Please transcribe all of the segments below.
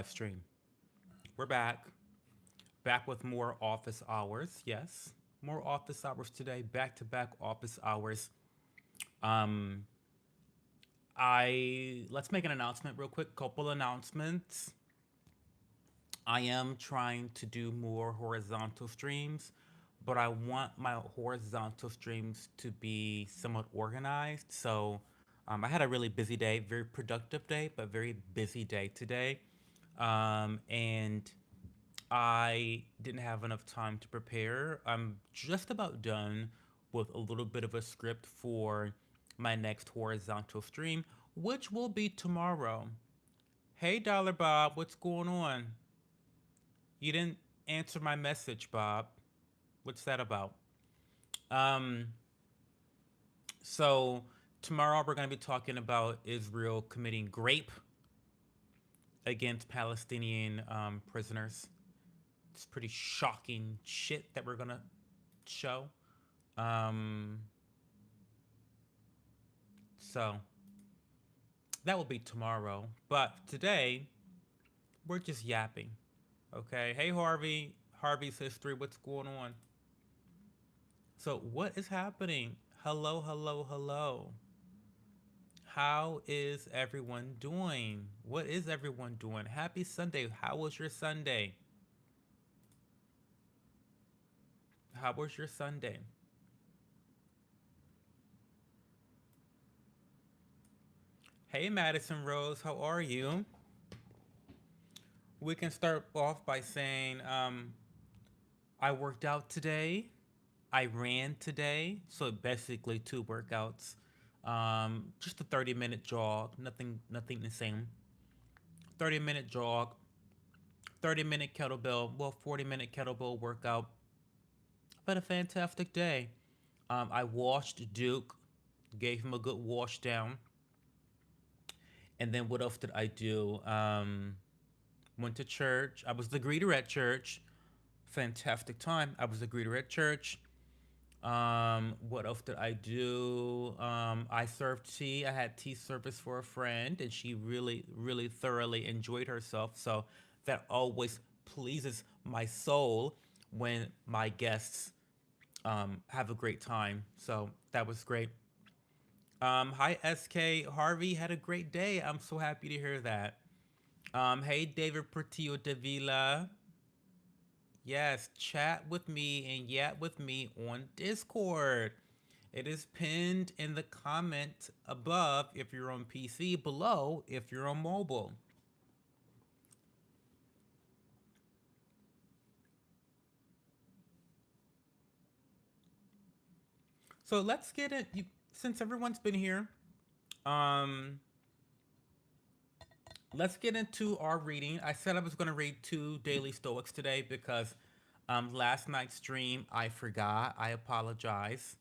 live stream. We're back. Back with more office hours. Yes. More office hours today. Back to back office hours. Um I let's make an announcement real quick. Couple announcements. I am trying to do more horizontal streams, but I want my horizontal streams to be somewhat organized. So I had a really busy day, very productive day, but very busy day today. And I didn't have enough time to prepare. I'm just about done with a little bit of a script for my next horizontal stream, which will be tomorrow. Hey, Dollar Bob, what's going on? You didn't answer my message, Bob. What's that about? Um, so tomorrow we're going to be talking about Israel committing rape against Palestinian prisoners. It's pretty shocking shit that we're going to show. Um, so that will be tomorrow. But today, we're just yapping. Okay. Hey, Harvey. Harvey's history. What's going on? So, what is happening? Hello, hello, hello. How is everyone doing? What is everyone doing? Happy Sunday. How was your Sunday? How was your Sunday? Hey, Madison Rose. How are you? We can start off by saying I worked out today. I ran today. So basically two workouts. Just a 30-minute jog. Nothing insane. 30-minute jog. 30-minute kettlebell. Well, 40-minute kettlebell workout. But a fantastic day. I washed Duke. Gave him a good wash down. And then what else did I do? Went to church. I was the greeter at church. Fantastic time. I was the greeter at church. What else did I do? I served tea. I had tea service for a friend, and she really thoroughly enjoyed herself. So that always pleases my soul when my guests have a great time. So that was great. Hi, SK. Harvey had a great day. I'm so happy to hear that. Hey, David Portillo Davila. Yes, chat with me and yap with me on Discord. It is pinned in the comment above if you're on PC, below if you're on mobile. So let's get it. Since everyone's been here, um, let's get into our reading. I said I was going to read two Daily Stoics today because last night's stream I forgot. I apologize.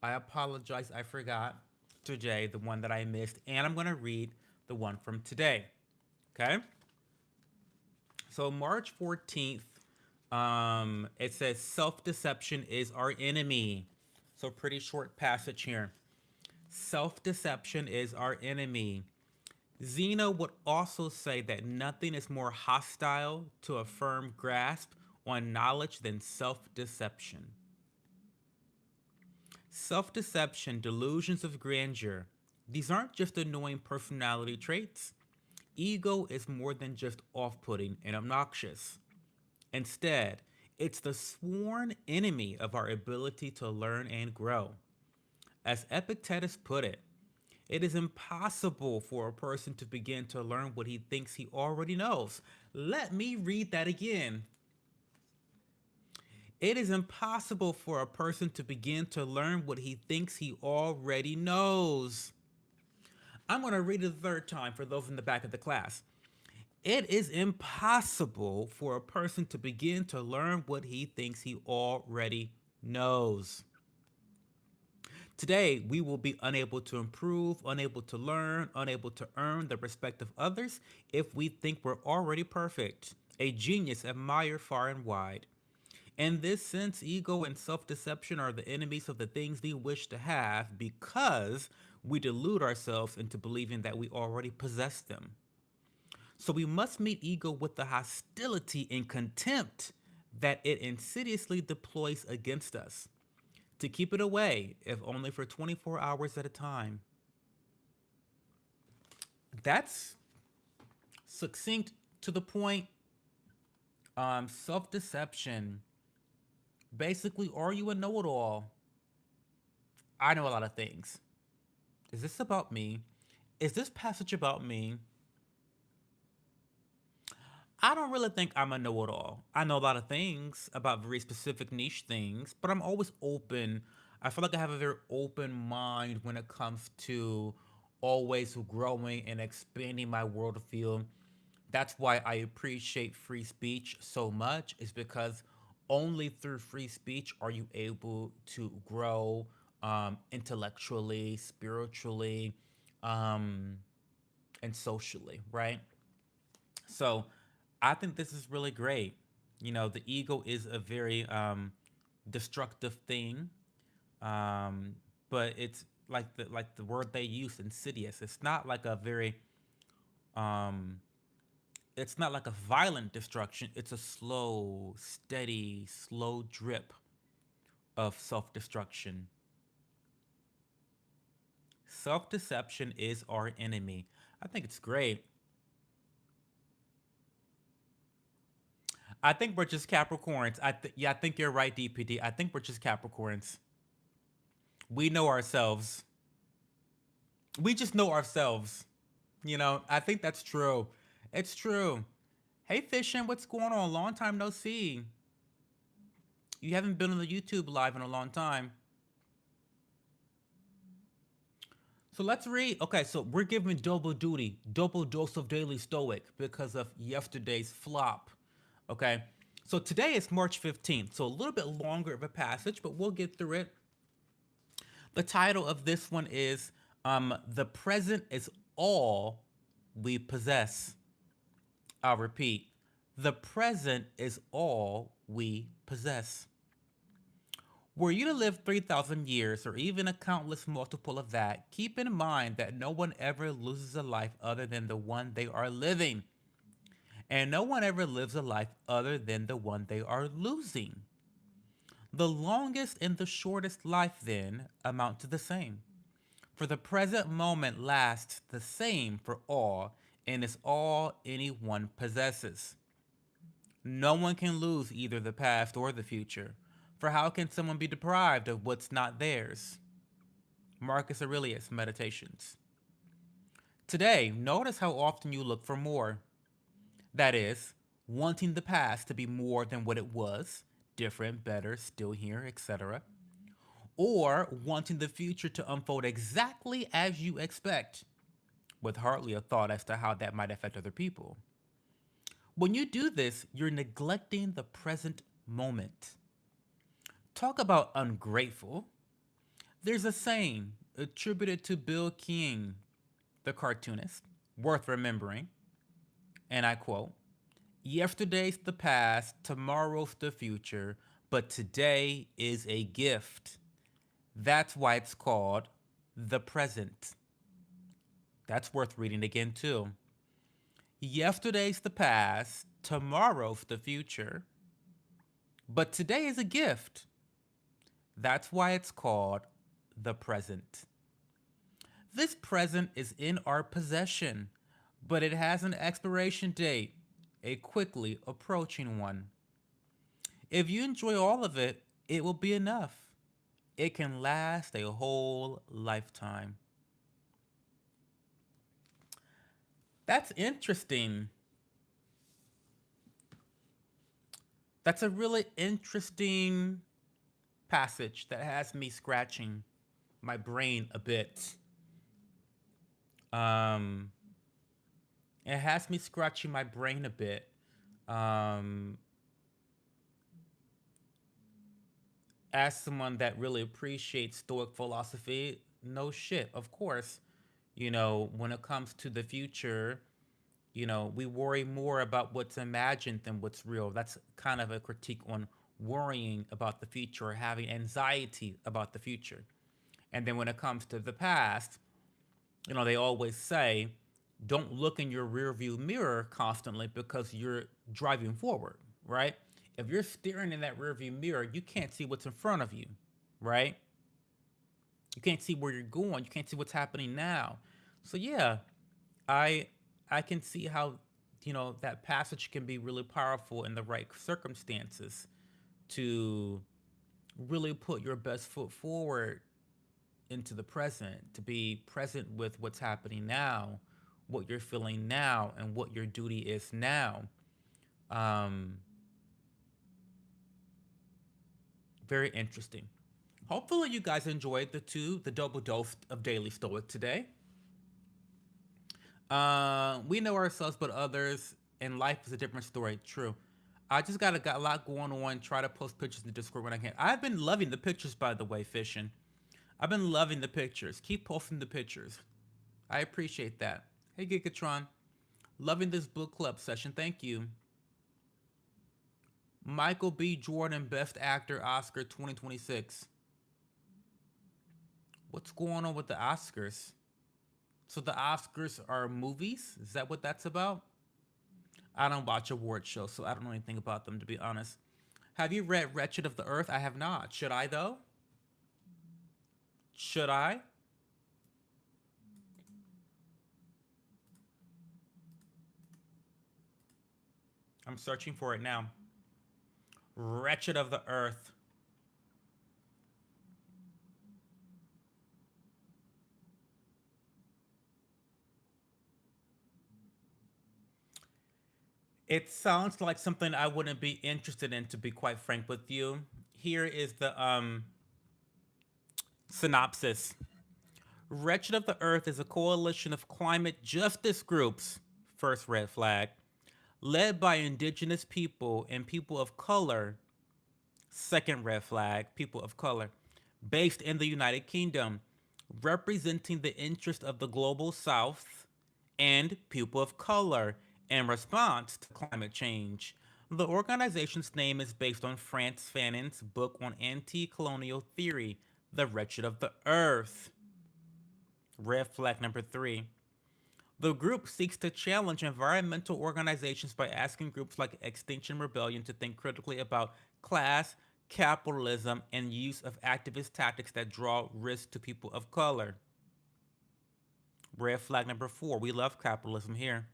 I apologize. I forgot today the one that I missed, and I'm going to read the one from today. Okay. So March 14th, it says self deception is our enemy. So pretty short passage here. Self deception is our enemy. Zeno would also say that nothing is more hostile to a firm grasp on knowledge than self deception. Self deception, delusions of grandeur, these aren't just annoying personality traits. Ego is more than just off putting and obnoxious. Instead, it's the sworn enemy of our ability to learn and grow. As Epictetus put it is impossible for a person to begin to learn what he thinks he already knows. Let me read that again. It is impossible for a person to begin to learn what he thinks he already knows. I'm going to read it the third time for those in the back of the class. It is impossible for a person to begin to learn what he thinks he already knows. Today, we will be unable to improve, unable to learn, unable to earn the respect of others if we think we're already perfect, a genius admired far and wide. In this sense, ego and self deception are the enemies of the things we wish to have because we delude ourselves into believing that we already possess them. So we must meet ego with the hostility and contempt that it insidiously deploys against us, to keep it away, if only for 24 hours at a time. That's succinct to the point. Self deception. Basically, are you a know it all? I know a lot of things. Is this about me? Is this passage about me? I don't really think I'm a know it all. I know a lot of things about very specific niche things, but I'm always open. I feel like I have a very open mind when it comes to always growing and expanding my worldview. That's why I appreciate free speech so much, is because only through free speech are you able to grow intellectually, spiritually, um, and socially, right? So I think this is really great. You know, the ego is a very destructive thing, um, but it's like the word they use, insidious. It's not like a very um, it's not like a violent destruction. It's a slow, steady, slow drip of self destruction. Self deception is our enemy. I think it's great. I think we're just Capricorns. Yeah, I think you're right, DPD. I think we're just Capricorns. We know ourselves. We just know ourselves. You know, I think that's true. It's true. Hey, Fishin, what's going on? Long time no see. You haven't been on the YouTube live in a long time. So let's read. Okay, so we're giving double duty, double dose of Daily Stoic because of yesterday's flop. Okay, so today is March 15th, so a little bit longer of a passage, but we'll get through it. The title of this one is The Present is All We Possess. I'll repeat. The present is all we possess. Were you to live 3,000 years or even a countless multiple of that, keep in mind that no one ever loses a life other than the one they are living. And no one ever lives a life other than the one they are losing. The longest and the shortest life, then, amount to the same. For the present moment lasts the same for all and is all anyone possesses. No one can lose either the past or the future. For how can someone be deprived of what's not theirs? Marcus Aurelius, Meditations. Today, notice how often you look for more. That is, wanting the past to be more than what it was, different, better, still here, etc. Or wanting the future to unfold exactly as you expect, with hardly a thought as to how that might affect other people. When you do this, you're neglecting the present moment. Talk about ungrateful. There's a saying attributed to Bill King, the cartoonist, worth remembering, and I quote, yesterday's the past, tomorrow's the future, but today is a gift. That's why it's called the present. That's worth reading again, too. Yesterday's the past, tomorrow's the future, but today is a gift. That's why it's called the present. This present is in our possession, but it has an expiration date, a quickly approaching one. If you enjoy all of it, it will be enough. It can last a whole lifetime. That's interesting. That's a really interesting passage that has me scratching my brain a bit. Um, it has me scratching my brain a bit. Um, as someone that really appreciates Stoic philosophy, no shit, of course. You know, when it comes to the future, you know, we worry more about what's imagined than what's real. That's kind of a critique on worrying about the future or having anxiety about the future. And then when it comes to the past, you know, they always say, don't look in your rear view mirror constantly because you're driving forward, right? If you're staring in that rear view mirror, you can't see what's in front of you, right? You can't see where you're going. You can't see what's happening now. So yeah, I I can see how that passage can be really powerful in the right circumstances to really put your best foot forward into the present, to be present with what's happening now, what you're feeling now, and what your duty is now. Um, Very interesting. Hopefully, you guys enjoyed the double dose of Daily Stoic today. We know ourselves, but others, and life is a different story. True. I just got a lot going on. Try to post pictures in the Discord when I can. I've been loving the pictures, by the way, fishing. I've been loving the pictures. Keep posting the pictures. I appreciate that. Hey, Gigatron. Loving this book club session. Thank you. Michael B. Jordan, Best Actor, Oscar 2026. What's going on with the Oscars? So the Oscars are movies? Is that what that's about? I don't watch award shows, so I don't know anything about them, to be honest. Have you read Wretched of the Earth? I have not. Should I, though? Should I? I'm searching for it now. Wretched of the Earth. It sounds like something I wouldn't be interested in, to be quite frank with you. Here is the synopsis. Wretched of the Earth is a coalition of climate justice groups, first red flag, led by indigenous people and people of color, second red flag, people of color, based in the United Kingdom, representing the interest of the global south and people of color in response to climate change. The organization's name is based on Frantz Fanon's book on anti colonial theory, The Wretched of the Earth. Red flag number three. The group seeks to challenge environmental organizations by asking groups like Extinction Rebellion to think critically about class, capitalism, and use of activist tactics that draw risk to people of color. Red flag number four. We love capitalism here.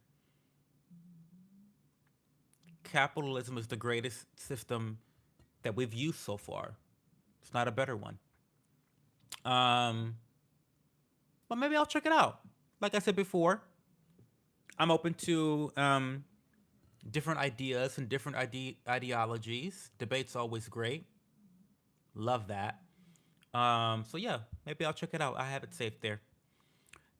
Capitalism is the greatest system that we've used so far. It's not a better one. Um, but maybe I'll check it out. Like I said before, I'm open to different ideas and different ideologies. Debate's always great. Love that. So yeah, maybe I'll check it out. I have it saved there.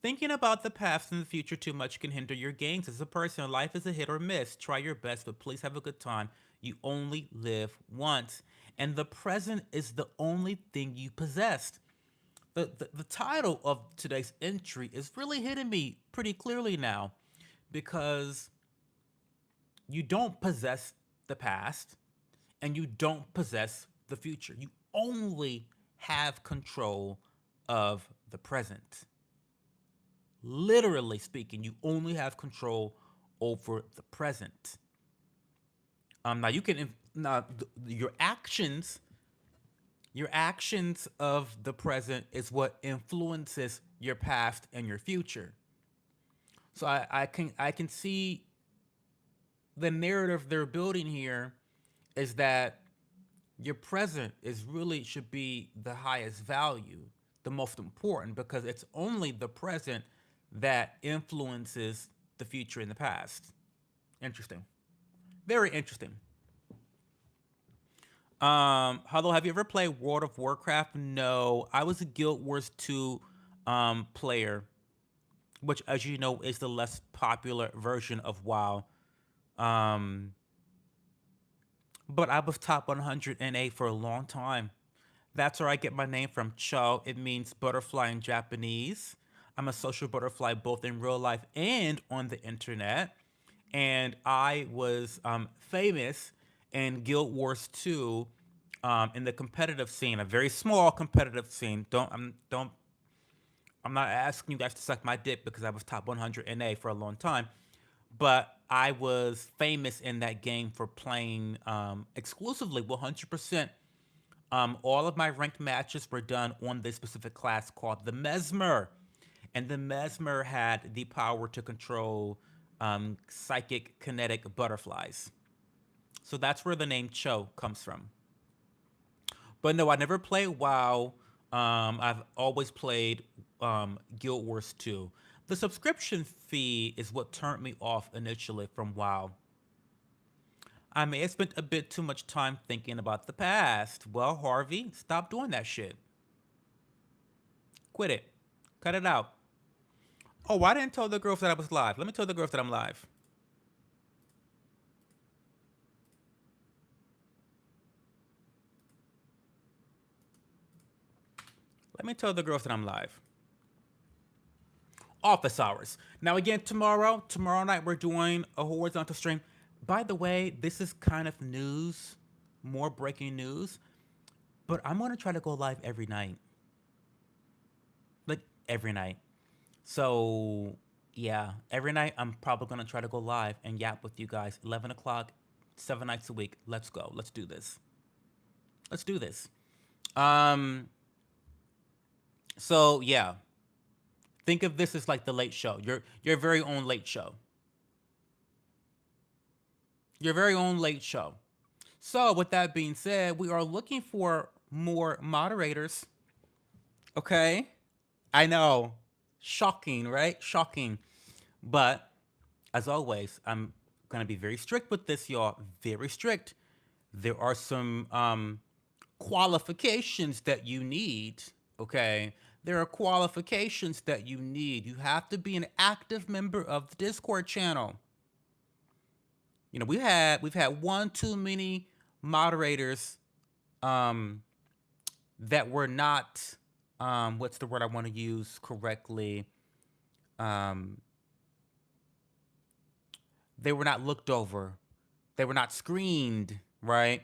Thinking about the past and the future too much can hinder your gains as a person. Life is a hit or miss. Try your best, but please have a good time. You only live once. And the present is the only thing you possess. The title of today's entry is really hitting me pretty clearly now because you don't possess the past and you don't possess the future. You only have control of the present. Literally speaking, you only have control over the present. Now you can now your actions of the present is what influences your past and your future. So I can see the narrative they're building here is that your present is really should be the highest value, the most important, because it's only the present that influences the future and the past. Interesting. Very interesting. Hello, have you ever played World of Warcraft? No, I was a Guild Wars 2 player, which, as you know, is the less popular version of WoW. Um, but I was top 108 for a long time. That's where I get my name from, Cho. It means butterfly in Japanese. I'm a social butterfly both in real life and on the internet. And I was famous in Guild Wars 2 in the competitive scene, a very small competitive scene. Don't I'm not asking you guys to suck my dick because I was top 100 NA for a long time, but I was famous in that game for playing exclusively 100%. All of my ranked matches were done on this specific class called the Mesmer. And the Mesmer had the power to control psychic kinetic butterflies. So that's where the name Cho comes from. But no, I never played WoW. I've always played Guild Wars 2. The subscription fee is what turned me off initially from WoW. I may have spent a bit too much time thinking about the past. Well, Harvey, stop doing that shit. Quit it. Cut it out. Oh, I didn't tell the girls that I was live. Let me tell the girls that I'm live. Let me tell the girls that I'm live. Office hours. Now again, tomorrow night we're doing a horizontal stream. By the way, this is kind of news, more breaking news, but I'm gonna try to go live every night. Like every night. So yeah, every night I'm probably gonna try to go live and yap with you guys. 11 o'clock, 7 nights a week. Let's go. Let's do this. Let's do this. Um. So yeah, think of this as like the late show. Your very own late show. Your very own late show. So with that being said, we are looking for more moderators. Okay. I know. Shocking, right? Shocking. But as always, I'm gonna be very strict with this, y'all. Very strict. There are some qualifications that you need. Okay. There are qualifications that you need. You have to be an active member of the Discord channel. You know, we've had one too many moderators um, that were not what's the word I want to use correctly? Um, they were not looked over. They were not screened, right?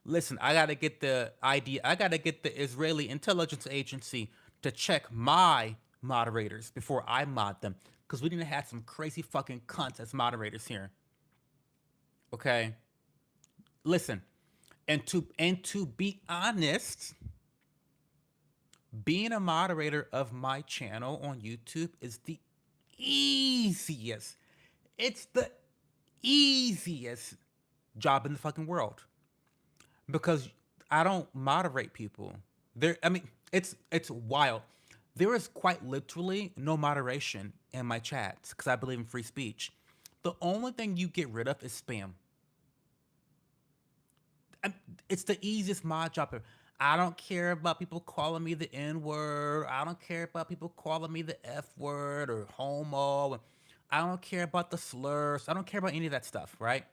Listen, I gotta get the idea. I gotta get the Israeli intelligence agency to check my moderators before I mod them, because we didn't have some crazy fucking cunts as moderators here. Okay, listen, and to be honest, being a moderator of my channel on YouTube is the easiest. It's the easiest job in the fucking world because I don't moderate people. I mean, it's wild. There is quite literally no moderation in my chats because I believe in free speech. The only thing you get rid of is spam. I'm- it's the easiest mod job ever. I don't care about people calling me the N word. I don't care about people calling me the F word or homo. I don't care about the slurs. I don't care about any of that stuff, right?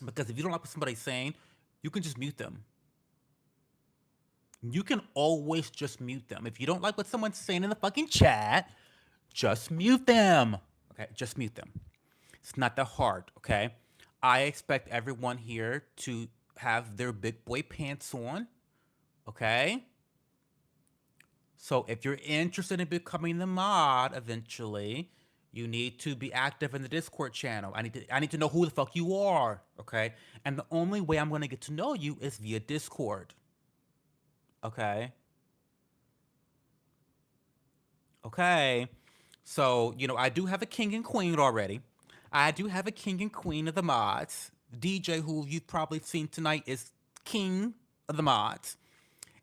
Because if you don't like what somebody's saying, you can just mute them. You can always just mute them. If you don't like what someone's saying in the fucking chat, just mute them. Okay, just mute them. It's not that hard, okay? I expect everyone here to have their big boy pants on, okay? So if you're interested in becoming the mod eventually, you need to be active in the Discord channel. I need to know who the fuck you are, okay? And the only way I'm going to get to know you is via Discord. Okay? Okay. So, I do have a king and queen already. I do have a king and queen of the mods. DJ, who you've probably seen tonight, is king of the mods.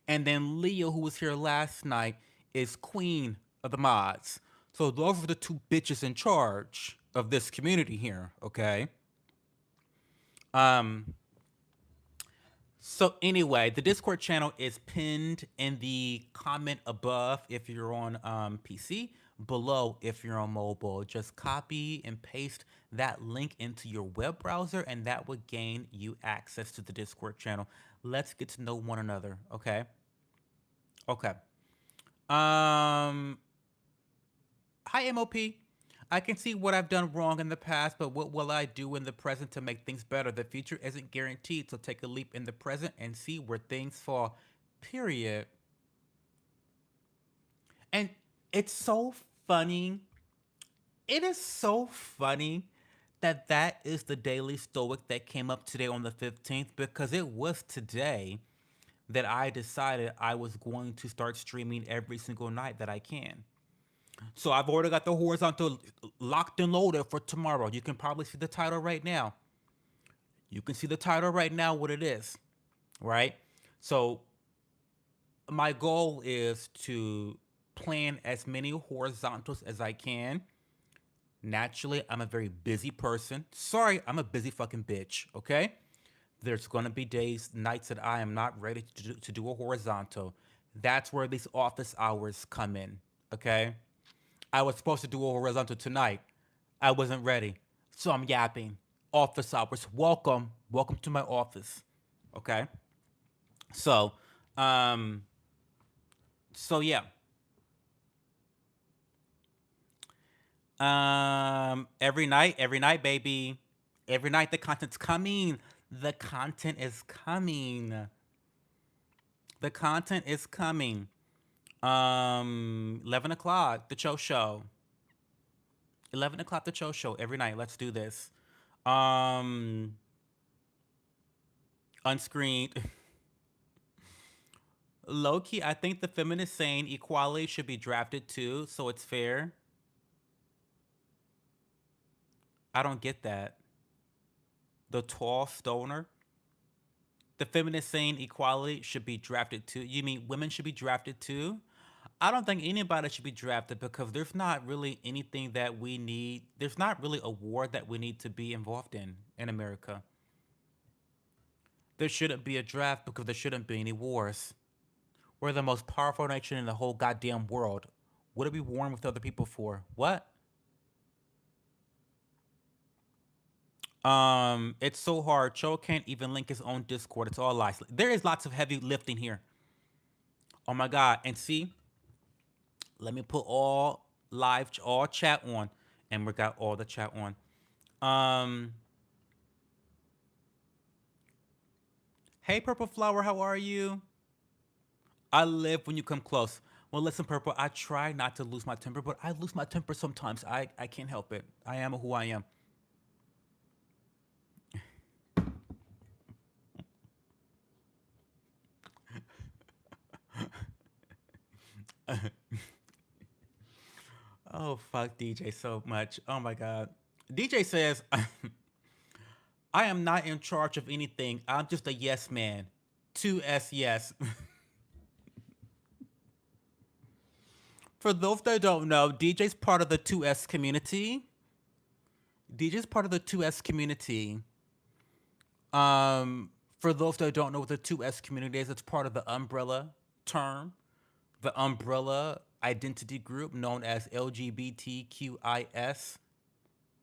And then Leah, who was here last night, is queen of the mods. So those are the two bitches in charge of this community here, okay? Um, so anyway, the Discord channel is pinned in the comment above if you're on PC, below if you're on mobile. Just copy and paste that link into your web browser, and that would gain you access to the Discord channel. Let's get to know one another, okay? Okay. Um, Hi MOP. I can see what I've done wrong in the past, but what will I do in the present to make things better? The future isn't guaranteed, so take a leap in the present and see where things fall. Period. And It's so funny. It is so funny that that is the Daily Stoic that came up today on the 15th, because it was today that I decided I was going to start streaming every single night that I can. So I've already got the horizontal locked and loaded for tomorrow. You can probably see the title right now. You can see the title right now, what it is, right? So my goal is to plan as many horizontals as I can. Naturally, I'm a very busy person. Sorry, I'm a busy fucking bitch, okay? There's gonna be days, nights that I am not ready to do a horizontal. That's where these office hours come in, okay? I was supposed to do a horizontal tonight. I wasn't ready. So I'm yapping. Office hours. Welcome. Welcome to my office. Okay? So, um, so yeah. Every night, baby. Every night the content's coming. The content is coming. The content is coming. 11 o'clock, the Cho Show. 11 o'clock, the Cho Show every night. Let's do this. Um, Unscreened. Low key, I think the feminist saying equality should be drafted too, so it's fair. I don't get that. The tall stoner. The feminist saying equality should be drafted too. You mean women should be drafted too? I don't think anybody should be drafted, because there's not really anything that we need. There's not really a war that we need to be involved in America. There shouldn't be a draft because there shouldn't be any wars. We're the most powerful nation in the whole goddamn world. What are we warring with other people for? What? It's so hard. Cho can't even link his own Discord. It's all lies. There is lots of heavy lifting here. Oh my god. And see, let me put all chat on. And we got all the chat on. Um, hey Purple Flower, how are you? I live when you come close. Well, listen, Purple, I try not to lose my temper, but I lose my temper sometimes. I can't help it. I am who I am. Oh fuck DJ so much. Oh my god. DJ says I am not in charge of anything. I'm just a yes man. 2S yes. For those that don't know, DJ's part of the 2S community. DJ's part of the 2S community. For those that don't know what the 2S community is, it's part of the umbrella term, the umbrella identity group known as LGBTQIS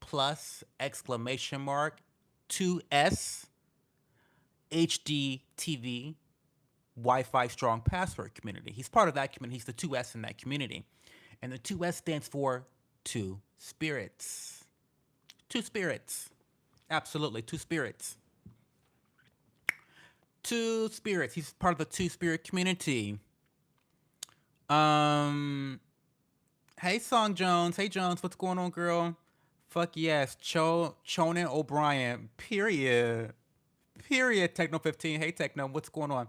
plus exclamation mark 2S HDTV Wi-Fi strong password community. He's part of that community. He's the 2S in that community. And the 2S stands for two spirits. Two spirits. Absolutely, two spirits. Two spirits. He's part of the two spirit community. Um Hey Song Jones. Hey Jones, what's going on, girl? Fuck yes. Chonan O'Brien. Period. Period. Techno 15. Hey Techno, what's going on?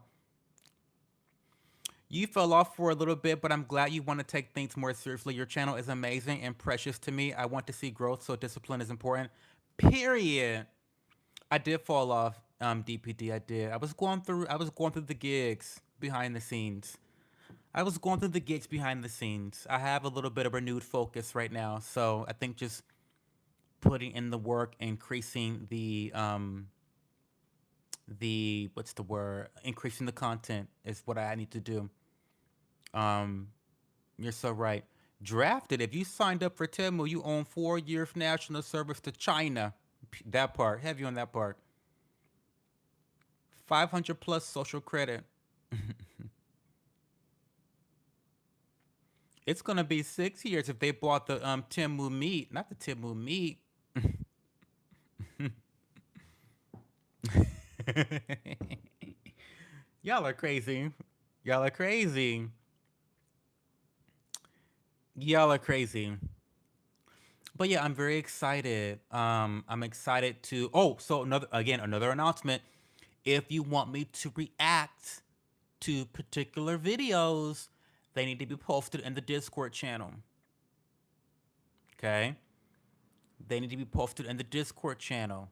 You fell off for a little bit, but I'm glad you want to take things more seriously. Your channel is amazing and precious to me. I want to see growth, so discipline is important. Period. I did fall off, DPD. I did. I was going through the gigs behind the scenes. I was going through the gigs behind the scenes. I have a little bit of renewed focus right now, so I think just putting in the work, increasing the what's the word? Increasing the content is what I need to do. Um, you're so right. Drafted. If you signed up for Temu, you own 4 years national service to China. That part. Heavy on that part. 500 plus social credit. It's gonna be 6 years if they bought the Temu meat, not the Temu meat. Y'all are crazy. Y'all are crazy. Y'all are crazy. But yeah, I'm very excited. I'm excited to. Oh, so another announcement. If you want me to react to particular videos, they need to be posted in the Discord channel. Okay, they need to be posted in the Discord channel.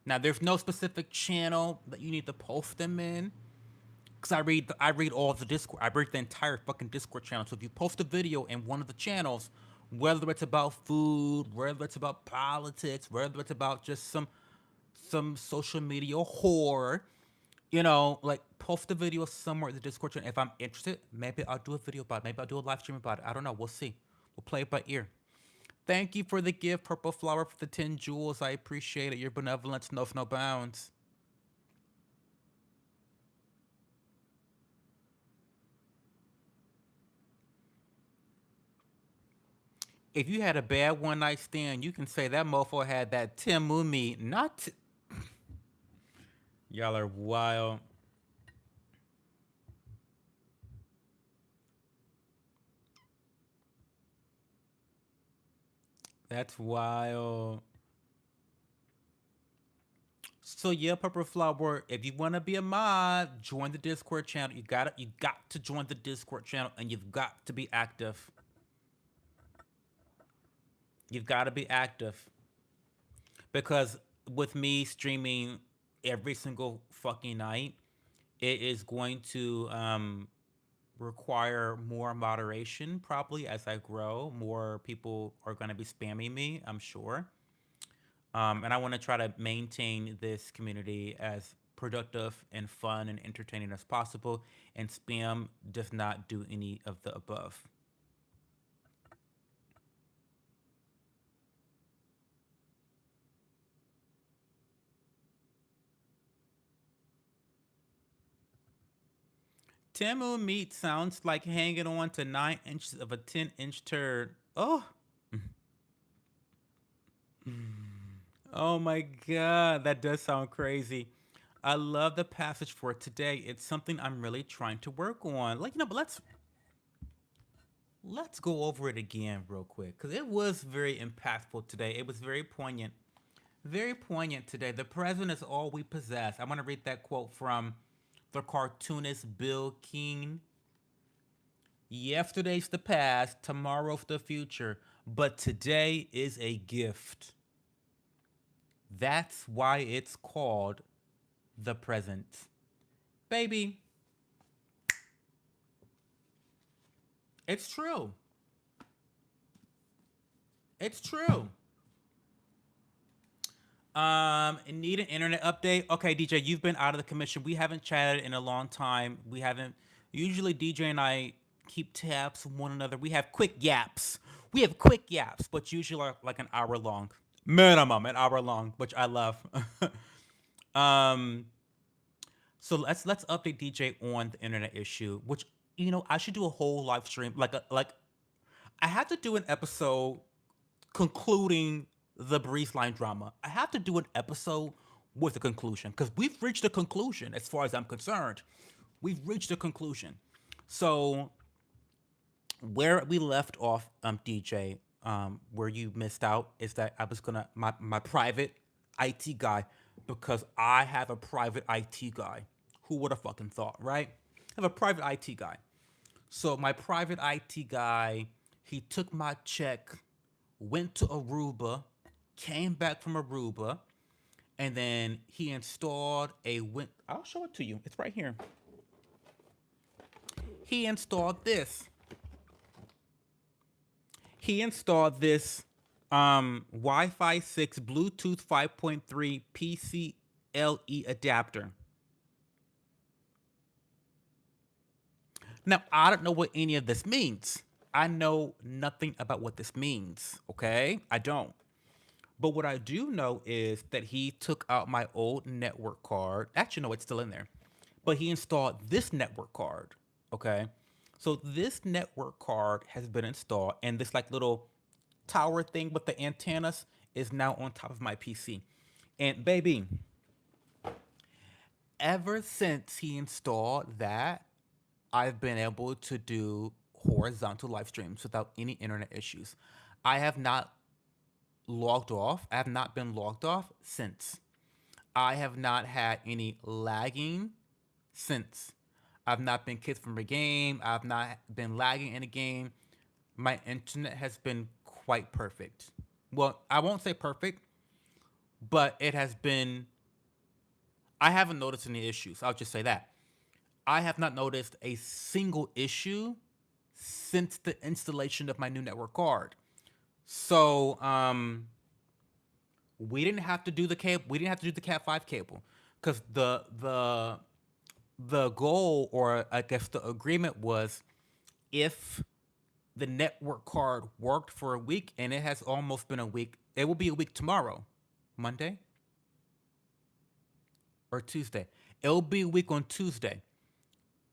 Now, there's no specific channel that you need to post them in, because I read all of the Discord. I read the entire fucking Discord channel. So if you post a video in one of the channels, whether it's about food, whether it's about politics, whether it's about just some social media horror, like post the video somewhere in the Discord channel. If I'm interested, maybe I'll do a video about it. Maybe I'll do a live stream about it. I don't know. We'll see. We'll play it by ear. Thank you for the gift, Purple Flower, for the 10 jewels. I appreciate it. Your benevolence knows no bounds. If you had a bad one night stand, you can say that mofo had that Timu meat. Y'all are wild. That's wild. So yeah, Purple Flower, if you wanna be a mod, join the Discord channel. You got to join the Discord channel, and you've got to be active. You've got to be active, because with me streaming every single fucking night, it is going to require more moderation probably as I grow. More people are going to be spamming me, I'm sure. And I want to try to maintain this community as productive and fun and entertaining as possible. And spam does not do any of the above. Timu meat sounds like hanging on to 9 inches of a 10-inch turd. Oh, oh my god, that does sound crazy. I love the passage for today. It's something I'm really trying to work on. But let's go over it again real quick, because it was very impactful today. It was very poignant. Very poignant today. The present is all we possess. I want to read that quote from the cartoonist Bill Keane. Yesterday's the past, tomorrow's the future, but today is a gift. That's why it's called the present. Baby, it's true. It's true. Need an internet update? Okay, DJ, you've been out of the commission. We haven't chatted in a long time. We haven't. Usually, DJ and I keep tabs on one another. We have quick yaps. We have quick yaps, but usually like an hour long. Minimum, an hour long, which I love. um, so let's update DJ on the internet issue, which I should do a whole live stream, I had to do an episode concluding the Breeze Line drama. I have to do an episode with a conclusion, because we've reached a conclusion as far as I'm concerned. We've reached a conclusion. So where we left off, DJ, where you missed out, is that I was gonna my private IT guy, because I have a private IT guy. Who would have fucking thought, right? I have a private IT guy. So my private IT guy, he took my check, went to Aruba, came back from Aruba, and then he installed a win. I'll show it to you. It's right here. He installed this. He installed this Wi-Fi 6 Bluetooth 5.3 PCLE adapter. Now, I don't know what any of this means. I know nothing about what this means, okay? I don't. But what I do know is that he took out my old network card. Actually, no, it's still in there. But he installed this network card, okay? So this network card has been installed, and this like little tower thing with the antennas is now on top of my PC. And baby, ever since he installed that, I've been able to do horizontal live streams without any internet issues. I have not logged off. I have not been logged off since. I have not had any lagging since. I've not been kicked from a game. I've not been lagging in a game. My internet has been quite perfect. Well, I won't say perfect, but it has been. I haven't noticed any issues. I'll just say that. I have not noticed a single issue since the installation of my new network card. So, we didn't have to do the cable. We didn't have to do the Cat 5 cable because the goal, or I guess the agreement, was if the network card worked for a week, and it has almost been a week. It will be a week tomorrow, Monday or Tuesday. It will be a week on Tuesday.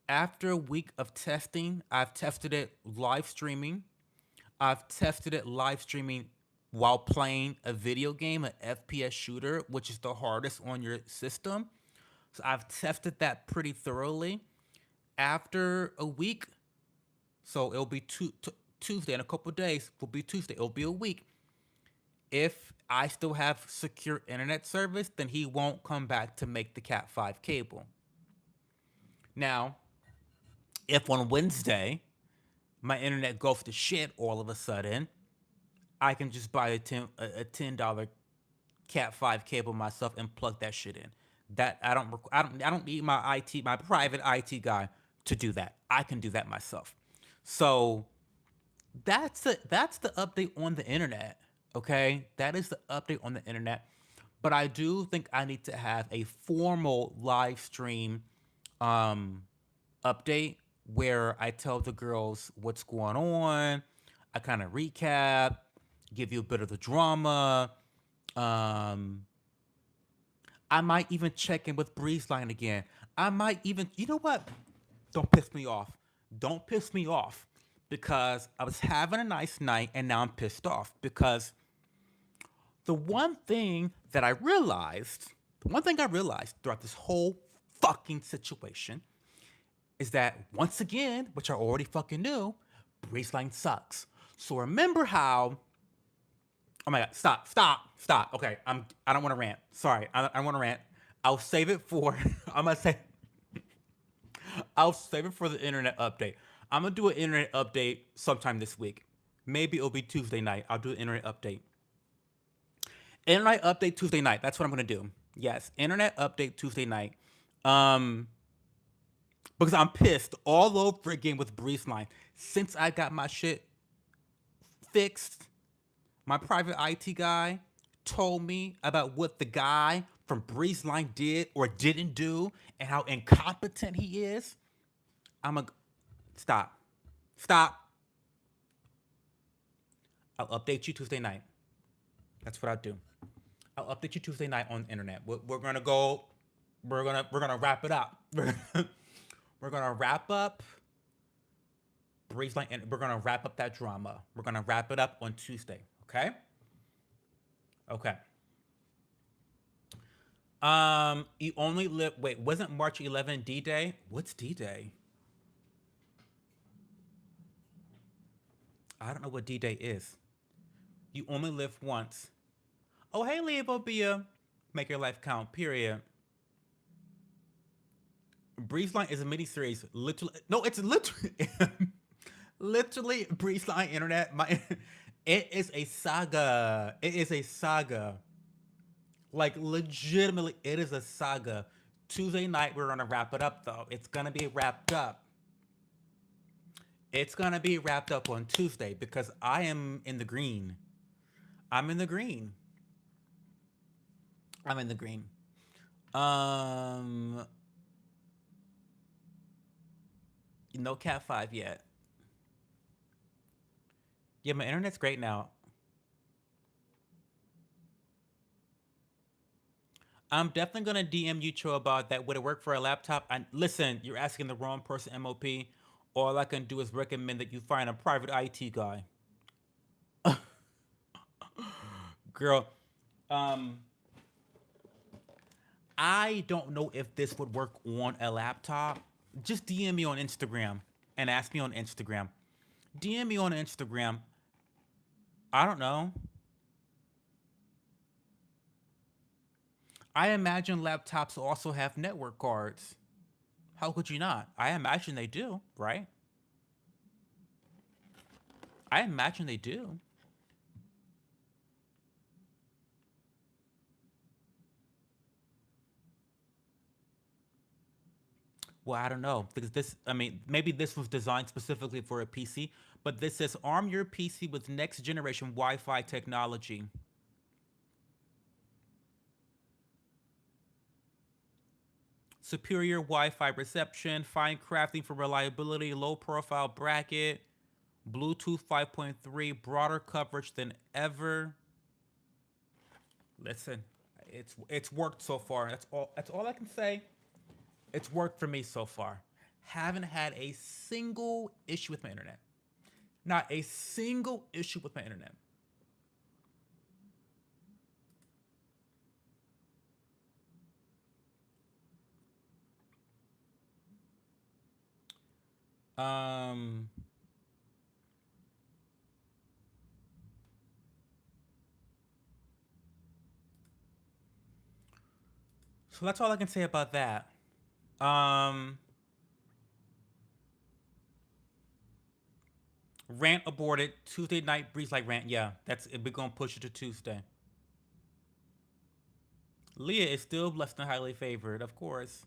After a week of testing, I've tested it live streaming. I've tested it live streaming while playing a video game, an FPS shooter, which is the hardest on your system. So I've tested that pretty thoroughly. After a week, so it'll be Tuesday, in a couple of days, will be Tuesday, it'll be a week. If I still have secure internet service, then he won't come back to make the Cat 5 cable. Now, if on Wednesday my internet goes to shit all of a sudden, I can just buy a $10 Cat 5 cable myself and plug that shit in. That I don't need my private IT guy to do that. I can do that myself. So that's the update on the internet. Okay, that is the update on the internet. But I do think I need to have a formal live stream um update where I tell the girls what's going on. I kind of recap, give you a bit of the drama. Um, I might even check in with Breezeline again. I might even, you know what? Don't piss me off. Don't piss me off because I was having a nice night and now I'm pissed off because the one thing that I realized, the one thing I realized throughout this whole fucking situation is that once again, which I already fucking knew, Breezeline sucks. So remember how? Oh my god! Stop. Okay, I don't want to rant. Sorry, I want to rant. I'll save it for. I'm gonna say. I'll save it for the internet update. I'm gonna do an internet update sometime this week. Maybe it'll be Tuesday night. I'll do an internet update. Internet update Tuesday night. That's what I'm gonna do. Yes, internet update Tuesday night. Um, because I'm pissed all over again with Breezeline. Since I got my shit fixed, my private IT guy told me about what the guy from Breezeline did or didn't do and how incompetent he is. I'm a stop. Stop. I'll update you Tuesday night. That's what I'll do. I'll update you Tuesday night on the internet. We're gonna go. We're gonna wrap it up. We're gonna wrap up Breezeline, and we're gonna wrap up that drama. We're gonna wrap it up on Tuesday. Okay. Okay. You only live. Wait, wasn't March 11 D-Day? What's D-Day? I don't know what D-Day is. You only live once. Oh, hey, Leobobia. Make your life count. Period. Breezeline is a miniseries. Literally, no, it's literally, literally Breezeline Internet. It is a saga. It is a saga. Like legitimately, it is a saga. Tuesday night, we're gonna wrap it up though. It's gonna be wrapped up. It's gonna be wrapped up on Tuesday because I am in the green. I'm in the green. I'm in the green. Um, no Cat 5 yet. Yeah, my internet's great now. I'm definitely gonna DM you, Cho, about that. Would it work for a laptop? And listen, you're asking the wrong person, MOP. All I can do is recommend that you find a private IT guy. Girl, um, I don't know if this would work on a laptop. Just DM me on Instagram and ask me on Instagram. DM me on Instagram. I don't know. I imagine laptops also have network cards. How could you not? I imagine they do, right? I imagine they do. Well, I don't know because this. I mean, maybe this was designed specifically for a PC, but this says arm your PC with next generation Wi-Fi technology. Superior Wi-Fi reception, fine crafting for reliability, low profile bracket, Bluetooth 5.3, broader coverage than ever. Listen, it's worked so far. That's all I can say. It's worked for me so far. Haven't had a single issue with my internet. Not a single issue with my internet. Um so that's all I can say about that. Um Rant aborted. Tuesday night breeze like rant. Yeah, that's it. We're gonna push it to Tuesday. Leah is still less than highly favored, of course.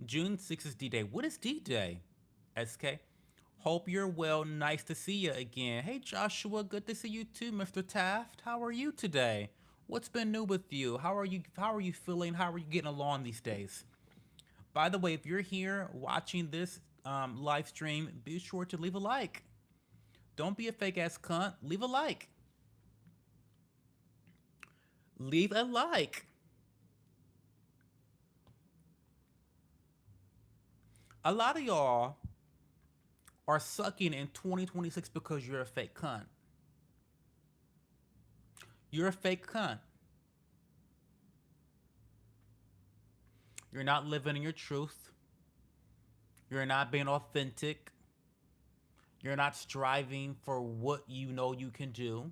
June 6th is D Day. What is D Day? SK. Hope you're well. Nice to see you again. Hey Joshua, good to see you too, Mr. Taft. How are you today? What's been new with you? How are you feeling? How are you getting along these days? By the way, if you're here watching this live stream, be sure to leave a like. Don't be a fake ass cunt. Leave a like. Leave a like. A lot of y'all are sucking in 2026 because you're a fake cunt. You're a fake cunt. You're not living in your truth. You're not being authentic. You're not striving for what you know you can do.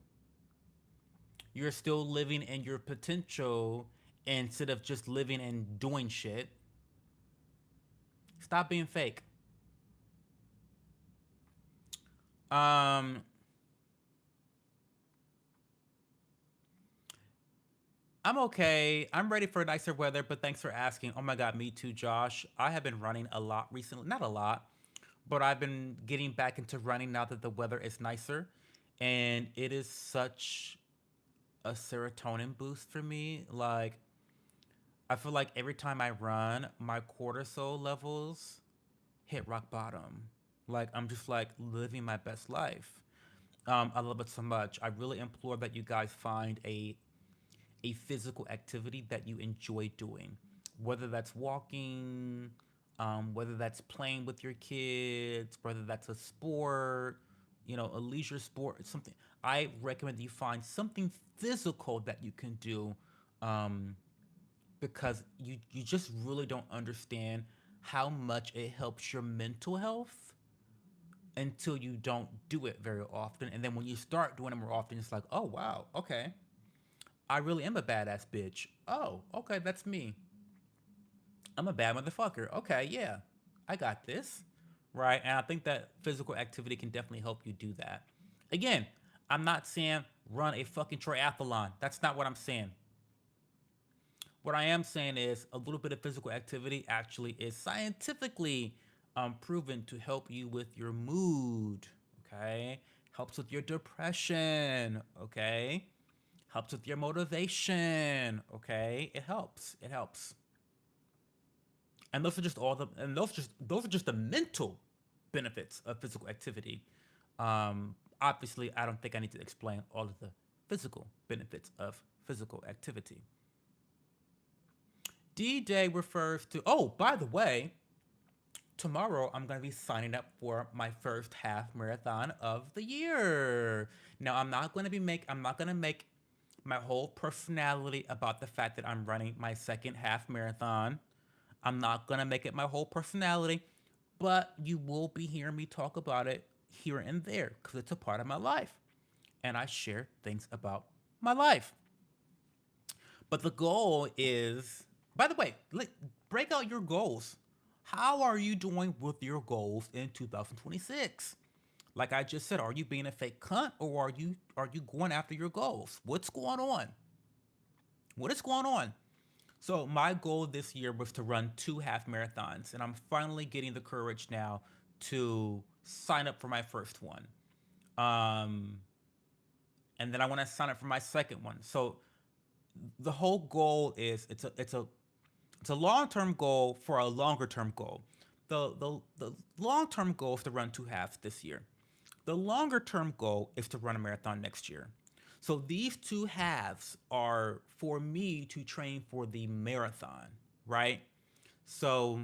You're still living in your potential instead of just living and doing shit. Stop being fake. Um, I'm okay. I'm ready for nicer weather, but thanks for asking. Oh my god, me too, Josh. I have been running a lot recently. Not a lot, but I've been getting back into running now that the weather is nicer. And it is such a serotonin boost for me. Like, I feel like every time I run, my cortisol levels hit rock bottom. Like, I'm just like living my best life. I love it so much. I really implore that you guys find a physical activity that you enjoy doing, whether that's walking, whether that's playing with your kids, whether that's a sport, a leisure sport, something. I recommend that you find something physical that you can do, um, because you just really don't understand how much it helps your mental health until you don't do it very often. And then when you start doing it more often, it's like, oh wow, okay, I really am a badass bitch. Oh, okay, that's me. I'm a bad motherfucker. Okay, yeah, I got this. Right. And I think that physical activity can definitely help you do that. Again, I'm not saying run a fucking triathlon. That's not what I'm saying. What I am saying is a little bit of physical activity actually is scientifically proven to help you with your mood. Okay. Helps with your depression. Okay. Helps with your motivation. Okay. It helps. It helps. And those are just the mental benefits of physical activity. Obviously, I don't think I need to explain all of the physical benefits of physical activity. D Day refers to, oh, by the way, tomorrow I'm going to be signing up for my first half marathon of the year. Now, I'm not going to make my whole personality about the fact that I'm running my second half marathon. I'm not going to make it my whole personality, but you will be hearing me talk about it here and there because it's a part of my life. And I share things about my life. But the goal is, by the way, break out your goals. How are you doing with your goals in 2026? Like I just said, are you being a fake cunt or are you going after your goals? What's going on? What is going on? So my goal this year was to run 2 half marathons, and I'm finally getting the courage now to sign up for my first one. Um, and then I want to sign up for my second one. So the whole goal is it's a long term goal for a longer term goal. The long term goal is to run 2 halves this year. The longer term goal is to run a marathon next year. So these 2 halves are for me to train for the marathon, right? So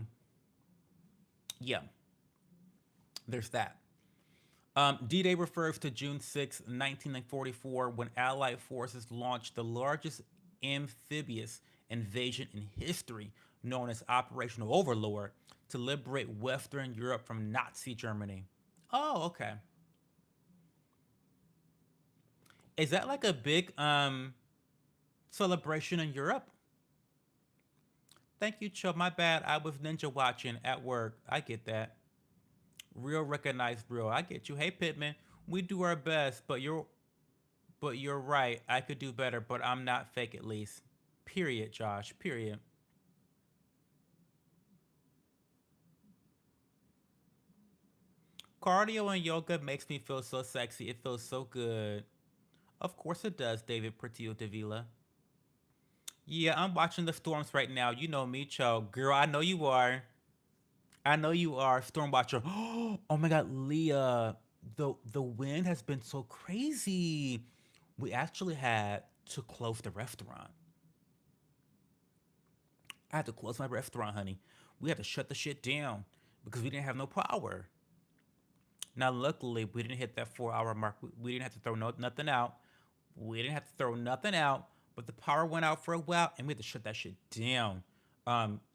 yeah, there's that. D Day refers to June 6, 1944, when Allied forces launched the largest amphibious invasion in history, known as Operational Overlord, to liberate Western Europe from Nazi Germany. Oh, okay. Is that like a big celebration in Europe? Thank you, Chubb. My bad. I was ninja watching at work. I get that. Real recognized real. I get you. Hey Pittman, we do our best, but you're right. I could do better, but I'm not fake at least. Period, Josh. Period. Cardio and yoga makes me feel so sexy. It feels so good. Of course it does, David Portillo de Vila. Yeah, I'm watching the storms right now. You know me, Cho. Girl, I know you are. I know you are, Storm Watcher. Oh my god, Leah. The wind has been so crazy. We actually had to close the restaurant. I had to close my restaurant, honey. We had to shut the shit down because we didn't have no power. Now, luckily, we didn't hit that 4 hour mark. We didn't have to throw nothing out. We didn't have to throw nothing out, but the power went out for a while, and we had to shut that shit down.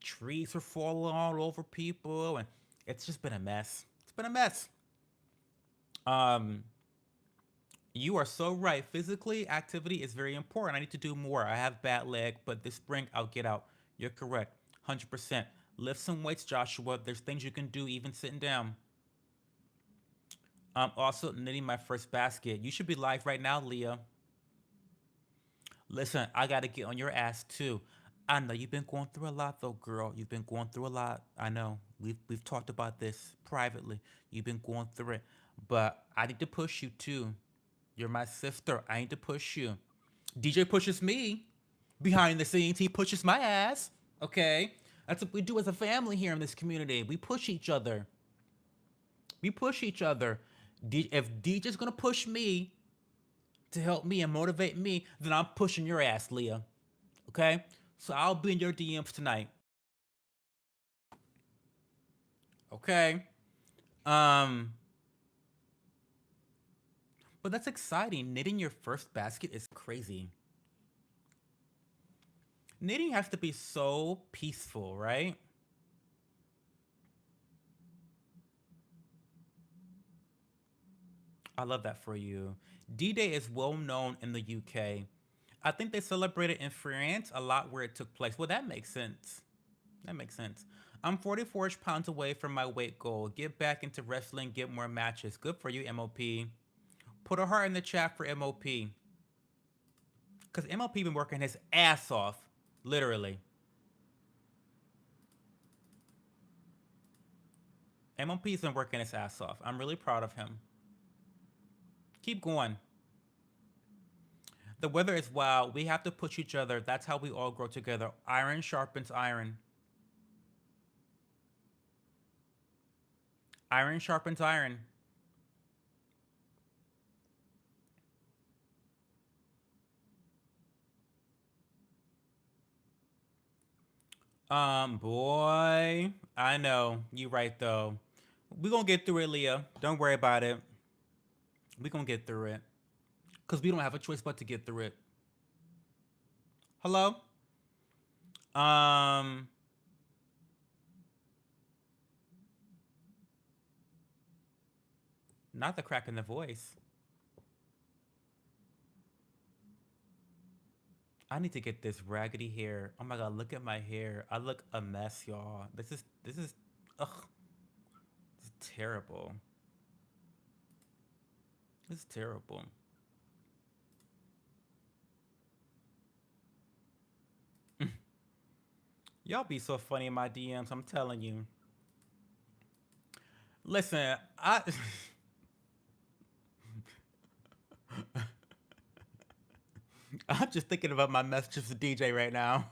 Trees were falling all over people, and it's just been a mess. It's been a mess. Um, you are so right. Physically, activity is very important. I need to do more. I have bad leg, but this spring I'll get out. You're correct, 100%. Lift some weights, Joshua. There's things you can do even sitting down. I'm also knitting my first basket. You should be live right now, Leah. Listen, I gotta get on your ass too. I know you've been going through a lot though, girl. You've been going through a lot. I know. We've talked about this privately. You've been going through it. But I need to push you too. You're my sister. I need to push you. DJ pushes me. Behind the scenes, he pushes my ass. Okay? That's what we do as a family here in this community. We push each other. We push each other. If DJ's gonna push me to help me and motivate me, then I'm pushing your ass, Leah. Okay? So I'll be in your DMs tonight. Okay? Um, but that's exciting. Knitting your first basket is crazy. Knitting has to be so peaceful, right? I love that for you. D Day is well known in the UK. I think they celebrate it in France a lot where it took place. Well, that makes sense. That makes sense. I'm 44 pounds away from my weight goal. Get back into wrestling, get more matches. Good for you, MOP. Put a heart in the chat for MOP. Because MOP been working his ass off. Literally. MOP's been working his ass off. I'm really proud of him. Keep going. The weather is wild. We have to push each other. That's how we all grow together. Iron sharpens iron. Iron sharpens iron. Boy. I know. You right though. We gonna get through it, Leah. Don't worry about it. We gonna get through it. Cause we don't have a choice but to get through it. Hello? Um Not the crack in the voice. I need to get this raggedy hair. Oh my god, look at my hair. I look a mess, y'all. This is ugh, this is terrible. This is terrible. Y'all be so funny in my DMs, I'm telling you. Listen, I'm just thinking about my messages to DJ right now.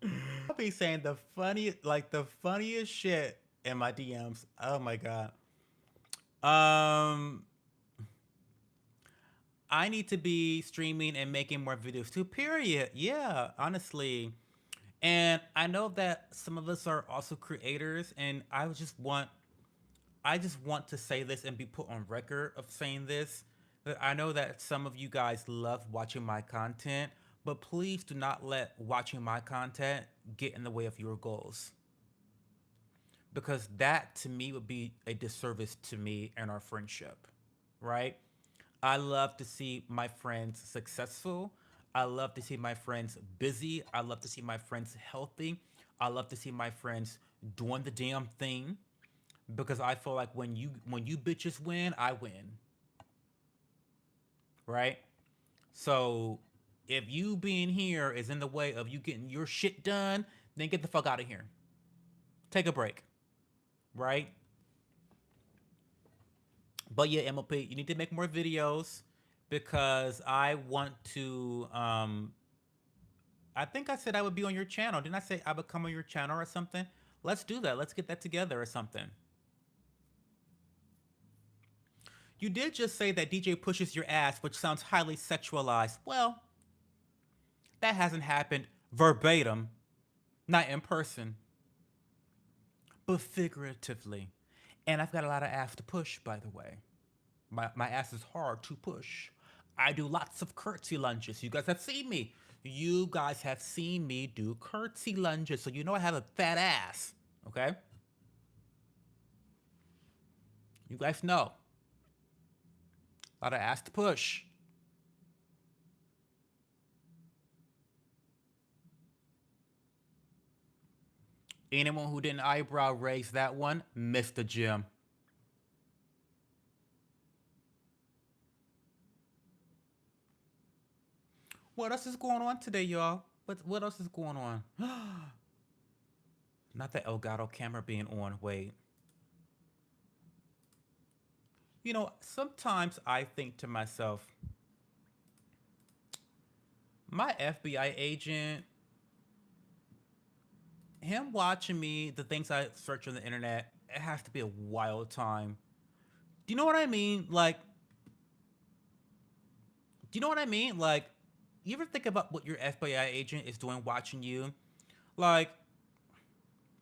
I'll be saying the funniest shit in my DMs. Oh my god. Um, I need to be streaming and making more videos too. Period. Yeah, honestly. And I know that some of us are also creators, and I just want to say this and be put on record of saying this. That I know that some of you guys love watching my content, but please do not let watching my content get in the way of your goals. Because that to me would be a disservice to me and our friendship, right? I love to see my friends successful. I love to see my friends busy. I love to see my friends healthy. I love to see my friends doing the damn thing because I feel like when you bitches win, I win, right? So if you being here is in the way of you getting your shit done, then get the fuck out of here. Take a break, right? But yeah, MLP, you need to make more videos because I want to. I think I said I would be on your channel. Didn't I say I would come on your channel or something? Let's do that. Let's get that together or something. You did just say that DJ pushes your ass, which sounds highly sexualized. Well, that hasn't happened verbatim, not in person, but figuratively. And I've got a lot of ass to push, by the way. My ass is hard to push. I do lots of curtsy lunges. You guys have seen me. You guys have seen me do curtsy lunges, so you know I have a fat ass. Okay? You guys know. A lot of ass to push. Anyone who didn't eyebrow raise that one missed the gym. What else is going on today, y'all? What else is going on? Not the Elgato camera being on. Wait. You know, sometimes I think to myself, my FBI agent, him watching me, the things I search on the internet, it has to be a wild time. Do you know what I mean? Like, do you know what I mean? Like, you ever think about what your FBI agent is doing watching you? Like,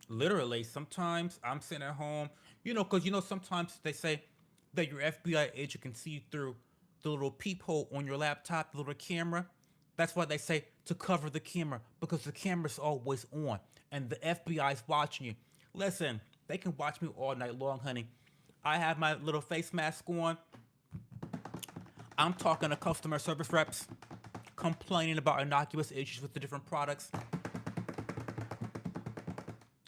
literally, sometimes I'm sitting at home, because sometimes they say that your FBI agent can see you through the little peephole on your laptop, the little camera. That's why they say to cover the camera because the camera's always on and the FBI's watching you. Listen, they can watch me all night long, honey. I have my little face mask on. I'm talking to customer service reps, complaining about innocuous issues with the different products.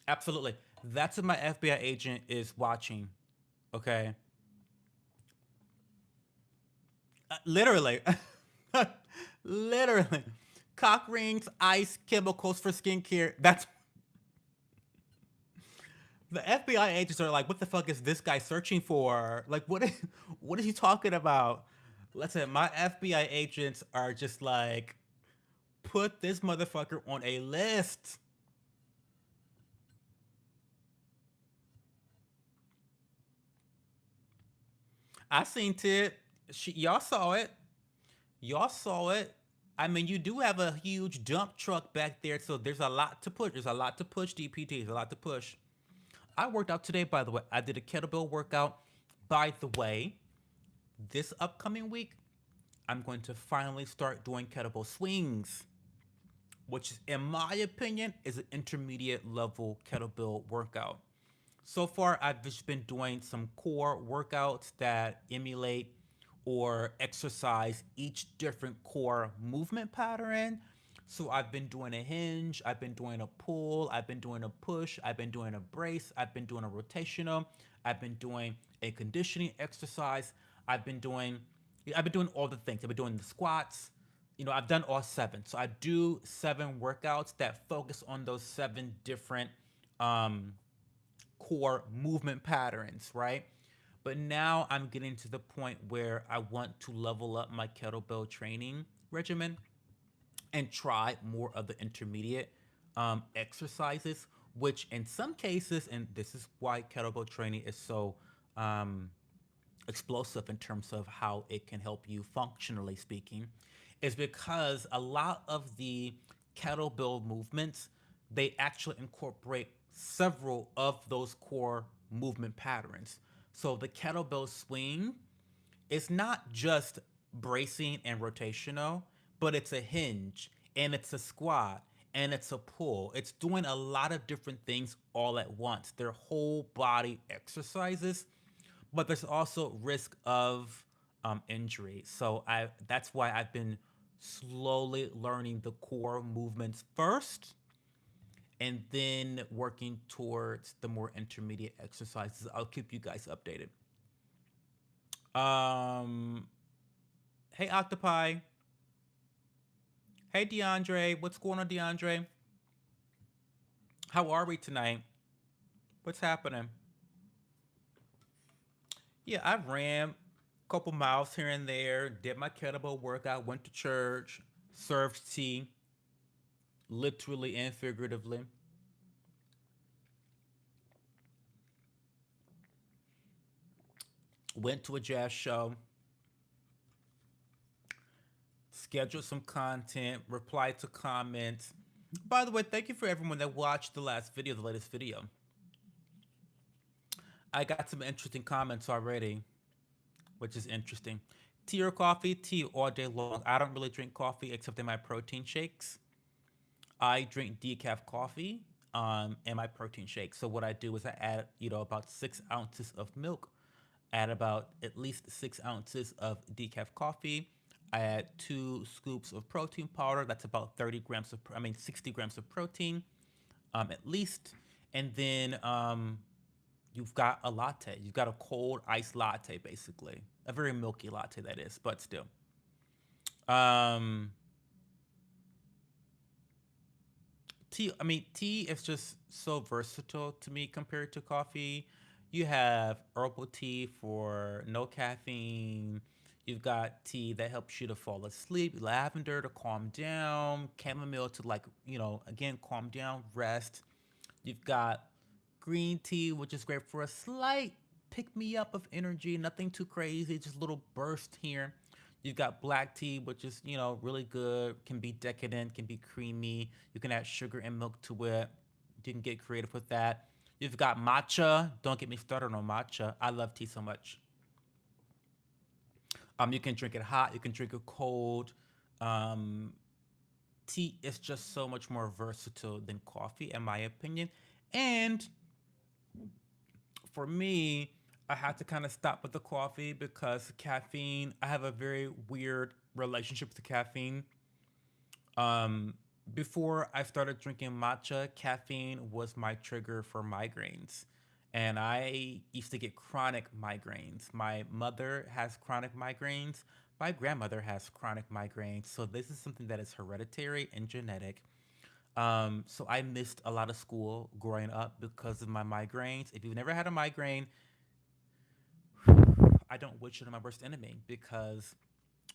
Absolutely. That's what my FBI agent is watching. Okay. Literally. Literally. Cock rings, ice, chemicals for skincare. That's the FBI agents are like, what the fuck is this guy searching for? Like, what is he talking about? Listen, my FBI agents are just like, put this motherfucker on a list. I seen it. Y'all saw it. Y'all saw it. I mean, you do have a huge dump truck back there, so there's a lot to push. There's a lot to push, DPT. There's a lot to push. I worked out today, by the way. I did a kettlebell workout. By the way, this upcoming week, I'm going to finally start doing kettlebell swings, which, in my opinion, is an intermediate level kettlebell workout. So far, I've just been doing some core workouts that emulate or exercise each different core movement pattern. So I've been doing a hinge, I've been doing a pull, I've been doing a push, I've been doing a brace, I've been doing a rotational, I've been doing a conditioning exercise, I've been doing I've been doing all the things. I've been doing the squats. I've done all seven. So I do seven workouts that focus on those seven different um, core movement patterns, right? But now I'm getting to the point where I want to level up my kettlebell training regimen and try more of the intermediate exercises, which in some cases, and this is why kettlebell training is so um, explosive in terms of how it can help you functionally speaking, is because a lot of the kettlebell movements, they actually incorporate several of those core movement patterns. So the kettlebell swing is not just bracing and rotational, but it's a hinge and it's a squat and it's a pull. It's doing a lot of different things all at once. They're whole body exercises, but there's also risk of injury. So that's why I've been slowly learning the core movements first and then working towards the more intermediate exercises. I'll keep you guys updated. Um, hey Octopi. Hey DeAndre. What's going on, DeAndre? How are we tonight? What's happening? Yeah, I ran a couple miles here and there, did my kettlebell workout, went to church, served tea, literally and figuratively. Went to a jazz show, scheduled some content, replied to comments. By the way, thank you for everyone that watched the last video, the latest video. I got some interesting comments already, which is interesting. Tea or coffee? Tea all day long. I don't really drink coffee except in my protein shakes. I drink decaf coffee in my protein shake. So what I do is I add, about 6 ounces of milk, add about at least 6 ounces of decaf coffee. I add 2 scoops of protein powder. That's about 60 grams of protein, at least. And then you've got a latte. You've got a cold iced latte, basically. A very milky latte, that is, but still. Um, tea is just so versatile to me compared to coffee. You have herbal tea for no caffeine. You've got tea that helps you to fall asleep, lavender to calm down, chamomile to, like, again, calm down, rest. You've got green tea, which is great for a slight pick me up of energy, nothing too crazy, just a little burst here. You've got black tea, which is, really good, can be decadent, can be creamy. You can add sugar and milk to it. You can get creative with that. You've got matcha. Don't get me started on matcha. I love tea so much. You can drink it hot, you can drink it cold. Um, Tea is just so much more versatile than coffee, in my opinion. And for me, I had to kind of stop with the coffee because caffeine, I have a very weird relationship with caffeine. Um, Before I started drinking matcha, caffeine was my trigger for migraines. And I used to get chronic migraines. My mother has chronic migraines. My grandmother has chronic migraines. So this is something that is hereditary and genetic. So I missed a lot of school growing up because of my migraines. If you've never had a migraine, I don't wish it on my worst enemy because,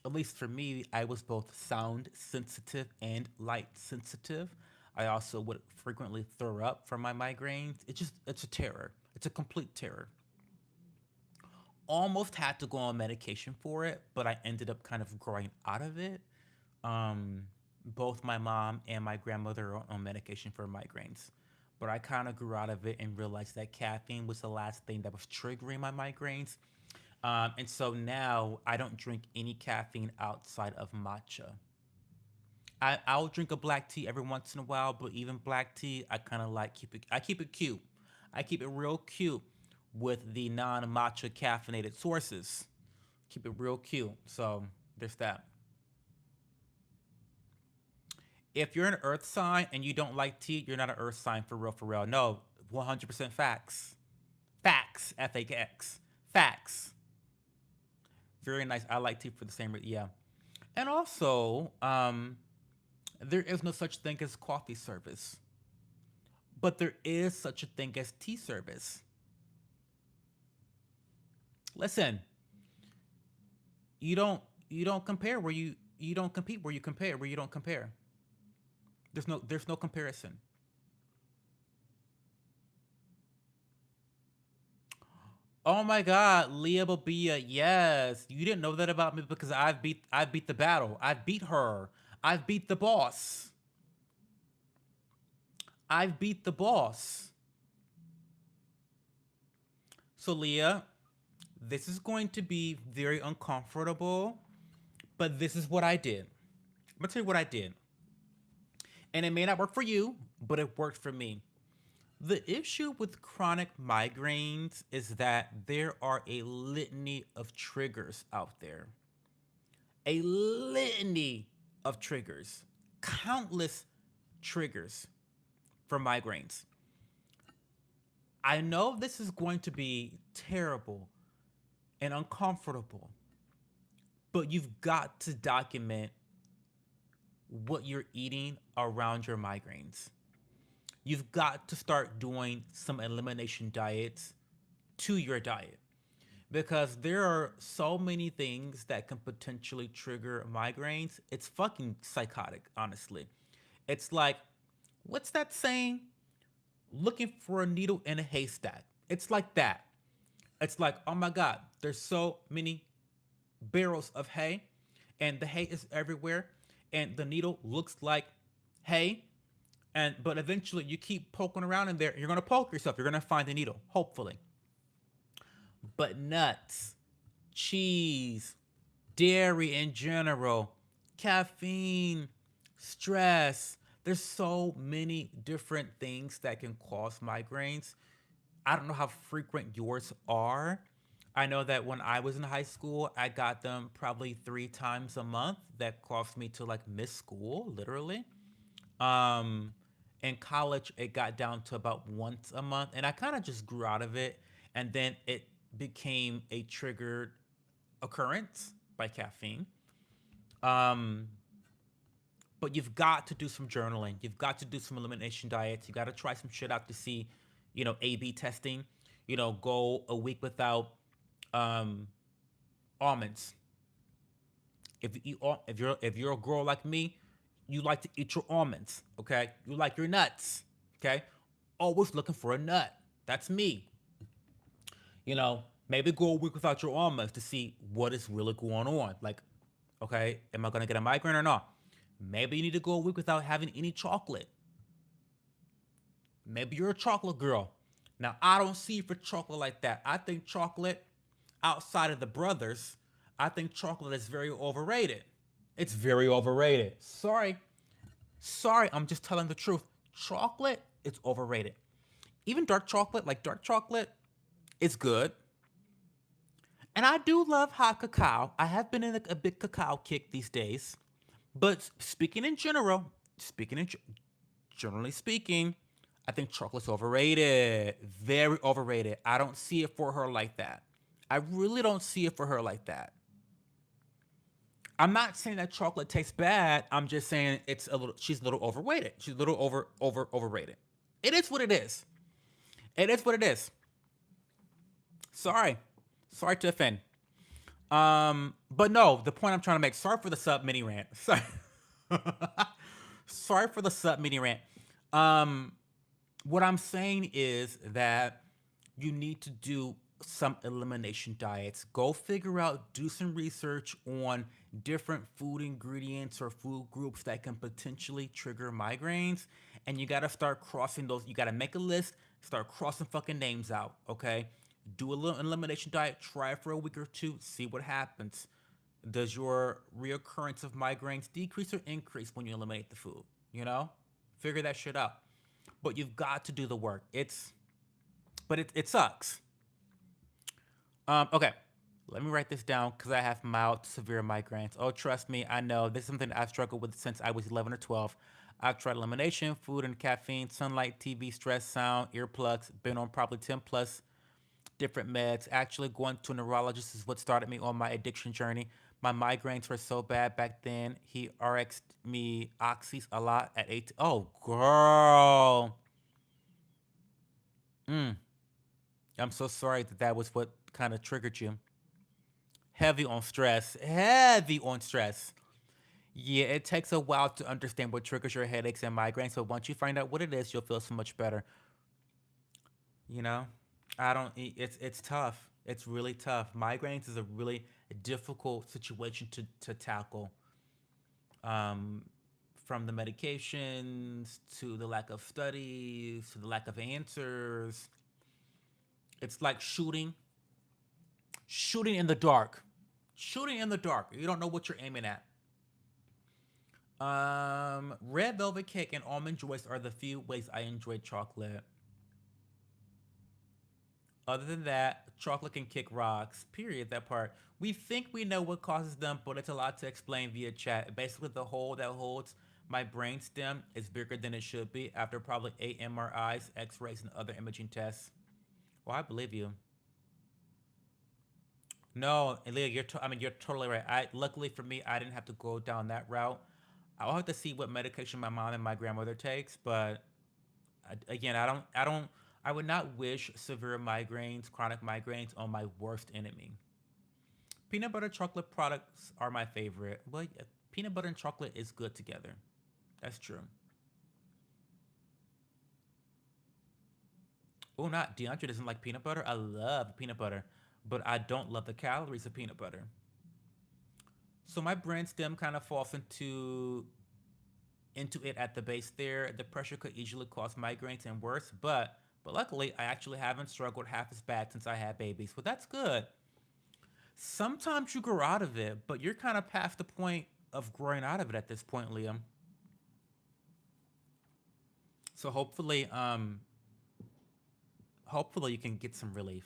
at least for me, I was both sound sensitive and light sensitive. I also would frequently throw up from my migraines. It's a terror. It's a complete terror. Almost had to go on medication for it, but I ended up kind of growing out of it. Um, Both my mom and my grandmother are on medication for migraines. But I kind of grew out of it and realized that caffeine was the last thing that was triggering my migraines. And so now I don't drink any caffeine outside of matcha. I'll drink a black tea every once in a while, but even black tea, I kind of like keep it. I keep it cute. I keep it real cute with the non-matcha caffeinated sources. Keep it real cute. So there's that. If you're an earth sign and you don't like tea, you're not an earth sign for real, for real. No, 100% facts. Facts. FAX. Facts. Very nice. I like tea for the same reason. Yeah. And also, there is no such thing as coffee service, but there is such a thing as tea service. Listen, you don't you don't compare where you don't compete where you compare where you don't compare. There's no comparison. Oh my God, Leah Bobia, yes. You didn't know that about me because I beat the battle. I beat her. I've beat the boss. I've beat the boss. So Leah, this is going to be very uncomfortable, but this is what I did. I'm gonna tell you what I did. And it may not work for you, but it worked for me. The issue with chronic migraines is that there are a litany of triggers out there. A litany of triggers, countless triggers for migraines. I know this is going to be terrible and uncomfortable, but you've got to document what you're eating around your migraines. You've got to start doing some elimination diets to your diet because there are so many things that can potentially trigger migraines. It's fucking psychotic, honestly. It's like, what's that saying? Looking for a needle in a haystack. It's like that. It's like, oh my God, there's so many barrels of hay, and the hay is everywhere, and the needle looks like hay, and but eventually you keep poking around in there, you're gonna poke yourself, you're gonna find the needle, hopefully. But nuts, cheese, dairy in general, caffeine, stress. There's so many different things that can cause migraines. I don't know how frequent yours are. I know that when I was in high school, I got them probably 3 times a month. That caused me to like miss school, literally. Um, in college, it got down to about once a month, and I kind of just grew out of it. And then it became a triggered occurrence by caffeine. Um, but you've got to do some journaling. You've got to do some elimination diets. You got to try some shit out to see, A/B testing. Go a week without um, almonds. If you're a girl like me, you like to eat your almonds. Okay, you like your nuts. Okay, always looking for a nut. That's me. Maybe go a week without your almonds to see what is really going on. Like, okay, am I gonna get a migraine or not? Maybe you need to go a week without having any chocolate. Maybe you're a chocolate girl. Now, I don't see you for chocolate like that. I think chocolate, outside of the brothers, I think chocolate is very overrated. It's very overrated. Sorry. Sorry, I'm just telling the truth. Chocolate, it's overrated. Even dark chocolate, like dark chocolate, it's good. And I do love hot cacao. I have been in a big cacao kick these days. But speaking in general, speaking in generally speaking, I think chocolate's overrated. Very overrated. I don't see it for her like that. I really don't see it for her like that. I'm not saying that chocolate tastes bad. I'm just saying she's a little overweighted. She's a little overrated. It is what it is. It is what it is. Sorry. Sorry to offend. But no, the point I'm trying to make, sorry for the sub mini rant. Sorry. Sorry for the sub mini rant. Um, what I'm saying is that you need to do some elimination diets. Go figure out, do some research on different food ingredients or food groups that can potentially trigger migraines. And you got to start crossing those. You got to make a list, start crossing fucking names out, okay? Do a little elimination diet, try it for a week or two, see what happens. Does your reoccurrence of migraines decrease or increase when you eliminate the food? Figure that shit out. But you've got to do the work. It's but it sucks. Okay, let me write this down because I have mild to severe migraines. Oh, trust me, I know this is something I've struggled with since I was 11 or 12. I've tried elimination, food and caffeine, sunlight, TV, stress, sound, earplugs, been on probably 10 plus different meds. Actually, going to a neurologist is what started me on my addiction journey. My migraines were so bad back then. He RX'd me oxys a lot at 18. Oh, girl. Mm, I'm so sorry that that was what kind of triggered you. Heavy on stress. Heavy on stress. Yeah, it takes a while to understand what triggers your headaches and migraines, but once you find out what it is, you'll feel so much better. You know, I don't. It's tough. It's really tough. Migraines is a really difficult situation to tackle. Um, from the medications to the lack of studies to the lack of answers, it's like shooting in the dark. Shooting in the dark. You don't know what you're aiming at. Red velvet cake and almond joys are the few ways I enjoy chocolate. Other than that, chocolate can kick rocks. Period. That part. We think we know what causes them, but it's a lot to explain via chat. Basically, the hole that holds my brainstem is bigger than it should be after probably 8 MRIs, X-rays, and other imaging tests. Well, I believe you. No, and Leah, I mean, you're totally right. I luckily for me, I didn't have to go down that route. I'll have to see what medication my mom and my grandmother takes, but again, I would not wish severe migraines, chronic migraines on my worst enemy. Peanut butter chocolate products are my favorite. Well, yeah, peanut butter and chocolate is good together. That's true. Oh, not DeAndre doesn't like peanut butter. I love peanut butter, but I don't love the calories of peanut butter. So my brainstem kind of falls into it at the base there. The pressure could easily cause migraines and worse, but luckily I actually haven't struggled half as bad since I had babies. But that's good. Sometimes you grow out of it, but you're kind of past the point of growing out of it at this point, Liam. So hopefully you can get some relief.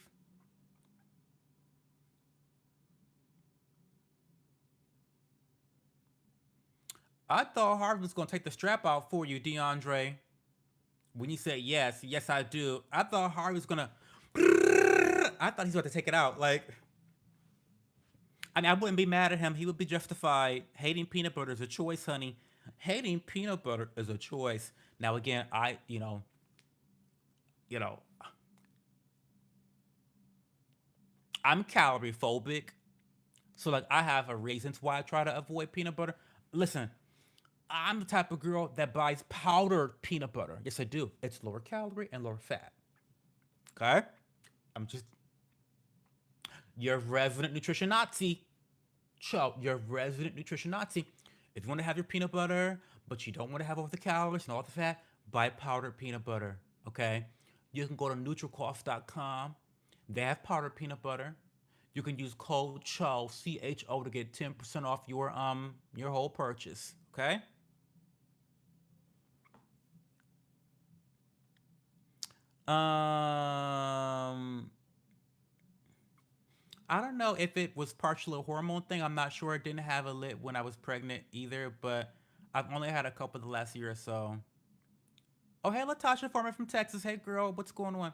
I thought Harvey was gonna take the strap out for you, DeAndre. When you said yes, yes I do. I thought Harvey was gonna. I thought he's about to take it out. Like, I mean, I wouldn't be mad at him. He would be justified. Hating peanut butter is a choice, honey. Hating peanut butter is a choice. Now, again, you know, I'm calorie phobic, so like I have a reasons why I try to avoid peanut butter. Listen, I'm the type of girl that buys powdered peanut butter. Yes, I do. It's lower calorie and lower fat. Okay, I'm just your resident nutrition Nazi. Cho, your resident nutrition Nazi. If you want to have your peanut butter, but you don't want to have all the calories and all the fat, buy powdered peanut butter. Okay, you can go to NutriCost.com. They have powdered peanut butter. You can use code CHO to get 10% off your whole purchase. Okay. Um, I don't know if it was partially a hormone thing. I'm not sure. I didn't have a lit when I was pregnant either, but I've only had a couple the last year or so. Oh, hey, Latasha Foreman from Texas. Hey, girl, what's going on?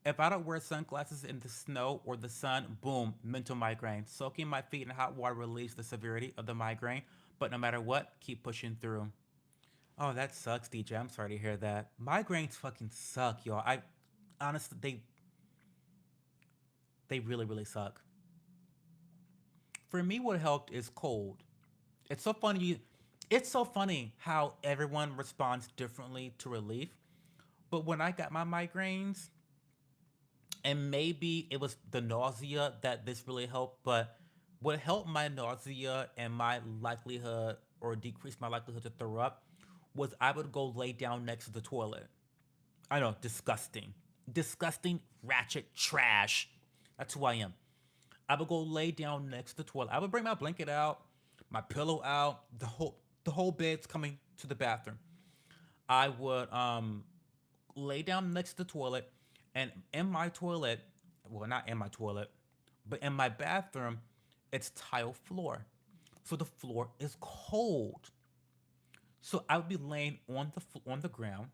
If I don't wear sunglasses in the snow or the sun, boom, mental migraine. Soaking my feet in hot water relieves the severity of the migraine, but no matter what, keep pushing through. Oh, that sucks, DJ. I'm sorry to hear that. Migraines fucking suck, y'all. I honestly, they really, really suck. For me, what helped is cold. It's so funny. It's so funny how everyone responds differently to relief. But when I got my migraines, and maybe it was the nausea that this really helped, but what helped my nausea and my likelihood or decrease my likelihood to throw up was I would go lay down next to the toilet. I know, disgusting. Disgusting, ratchet trash. That's who I am. I would go lay down next to the toilet. I would bring my blanket out, my pillow out, the whole bed's coming to the bathroom. I would lay down next to the toilet And in my toilet, well, not in my toilet, but in my bathroom, it's tile floor. So the floor is cold. So I would be laying on the ground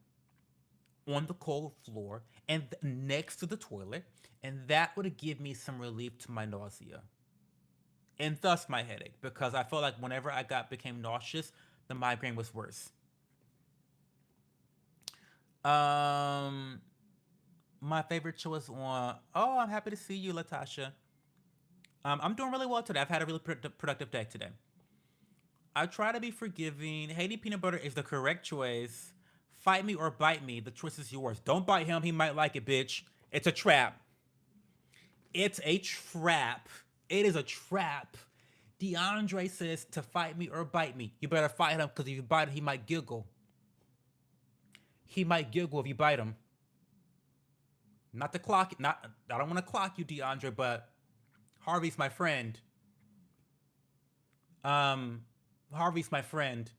on the cold floor and next to the toilet, and that would give me some relief to my nausea and thus my headache because I felt like whenever I got became nauseous, the migraine was worse. Um, my favorite show is on. Oh, I'm happy to see you, Latasha. I'm doing really well today. I've had a really productive day today. I try to be forgiving. Haiti peanut butter is the correct choice. Fight me or bite me. The choice is yours. Don't bite him. He might like it, bitch. It's a trap. It's a trap. It is a trap. DeAndre says to fight me or bite me. You better fight him because if you bite him, he might giggle. He might giggle if you bite him. Not to clock. Not. I don't want to clock you, DeAndre, but Harvey's my friend. Um, Harvey's my friend.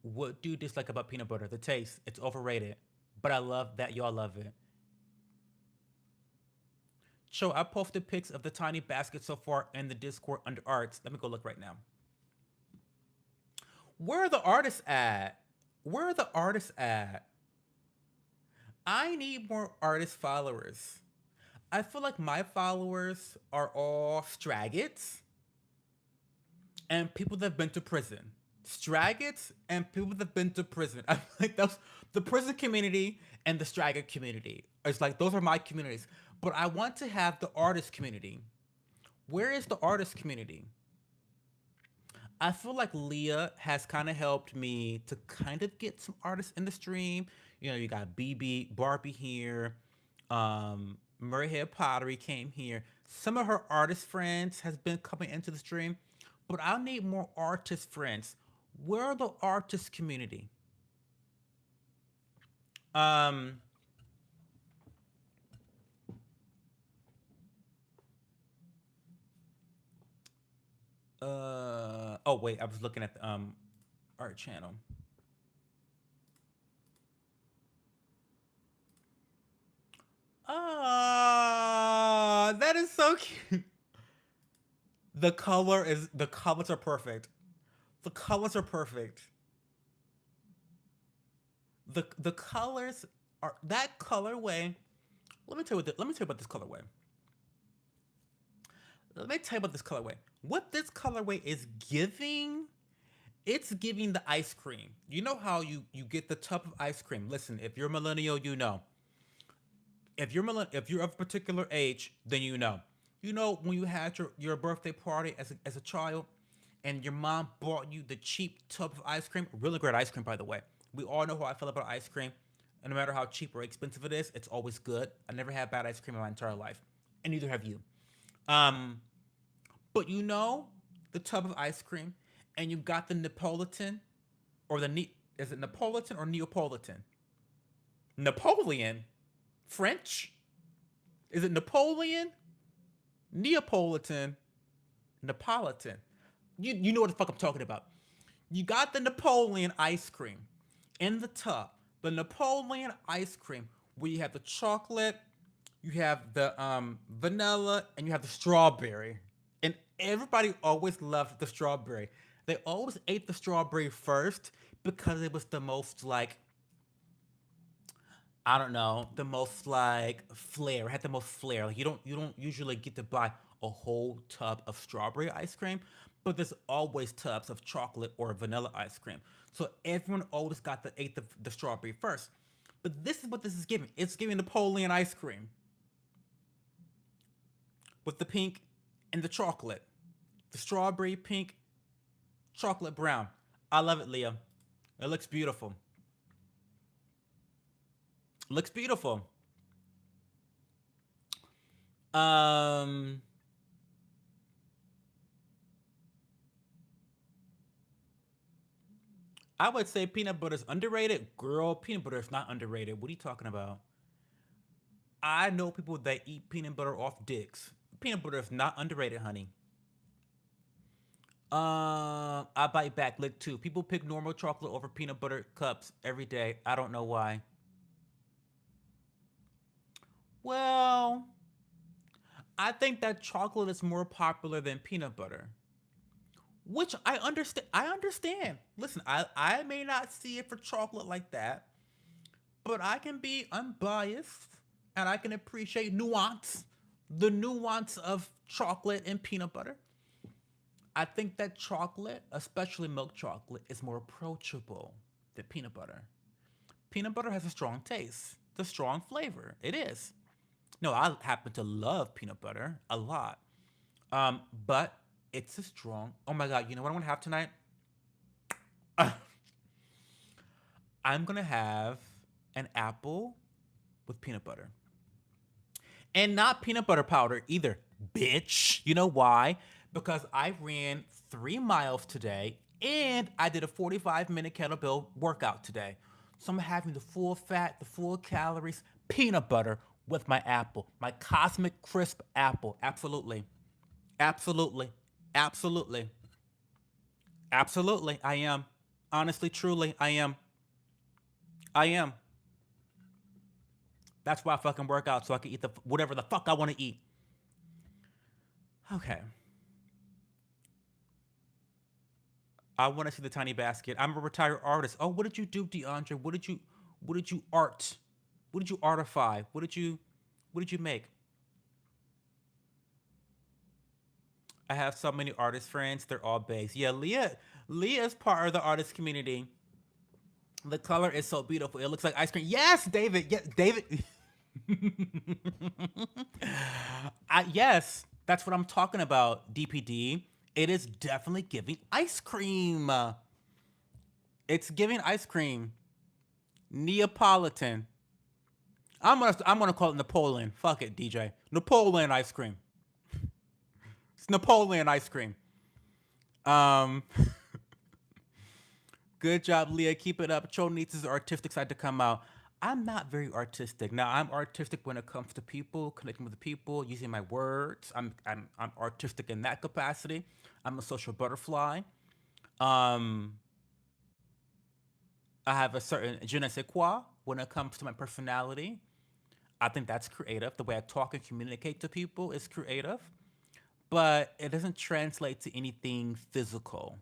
What do you dislike about peanut butter? The taste. It's overrated. But I love that y'all love it. So I posted pics of the tiny basket so far in the Discord under arts. Let me go look right now. Where are the artists at? Where are the artists at? I need more artist followers. I feel like my followers are all straggots and people that have been to prison. Straggots and people that have been to prison. I feel like those the prison community and the straggot community. It's like those are my communities. But I want to have the artist community. Where is the artist community? I feel like Leah has kind of helped me to kind of get some artists in the stream. You know, you got BB, Barbie here, Murrayhead Pottery came here. Some of her artist friends has been coming into the stream, but I need more artist friends. Where are the artist community? Um, oh wait, I was looking at the art channel. Ah, that is so cute. The colors are perfect. The colors are perfect. The colors are that colorway. Let me tell you about this colorway. Let me tell you about this colorway. What this colorway is giving, it's giving the ice cream. You know how you get the tub of ice cream. Listen, if you're a millennial, you know. If you're of a particular age, then you know. You know when you had your birthday party as a child, and your mom bought you the cheap tub of ice cream. Really great ice cream, by the way. We all know how I feel about ice cream, and no matter how cheap or expensive it is, it's always good. I never had bad ice cream in my entire life, and neither have you. Um, but you know the tub of ice cream, and you got the Neapolitan or is it Neapolitan or Neapolitan? Napoleon, French. Is it Napoleon? Neapolitan, Neapolitan. You know what the fuck I'm talking about. You got the Napoleon ice cream in the tub. The Napoleon ice cream where you have the chocolate, you have the vanilla, and you have the strawberry. And everybody always loved the strawberry. They always ate the strawberry first because it was the most like I don't know, the most like flair. It had the most flair. Like you don't usually get to buy a whole tub of strawberry ice cream, but there's always tubs of chocolate or vanilla ice cream. So everyone always got the ate the strawberry first. But this is what this is giving. It's giving Napoleon ice cream with the pink and the chocolate. The strawberry pink, chocolate brown. I love it, Leah. It looks beautiful. Looks beautiful. Um I would say peanut butter is underrated. Girl, peanut butter is not underrated. What are you talking about? I know people that eat peanut butter off dicks. Peanut butter is not underrated, honey. I bite back. Lick too. People pick normal chocolate over peanut butter cups every day. I don't know why. Well, I think that chocolate is more popular than peanut butter, which I understand. I understand. Listen, I may not see it for chocolate like that, but I can be unbiased and I can appreciate nuance, the nuance of chocolate and peanut butter. I think that chocolate, especially milk chocolate, is more approachable than peanut butter. Peanut butter has a strong taste, it's a strong flavor. It is. No, I happen to love peanut butter a lot. But it's a strong. Oh my god! You know what I'm gonna have tonight? I'm gonna have an apple with peanut butter, and not peanut butter powder either, bitch. You know why? Because I ran 3 miles today, and I did a 45-minute kettlebell workout today. So I'm having the full fat, the full calories, peanut butter with my apple, my cosmic crisp apple. Absolutely. Absolutely. Absolutely. Absolutely. I am. Honestly, truly, I am. I am. That's why I fucking work out so I can eat the whatever the fuck I want to eat. Okay. I want to see the tiny basket. I'm a retired artist. Oh, what did you do, DeAndre? What did you art? What did you artify? What did you make? I have so many artist friends. They're all based. Yeah, Leah is part of the artist community. The color is so beautiful. It looks like ice cream. Yes, David. Yes, David. Yes, that's what I'm talking about. DPD. It is definitely giving ice cream. It's giving ice cream. Neapolitan. I'm gonna call it Napoleon. Fuck it, DJ. Napoleon ice cream. It's Napoleon ice cream. Um, Good job, Leah. Keep it up. Cho needs his artistic side to come out. I'm not very artistic. Now I'm artistic when it comes to people, connecting with the people, using my words. I'm artistic in that capacity. I'm a social butterfly. Um, I have a certain je ne sais quoi when it comes to my personality. I think that's creative. The way I talk and communicate to people is creative, but it doesn't translate to anything physical,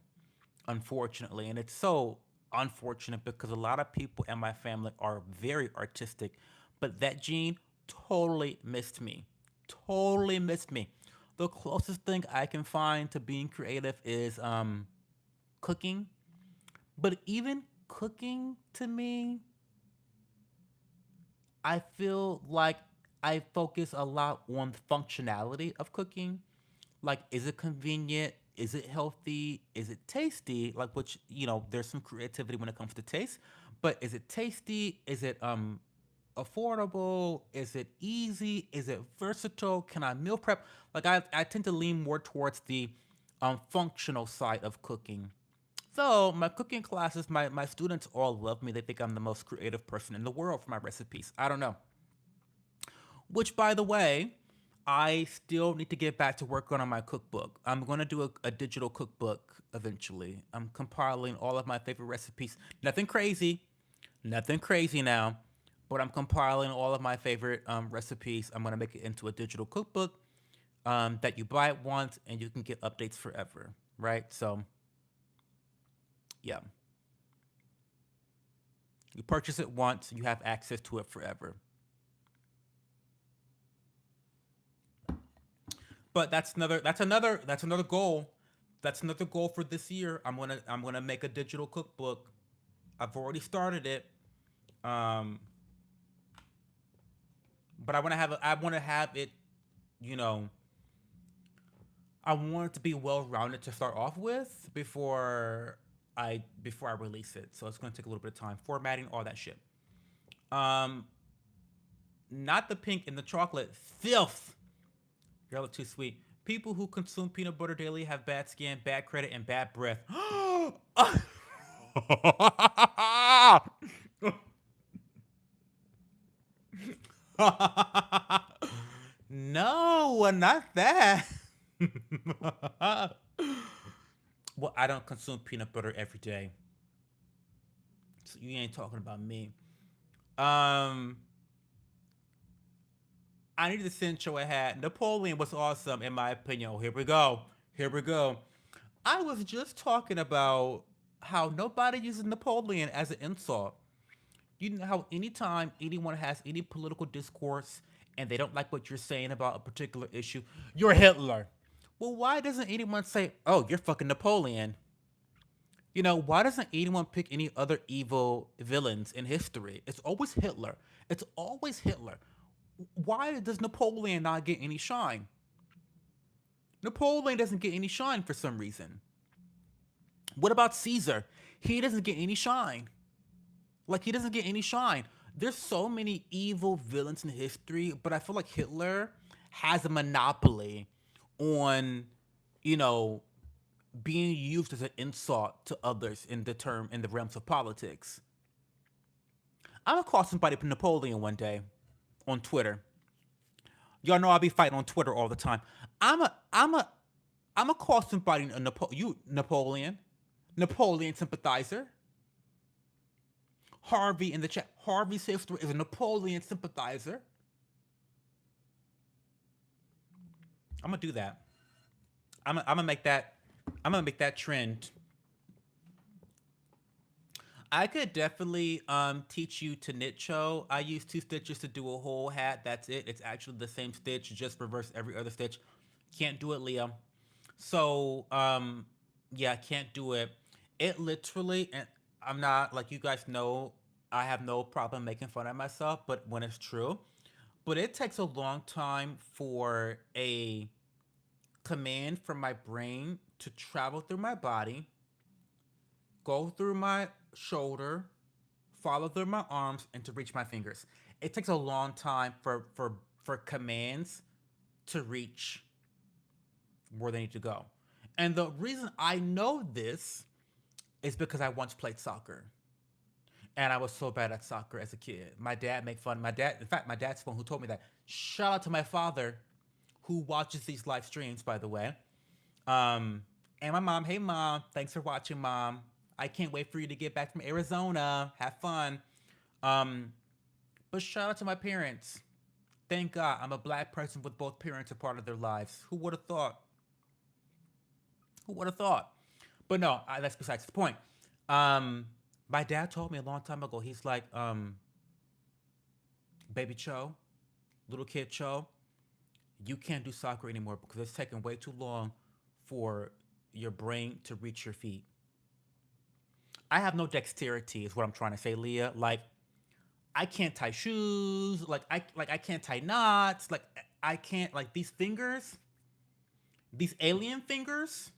unfortunately. And it's so unfortunate because a lot of people in my family are very artistic, but that gene totally missed me. Totally missed me. The closest thing I can find to being creative is cooking. But even cooking to me, I feel like I focus a lot on the functionality of cooking. Like, is it convenient? Is it healthy? Is it tasty? Like, which, there's some creativity when it comes to taste, but is it tasty? Is it affordable? Is it easy? Is it versatile? Can I meal prep? Like, I tend to lean more towards the functional side of cooking. So my cooking classes, my students all love me. They think I'm the most creative person in the world for my recipes. I don't know. Which, by the way, I still need to get back to work on my cookbook. I'm going to do a digital cookbook eventually. I'm compiling all of my favorite recipes. Nothing crazy now, but I'm compiling all of my favorite recipes. I'm going to make it into a digital cookbook that you buy it once and you can get updates forever, right? So, yeah, you purchase it once, you have access to it forever. But that's another goal. That's another goal for this year. I'm gonna make a digital cookbook. I've already started it. Um, but I want to have it. You know, I want it to be well rounded to start off with before I release it. So it's gonna take a little bit of time, formatting, all that shit. Um, Not the pink and the chocolate filth. Y'all are too sweet. People who consume peanut butter daily have bad skin, bad credit, and bad breath. No, not that. Well, I don't consume peanut butter every day, so you ain't talking about me. Um, I need to send you a hat. Napoleon was awesome, in my opinion. Oh, here we go. Here we go. I was just talking about how nobody uses Napoleon as an insult. You know how anytime anyone has any political discourse and they don't like what you're saying about a particular issue, you're Hitler. Well, why doesn't anyone say, "Oh, you're fucking Napoleon"? You know, why doesn't anyone pick any other evil villains in history? It's always Hitler. It's always Hitler. Why does Napoleon not get any shine? Napoleon doesn't get any shine for some reason. What about Caesar? He doesn't get any shine. Like, he doesn't get any shine. There's so many evil villains in history, but I feel like Hitler has a monopoly on, you know, being used as an insult to others in the realms of politics. I'm gonna call somebody Napoleon one day on Twitter. Y'all know I'll be fighting on Twitter all the time. I'm a call somebody Napoleon, Napoleon sympathizer. Harvey in the chat. Harvey's sister is a Napoleon sympathizer. I'm gonna do that. I'm gonna make that. I'm gonna make that trend. I could definitely teach you to knit cho. I use two stitches to do a whole hat. That's it. It's actually the same stitch, just reverse every other stitch. Can't do it, Leah. So yeah, I can't do it. It literally, and I'm not like you guys know. I have no problem making fun of myself, but when it's true, but it takes a long time for a command from my brain to travel through my body, go through my shoulder, follow through my arms, and to reach my fingers. It takes a long time for commands to reach where they need to go. And the reason I know this is because I once played soccer. And I was so bad at soccer as a kid. My dad made fun. My dad, in fact, my dad's the one who told me that. Shout out to my father, who watches these live streams, by the way. Um, and my mom. Hey, mom. Thanks for watching, mom. I can't wait for you to get back from Arizona. Have fun. Um, but shout out to my parents. Thank God I'm a black person with both parents a part of their lives. Who would have thought? Who would have thought? But no, that's besides the point. Um, my dad told me a long time ago. He's like, baby Cho, little kid Cho, you can't do soccer anymore because it's taking way too long for your brain to reach your feet. I have no dexterity, is what I'm trying to say, Leah. Like, I can't tie shoes. Like I can't tie knots. Like I can't like these fingers, these alien fingers,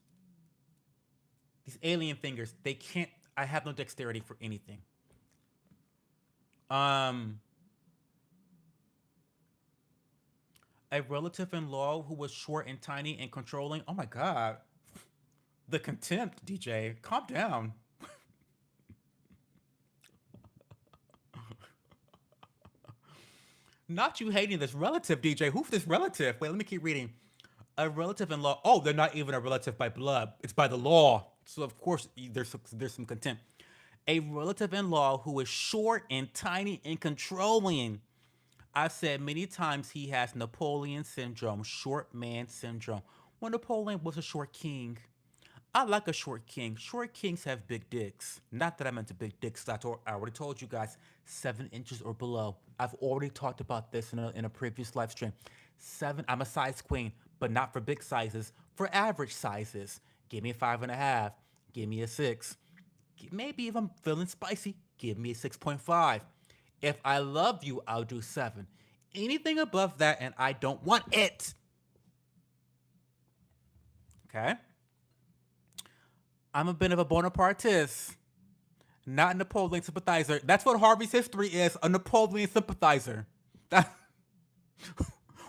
these alien fingers. They can't. I have no dexterity for anything. Um, a relative in law who was short and tiny and controlling. Oh my god, the contempt, DJ. Calm down. Not you hating this relative, DJ. Who's this relative? Wait, let me keep reading. A relative in law. Oh, they're not even a relative by blood. It's by the law. So of course there's some contempt. A relative in law who is short and tiny and controlling. I've said many times he has Napoleon syndrome, short man syndrome. Well, Napoleon was a short king. I like a short king. Short kings have big dicks. Not that I'm into big dicks. I already told you guys, 7 inches or below. I've already talked about this in a previous live stream. Seven. I'm a size queen, but not for big sizes. For average sizes, give me a 5.5. Give me a 6. Maybe if I'm feeling spicy, give me a 6.5. If I love you, I'll do 7. Anything above that, and I don't want it. Okay. I'm a bit of a Bonapartist, not a Napoleon sympathizer. That's what Harvey's history is, a Napoleon sympathizer. That,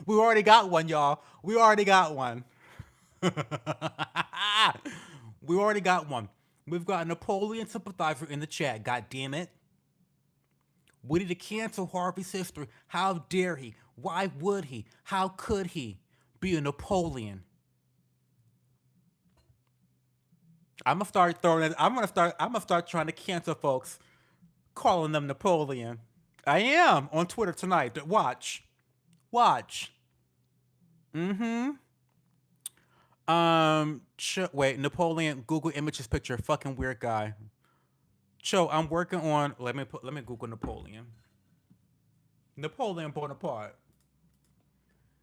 we already got one, y'all. We already got one. We already got one. We've got a Napoleon sympathizer in the chat. God damn it. We need to cancel Harvey's history. How dare he? Why would he? How could he be a Napoleon? I'm gonna start throwing it. I'm gonna start trying to cancel folks, calling them Napoleon. I am on Twitter tonight. Watch. Watch. Mm-hmm. Wait, Napoleon, Google images picture, fucking weird guy. Cho, I'm working on. Let me Google Napoleon. Napoleon Bonaparte.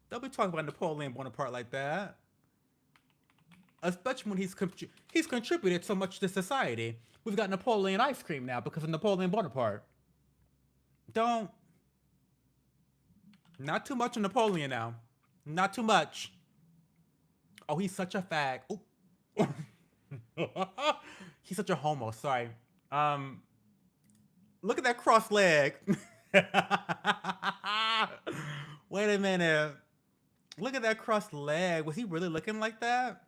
Don't be talking about Napoleon Bonaparte like that. Especially when he's contributed so much to society. We've got Napoleon ice cream now because of Napoleon Bonaparte. Don't. Not too much of Napoleon now. Not too much. Oh, he's such a fag. He's such a homo. Sorry. Um, Look at that cross leg. Wait a minute. Look at that cross leg. Was he really looking like that?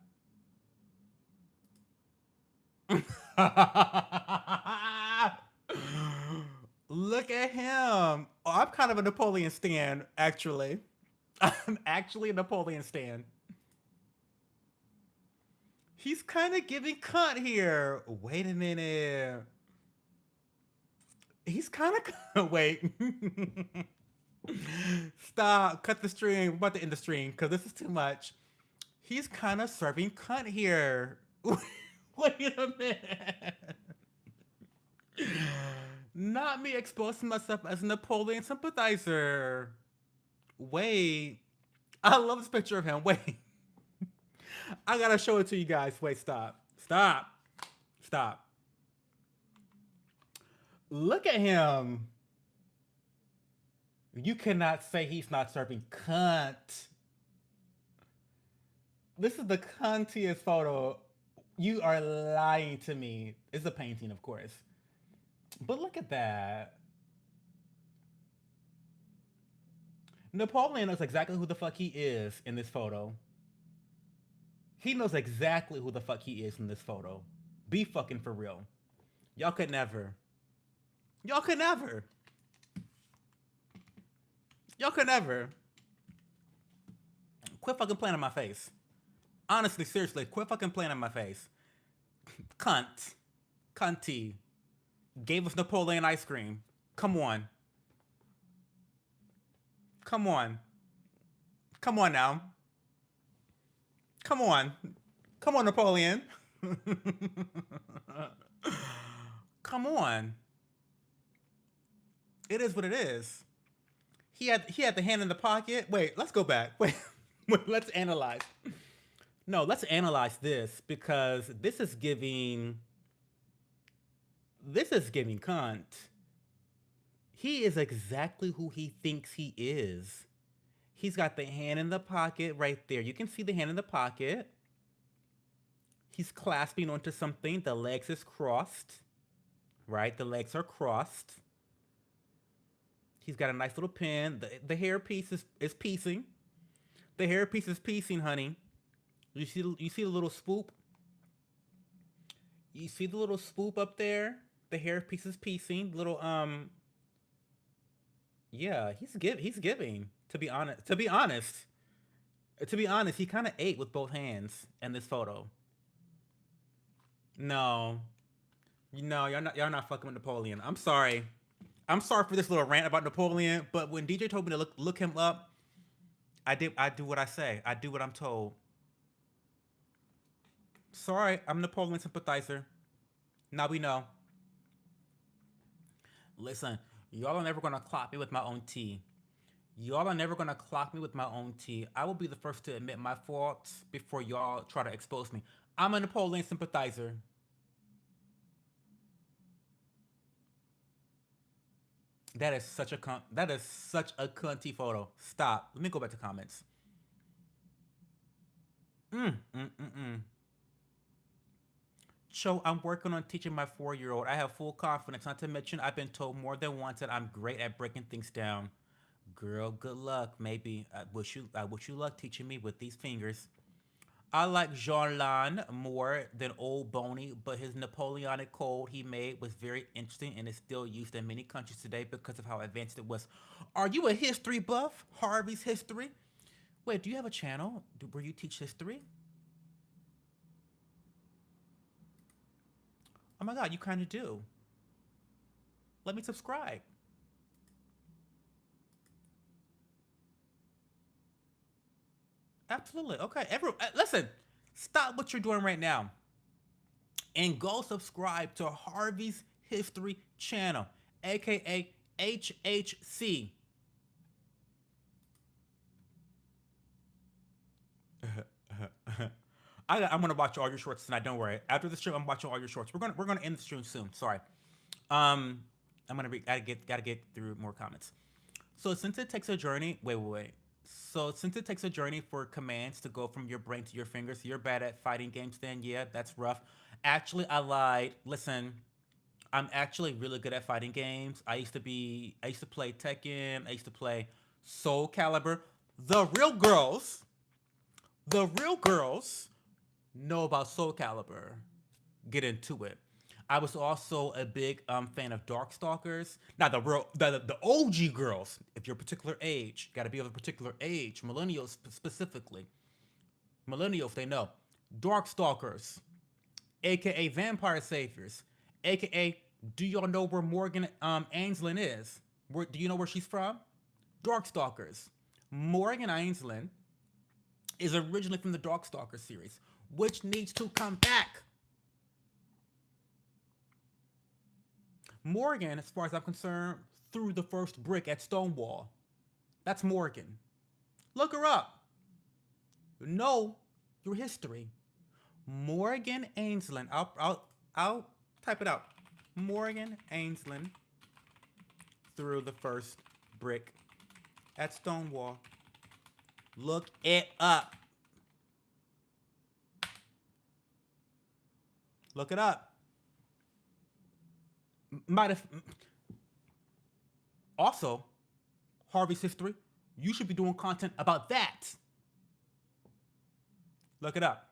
Look at him. Oh, I'm kind of a Napoleon stan, actually. I'm actually a Napoleon stan. He's kind of giving cunt here. Wait a minute. He's kind of. Wait. Stop. Cut the stream. We're about to end the stream because this is too much. He's kind of serving cunt here. Wait a minute. Not me exposing myself as a Napoleon sympathizer. Wait. I love this picture of him. Wait. I gotta show it to you guys. Wait, stop. Stop. Stop. Look at him. You cannot say he's not serving cunt. This is the cuntiest photo. You are lying to me. It's a painting, of course. But look at that. Napoleon knows exactly who the fuck he is in this photo. He knows exactly who the fuck he is in this photo. Be fucking for real. Y'all could never. Y'all could never. Y'all could never. Quit fucking playing in my face. Honestly, seriously, quit fucking playing in my face. Cunt. Cunty. Gave us Napoleon ice cream. Come on. Come on. Come on now. Come on. Come on, Napoleon. Come on. It is what it is. He had the hand in the pocket. Wait, let's go back. Wait, let's analyze. No, let's analyze this because this is giving cunt. He is exactly who he thinks he is. He's got the hand in the pocket right there. You can see the hand in the pocket. He's clasping onto something. The legs is crossed. Right? The legs are crossed. He's got a nice little pin. The hair piece is piecing. The hair piece is piecing, honey. You see the little swoop? You see the little swoop up there? The hair piece is piecing. Little yeah, he's giving. To be honest, he kind of ate with both hands in this photo. No, no, y'all not fucking with Napoleon. I'm sorry. I'm sorry for this little rant about Napoleon, but when DJ told me to look him up, I did. I do what I say. I do what I'm told. Sorry, I'm a Napoleon sympathizer. Now we know. Listen, y'all are never gonna clock me with my own tea. Y'all are never gonna clock me with my own tea. I will be the first to admit my faults before y'all try to expose me. I'm a Napoleon sympathizer. That is such a cunty photo. Stop. Let me go back to comments. Mm, mm, mm, mm. So I'm working on teaching my 4-year-old. I have full confidence. Not to mention, I've been told more than once that I'm great at breaking things down. Girl, good luck. Maybe I wish you luck teaching me with these fingers. I like Jean Lan more than Old Boney, but his Napoleonic code he made was very interesting and is still used in many countries today because of how advanced it was. Are you a history buff? Harvey's History? Wait, do you have a channel where you teach history? Oh my god, you kind of do. Let me subscribe. Absolutely. Okay. Everyone, listen. Stop what you're doing right now and go subscribe to Harvey's History Channel, aka HHC. I'm gonna watch all your shorts tonight. Don't worry. After the stream, I'm watching all your shorts. We're gonna end the stream soon. Sorry. Um, I'm gonna gotta get through more comments. So since it takes a journey, wait. So since it takes a journey for commands to go from your brain to your fingers, you're bad at fighting games. Then yeah, that's rough. Actually, I lied. Listen, I'm actually really good at fighting games. I used to play Tekken. I used to play Soul Calibur. The real girls, the real girls know about Soul Calibur. Get into it. I was also a big fan of Darkstalkers. Now the OG girls, if you're a particular age, got to be of a particular age, millennials specifically. Millennials they know. Darkstalkers, aka Vampire Saviors, aka do y'all know where Morgan Ainsland is? Do you know where she's from? Darkstalkers. Morgan Ainsland is originally from the Darkstalkers series, which needs to come back. Morgan, as far as I'm concerned, threw the first brick at Stonewall. That's Morgan. Look her up. Know your history. Morgan Ainsland. I'll type it out. Morgan Ainsland threw the first brick at Stonewall. Look it up. Look it up. Might have also Harvey's history. You should be doing content about that. Look it up.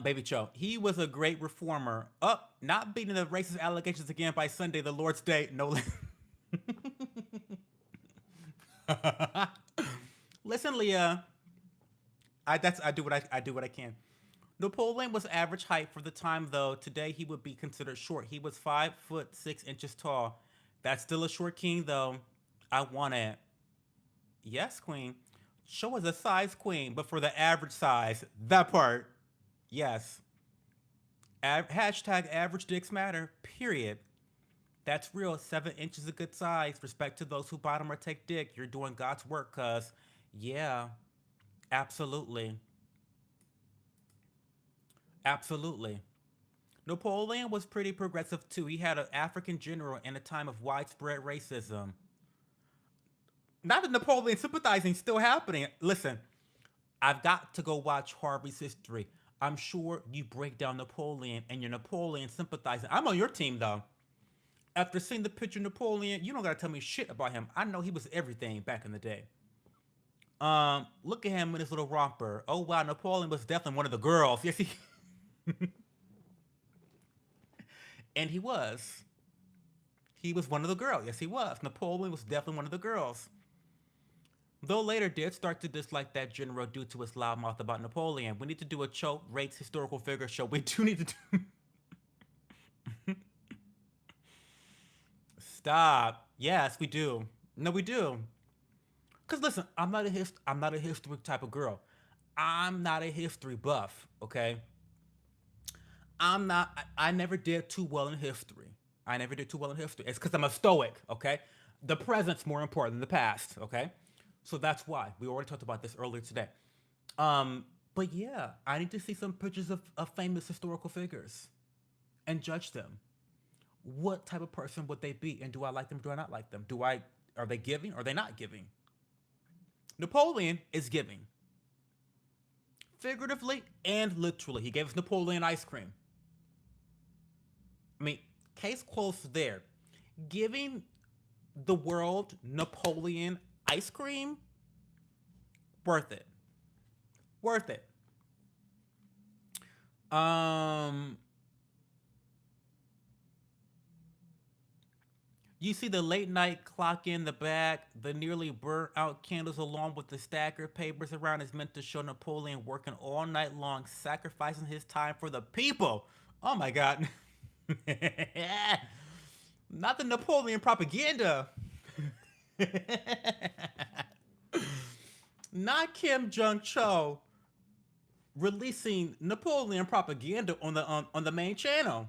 Baby Cho. He was a great reformer. Up, not beating the racist allegations again by Sunday, the Lord's Day. No. Listen, Leah. I do what I can. Napoleon was average height for the time, though. Today he would be considered short. He was 5'6" tall. That's still a short king, though. I want it. Yes, queen. Show us a size queen, but for the average size. That part. Yes. Hashtag average dicks matter. Period. That's real. 7 inches is a good size. Respect to those who bottom or take dick. You're doing God's work, cuz. Yeah. Absolutely. Absolutely. Napoleon was pretty progressive too. He had an African general in a time of widespread racism. Not that Napoleon sympathizing still happening. Listen, I've got to go watch Harvey's history. I'm sure you break down Napoleon and you're Napoleon sympathizing. I'm on your team though. After seeing the picture of Napoleon, you don't gotta tell me shit about him. I know he was everything back in the day. Look at him in his little romper. Oh wow, Napoleon was definitely one of the girls. Yes, he and he was. He was one of the girls. Yes, he was. Napoleon was definitely one of the girls. Though later did start to dislike that general due to his loudmouth about Napoleon. We need to do a choke rates historical figure show. We do need to do. Stop. Yes, we do. No, we do. Cause listen, I'm not a history type of girl. I'm not a history buff. Okay. I'm not. I never did too well in history. I never did too well in history. It's because I'm a stoic. Okay. The present's more important than the past. Okay. So that's why we already talked about this earlier today. But yeah, I need to see some pictures of famous historical figures and judge them. What type of person would they be, and do I like them? Do I not like them? Do I Are they giving? Or are they not giving? Napoleon is giving, figuratively and literally. He gave us Napoleon ice cream. I mean, case closed there. Giving the world Napoleon ice cream, worth it. Worth it. Um, you see the late night clock in the back, the nearly burnt out candles along with the staggered papers around is meant to show Napoleon working all night long, sacrificing his time for the people. Oh my god. Not the Napoleon propaganda. Not Kim Jong Cho releasing Napoleon propaganda on the main channel.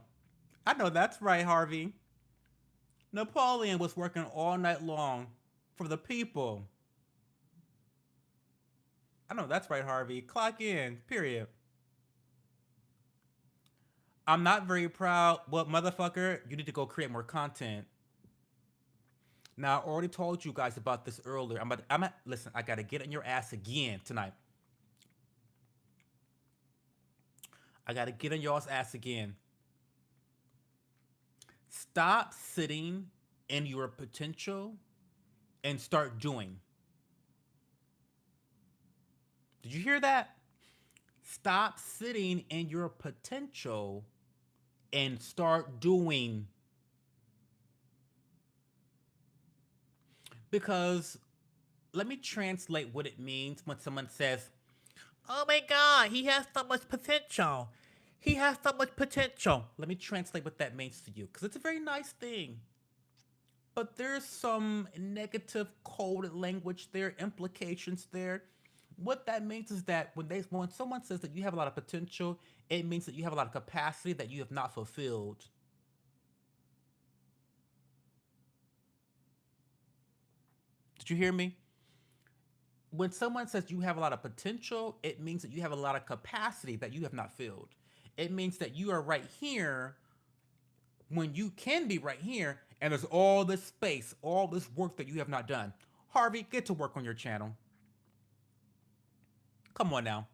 I know that's right, Harvey. Napoleon was working all night long for the people. I know that's right, Harvey. Clock in. Period. I'm not very proud. Well, motherfucker, you need to go create more content. Now, I already told you guys about this earlier. Listen, I gotta get on your ass again tonight. I gotta get on y'all's ass again. Stop sitting in your potential and start doing. Did you hear that? Stop sitting in your potential and start doing. Because let me translate what it means when someone says, "Oh my god, he has so much potential. He has so much potential." Let me translate what that means to you because it's a very nice thing. But there's some negative coded language there, implications there. What that means is that when someone says that you have a lot of potential, it means that you have a lot of capacity that you have not fulfilled. Did you hear me? When someone says you have a lot of potential, it means that you have a lot of capacity that you have not filled. It means that you are right here when you can be right here, and there's all this space, all this work that you have not done. Harvey, get to work on your channel. Come on now.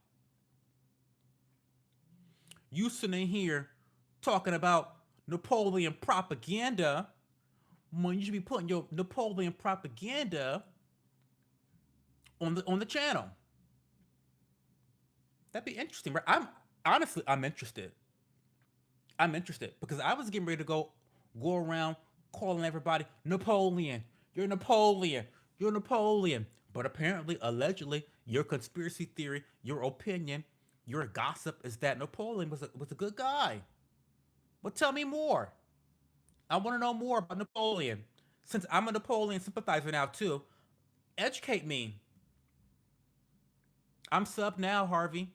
You sitting here talking about Napoleon propaganda when you should be putting your Napoleon propaganda on the channel. That'd be interesting, right? I'm interested. I'm interested because I was getting ready to go around calling everybody Napoleon. You're Napoleon. You're Napoleon. But apparently, allegedly, your conspiracy theory, your opinion, your gossip is that Napoleon was a good guy. But tell me more. I want to know more about Napoleon. Since I'm a Napoleon sympathizer now too, educate me. I'm sub now, Harvey.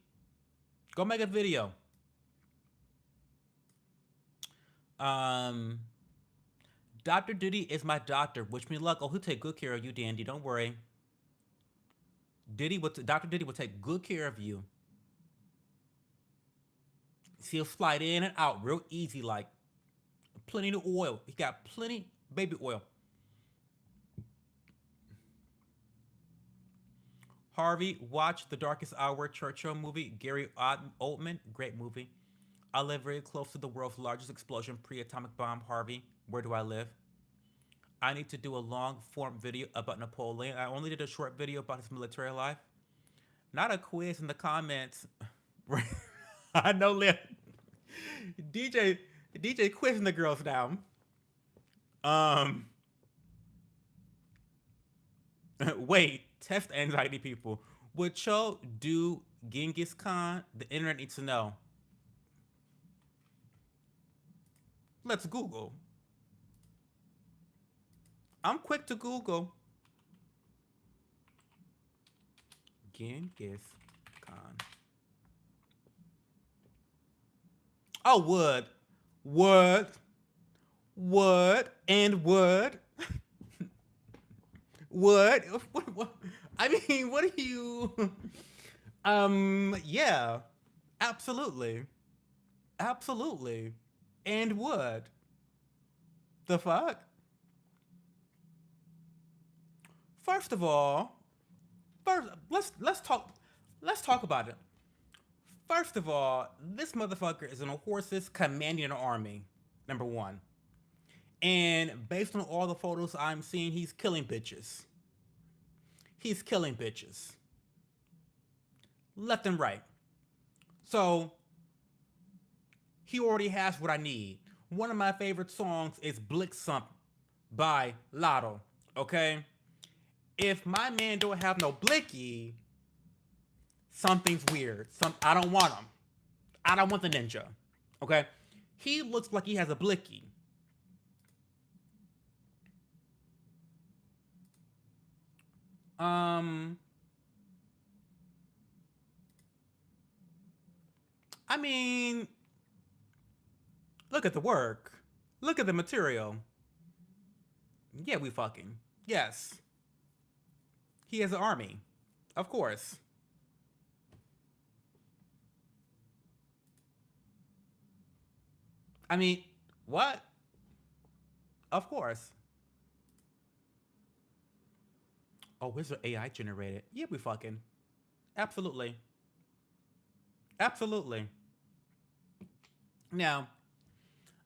Go make a video. Um, Dr. Diddy is my doctor. Wish me luck. Oh, he'll take good care of you, Dandy. Don't worry. Dr. Diddy will take good care of you. He'll slide in and out real easy, like plenty of oil. He got plenty baby oil. Harvey, watch The Darkest Hour Churchill movie. Gary Oldman, great movie. I live very close to the world's largest explosion, pre-atomic bomb. Harvey, where do I live? I need to do a long form video about Napoleon. I only did a short video about his military life. Not a quiz in the comments. I know, Lil. DJ DJ quizzing the girls now. Um, wait, test anxiety people. Would Cho do Genghis Khan? The internet needs to know. Let's Google. I'm quick to Google. Genghis Khan. Oh, would, and would. What? What? I mean, what are you? Yeah, absolutely, absolutely, and would. The fuck? First of all, first let's talk about it. First of all, this motherfucker is on a horses commanding an army. Number one, and based on all the photos I'm seeing, he's killing bitches. He's killing bitches left and right. So he already has what I need. One of my favorite songs is Blicksump by Lotto. Okay? If my man don't have no blicky, something's weird. I don't want him. I don't want the ninja. Okay? He looks like he has a blicky. Um I mean, look at the work. Look at the material. Yeah, we fucking. Yes. He has an army. Of course. I mean, what? Of course. Oh, is it AI generated? Yeah, we fucking. Absolutely. Absolutely. Now,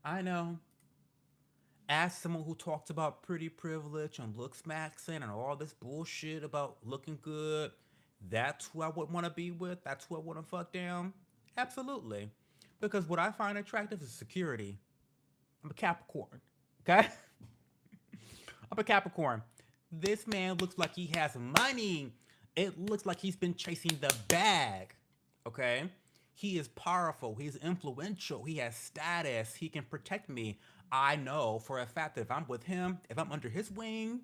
I know, as someone who talked about pretty privilege and looks maxing and all this bullshit about looking good, that's who I would want to be with. That's who I want to fuck down. Absolutely. Because what I find attractive is security. I'm a Capricorn. Okay? I'm a Capricorn. This man looks like he has money. It looks like he's been chasing the bag. Okay? He is powerful. He's influential. He has status. He can protect me. I know for a fact that if I'm with him, if I'm under his wing,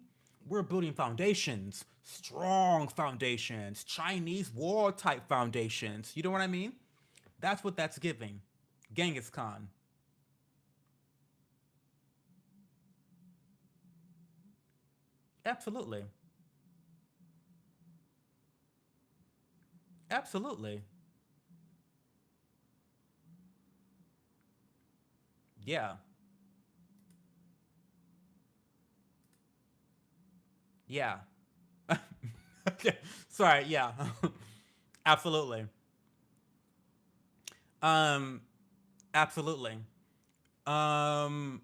we're building foundations, strong foundations, Chinese war type foundations. You know what I mean? That's what that's giving. Genghis Khan. Absolutely. Absolutely. Yeah. Yeah. Okay. Sorry. Yeah. Absolutely. Um. Absolutely. Um.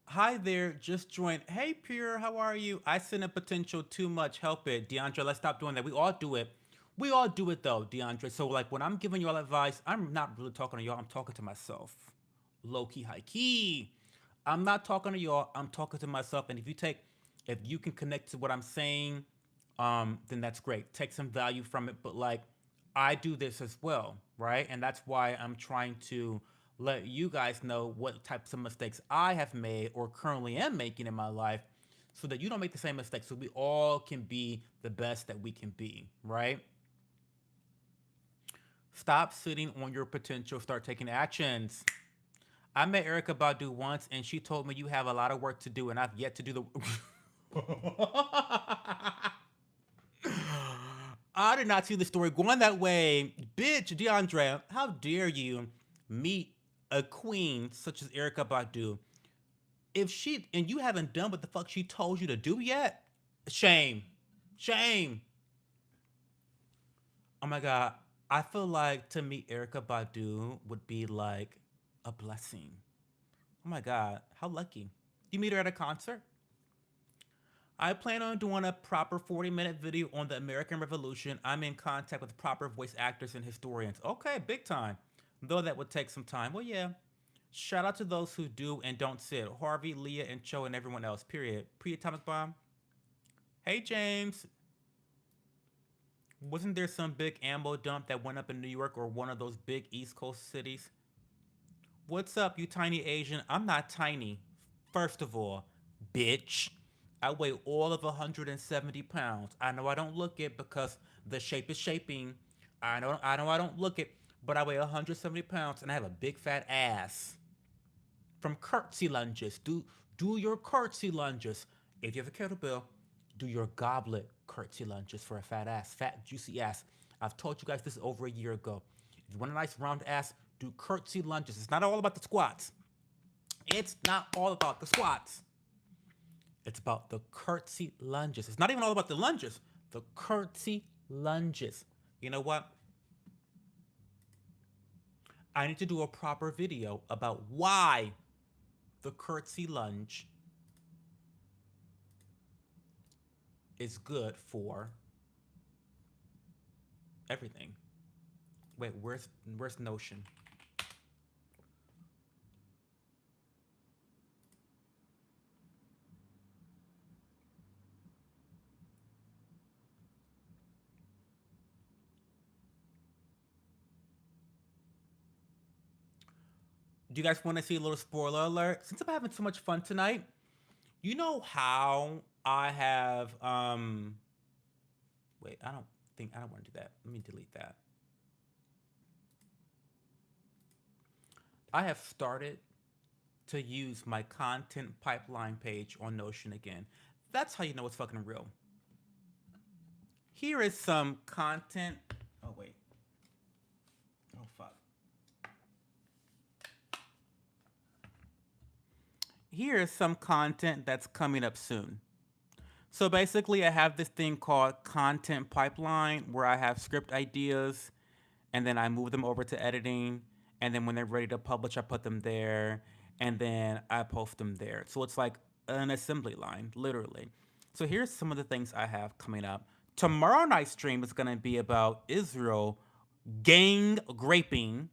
Hi there. Just joined. Hey, Pure. How are you? I sent a potential too much. Help it, DeAndre. Let's stop doing that. We all do it. We all do it though, DeAndre. So like when I'm giving y'all advice, I'm not really talking to y'all. I'm talking to myself. Low key, high key. I'm not talking to y'all. I'm talking to myself. And if you can connect to what I'm saying, then that's great. Take some value from it. But like, I do this as well, right? And that's why I'm trying to let you guys know what types of mistakes I have made or currently am making in my life, so that you don't make the same mistakes. So we all can be the best that we can be, right? Stop sitting on your potential. Start taking actions. I met Erica Badu once, and she told me you have a lot of work to do, and I've yet to do the. I did not see the story going that way, bitch. DeAndre, how dare you meet a queen such as Erica Badu? If she and you haven't done what the fuck she told you to do yet, shame, shame. Oh my god, I feel like to meet Erica Badu would be like a blessing. Oh my god, how lucky. You meet her at a concert? I plan on doing a proper 40-minute video on the American Revolution. I'm in contact with proper voice actors and historians. Okay, big time. Though that would take some time. Well, yeah. Shout out to those who do and don't sit. Harvey, Leah, and Cho, and everyone else. Period. Pre Atomic Bomb. Hey, James. Wasn't there some big ammo dump that went up in New York or one of those big East Coast cities? What's up, you tiny Asian? I'm not tiny. First of all, bitch. I weigh all of 170 pounds. I know I don't look it because the shape is shaping. I know I don't look it, but I weigh 170 pounds and I have a big fat ass. From curtsy lunges. Do your curtsy lunges. If you have a kettlebell, do your goblet curtsy lunges for a fat ass, fat juicy ass. I've told you guys this over a year ago. If you want a nice round ass, do curtsy lunges. It's not all about the squats. It's not all about the squats. It's about the curtsy lunges. It's not even all about the lunges. The curtsy lunges. You know what? I need to do a proper video about why the curtsy lunge is good for everything. Wait, where's Notion? Do you guys want to see a little spoiler alert? Since I'm having so much fun tonight, you know how I have Wait, I don't want to do that. Let me delete that. I have started to use my content pipeline page on Notion again. That's how you know it's fucking real. Here is some content. Oh, wait. Oh, fuck. Here is some content that's coming up soon. So basically, I have this thing called content pipeline where I have script ideas and then I move them over to editing. And then when they're ready to publish, I put them there and then I post them there. So it's like an assembly line, literally. So here's some of the things I have coming up. Tomorrow night's stream is going to be about Israel gang raping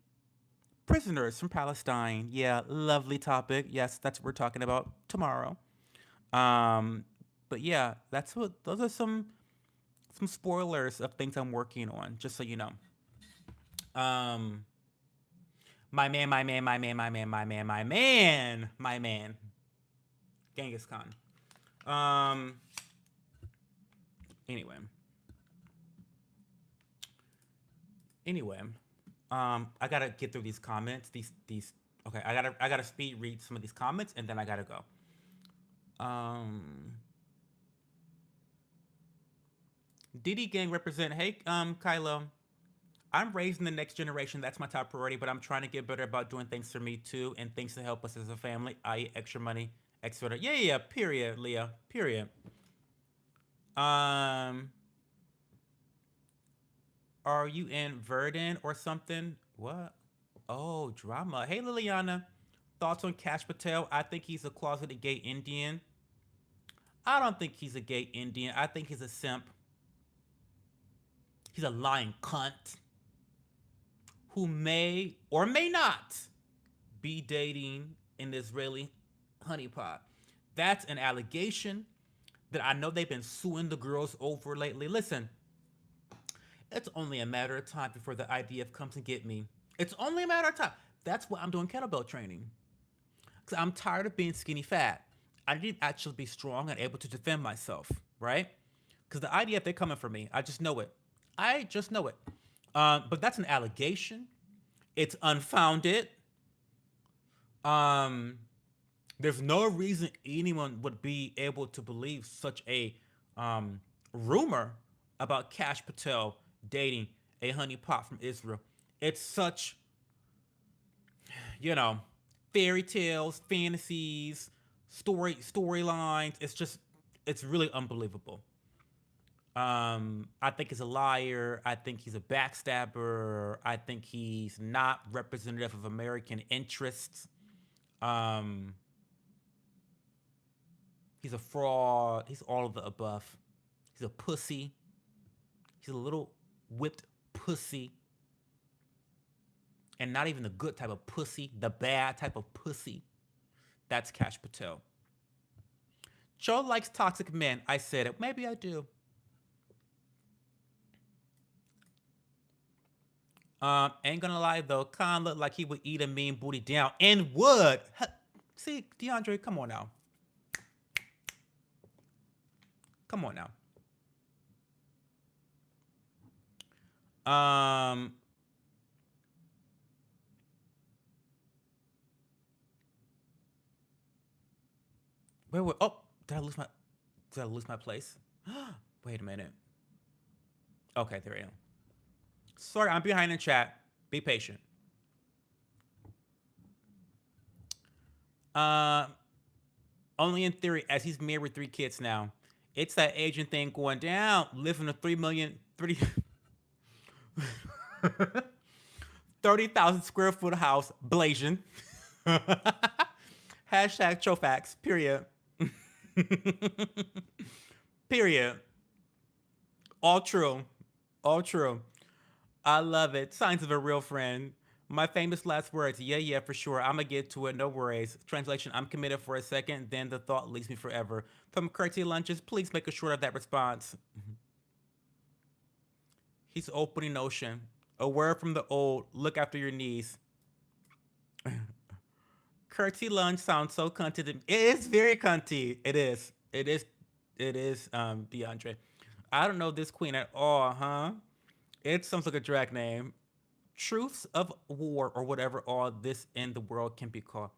prisoners from Palestine. Yeah, lovely topic. Yes, that's what we're talking about tomorrow. Um, but yeah, that's what those are some spoilers of things I'm working on, just so you know. Um, my man, Genghis Khan. Um, anyway, anyway, I gotta get through these comments. These. Okay, I gotta speed read some of these comments, and then I gotta go. Um, Diddy Gang represent. Hey, Kylo. I'm raising the next generation. That's my top priority, but I'm trying to get better about doing things for me too and things to help us as a family, i.e., extra money, extra. Yeah, yeah, yeah. Period, Leah. Period. Um, are you in Verdun or something? What? Oh, drama. Hey, Liliana. Thoughts on Cash Patel? I think he's a closeted gay Indian. I don't think he's a gay Indian. I think he's a simp. He's a lying cunt who may or may not be dating an Israeli honeypot. That's an allegation that I know they've been suing the girls over lately. Listen, it's only a matter of time before the IDF comes and get me. It's only a matter of time. That's why I'm doing kettlebell training. Because I'm tired of being skinny fat. I need to actually be strong and able to defend myself, right? Because the IDF, they're coming for me. I just know it. I just know it. But that's an allegation. It's unfounded. Um, there's no reason anyone would be able to believe such a rumor about Cash Patel dating a honeypot from Israel. It's such, you know, fairy tales, fantasies, storylines. It's just, it's really unbelievable. I think he's a liar. I think he's a backstabber. I think he's not representative of American interests. Um, he's a fraud. He's all of the above. He's a pussy. He's a little whipped pussy. And not even the good type of pussy, the bad type of pussy. That's Cash Patel. Joe likes toxic men. I said it. Maybe I do. Ain't gonna lie though, Khan looked like he would eat a mean booty down and would. See, DeAndre, come on now. Come on now. Wait. Oh, did I lose my place? Wait a minute. Okay, there I am. Sorry, I'm behind in chat. Be patient. Um, only in theory, as he's married with 3 kids now. It's that Asian thing going down, living a 3 million, 30,000 square foot house, blazing. Hashtag Chofax, period. Period. All true. All true. I love it. Signs of a real friend. My famous last words. Yeah, yeah, for sure. I'm going to get to it. No worries. Translation. I'm committed for a second, then the thought leaves me forever. From Curtsy Lunches, please make a short of that response. He's opening ocean. A word from the old. Look after your knees. Curtsy lunch sounds so cunty. It is very cunty. It is. It is. It is. DeAndre. I don't know this queen at all, huh? It sounds like a drag name. Truths of war or whatever all this in the world can be called.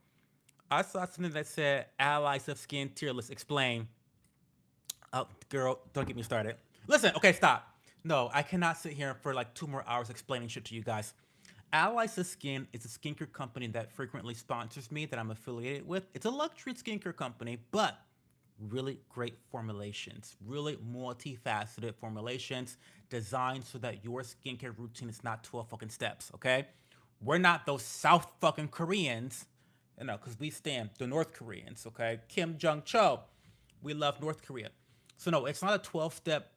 I saw something that said allies of skin tier list. Explain. Oh, girl, don't get me started. Listen, okay, stop. No, I cannot sit here for like 2 more hours explaining shit to you guys. Allies of Skin is a skincare company that frequently sponsors me that I'm affiliated with. It's a luxury skincare company, but really great formulations, really multifaceted formulations designed so that your skincare routine is not 12 fucking steps, okay? We're not those South fucking Koreans, because we stand the North Koreans, okay? Kim Jong Cho, we love North Korea. So, no, it's not a 12-step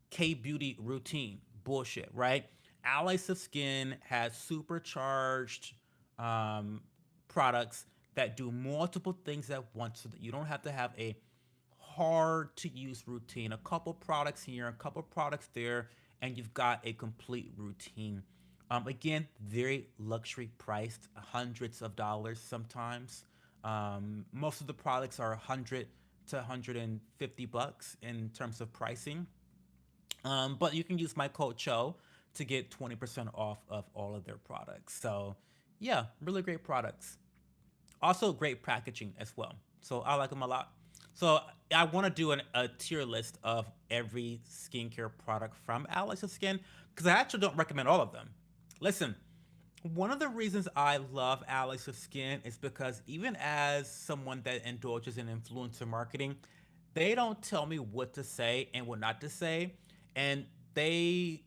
K beauty routine. Bullshit, right? Allies of Skin has supercharged um, products that do multiple things at once so that you don't have to have a hard to use routine. A couple products here, a couple products there, and you've got a complete routine. Again, very luxury priced, hundreds of dollars sometimes. Most of the products are 100 to 150 bucks in terms of pricing. But you can use my code CHO to get 20% off of all of their products. So, yeah, really great products. Also, great packaging as well. So, I like them a lot. So, I want to do a tier list of every skincare product from Alex Skin because I actually don't recommend all of them. Listen, one of the reasons I love Alex Skin is because even as someone that indulges in influencer marketing, they don't tell me what to say and what not to say, and they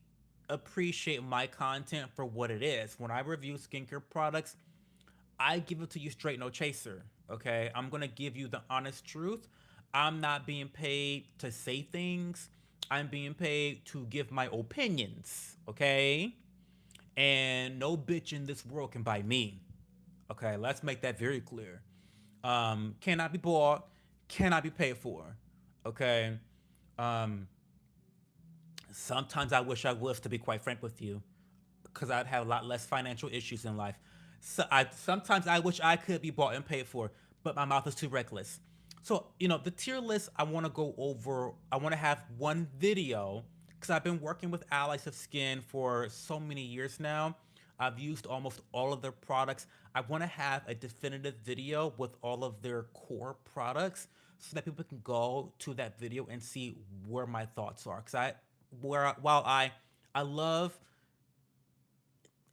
appreciate my content for what it is. When I review skincare products, I give it to you straight, no chaser. Okay, I'm gonna give you the honest truth. I'm not being paid to say things. I'm being paid to give my opinions. Okay, and no bitch in this world can buy me. Okay, let's make that very clear. Cannot be bought, cannot be paid for. Okay. Um, Sometimes I wish I was, to be quite frank with you, because I'd have a lot less financial issues in life. So sometimes I wish I could be bought and paid for, but my mouth is too reckless. So the tier list I want to go over. I want to have one video because I've been working with Allies of Skin for so many years now. I've used almost all of their products. I want to have a definitive video with all of their core products so that people can go to that video and see where my thoughts are. Because while I love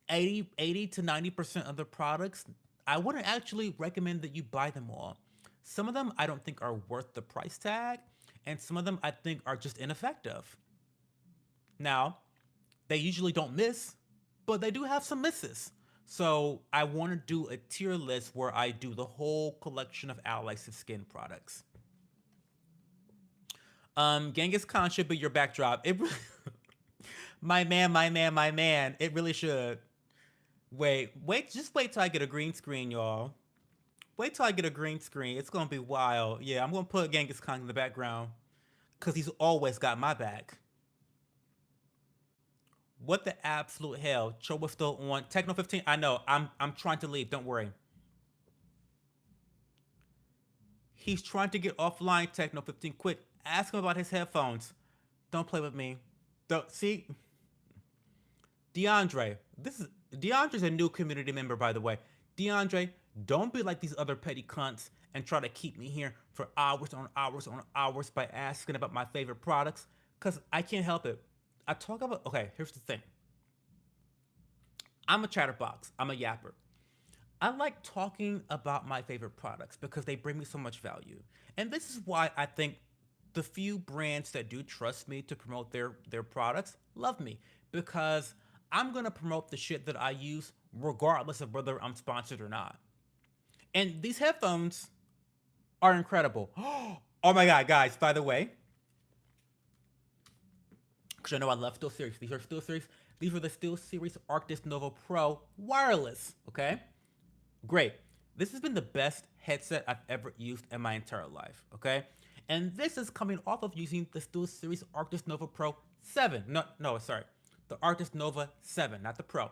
80 to 90% of the products, I wouldn't actually recommend that you buy them all. Some of them I don't think are worth the price tag, and some of them I think are just ineffective. Now, they usually don't miss, but they do have some misses. So I want to do a tier list where I do the whole collection of Allies of Skin products. Genghis Khan should be your backdrop. My man, my man, my man. It really should. Just wait till I get a green screen, y'all. Wait till I get a green screen. It's gonna be wild. Yeah, I'm gonna put Genghis Khan in the background because he's always got my back. What the absolute hell? Cho was still on Techno 15. I know. I'm trying to leave. Don't worry. He's trying to get offline. Techno 15. Quick, ask him about his headphones. Don't play with me. Don't see DeAndre. DeAndre's a new community member, by the way. DeAndre, don't be like these other petty cunts and try to keep me here for hours on hours on hours by asking about my favorite products, because I can't help it. I talk about, okay, here's the thing. I'm a chatterbox, I'm a yapper. I like talking about my favorite products because they bring me so much value. And this is why I think the few brands that do trust me to promote their products love me, because I'm going to promote the shit that I use regardless of whether I'm sponsored or not. And these headphones are incredible. Oh my god, guys, by the way, because I know I love SteelSeries. These are SteelSeries. These are the SteelSeries Arctis Nova Pro wireless. Okay? Great. This has been the best headset I've ever used in my entire life. Okay? And this is coming off of using the SteelSeries Arctis Nova Pro 7. No, sorry. The Arctis Nova 7, not the Pro.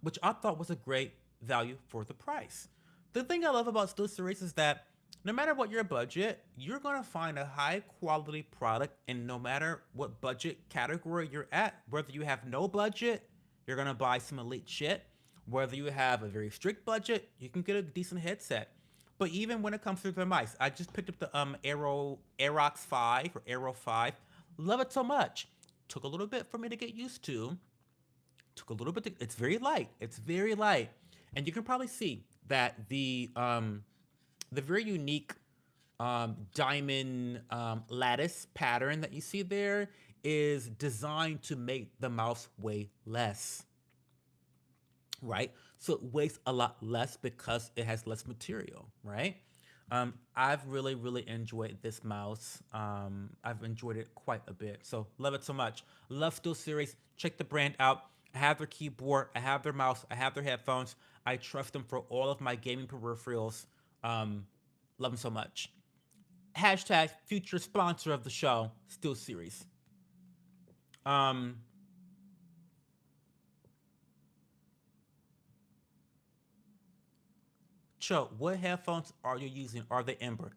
Which I thought was a great value for the price. The thing I love about SteelSeries is that No matter what your budget, you're going to find a high quality product, and no matter what budget category you're at, whether you have no budget, you're going to buy some elite shit. Whether you have a very strict budget, you can get a decent headset. But even when it comes to the mice, I just picked up the Aerox 5 or Aero 5. Love it so much. Took a little bit for me to get used to. Took a little bit. It's very light. It's very light, and you can probably see that the very unique diamond lattice pattern that you see there is designed to make the mouse weigh less, right? So it weighs a lot less because it has less material, right? I've really, really enjoyed this mouse. I've enjoyed it quite a bit. So love it so much. Love Steel Series. Check the brand out. I have their keyboard. I have their mouse. I have their headphones. I trust them for all of my gaming peripherals. Love them so much. Hashtag future sponsor of the show, Steel Series. Um, Cho, what headphones are you using? Are they Ember?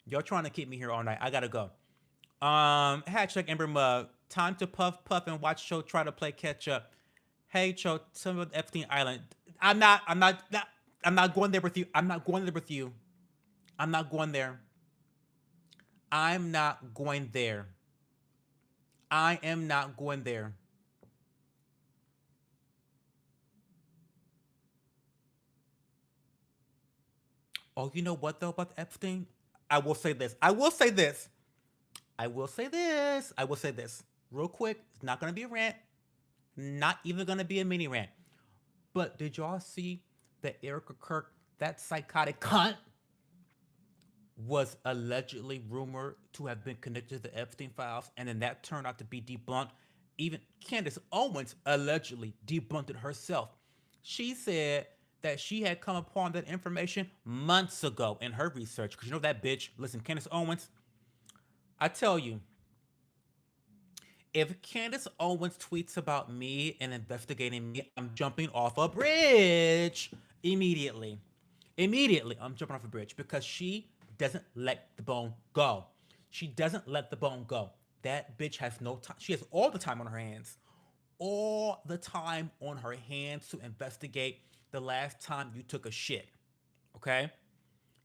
Y'all trying to keep me here all night. I gotta go. Hashtag Ember Mug. Time to puff puff and watch Cho try to play catch up. Hey Cho, tell me about Epstein Island. I'm not going there with you. I'm not going there with you. I'm not going there. I'm not going there. I am not going there. Oh, you know what though about Epstein? I will say this. I will say this. I will say this. I will say this. Real quick. It's not gonna be a rant. Not even gonna be a mini rant. But did y'all see that Erica Kirk, that psychotic cunt, was allegedly rumored to have been connected to the Epstein files, and then that turned out to be debunked. Even Candace Owens allegedly debunked it herself. She said that she had come upon that information months ago in her research. Because you know that bitch, listen, Candace Owens, I tell you, if Candace Owens tweets about me and investigating me, I'm jumping off a bridge immediately. Immediately, I'm jumping off a bridge because she doesn't let the bone go. She doesn't let the bone go. That bitch has no time. She has all the time on her hands. All the time on her hands to investigate the last time you took a shit. Okay?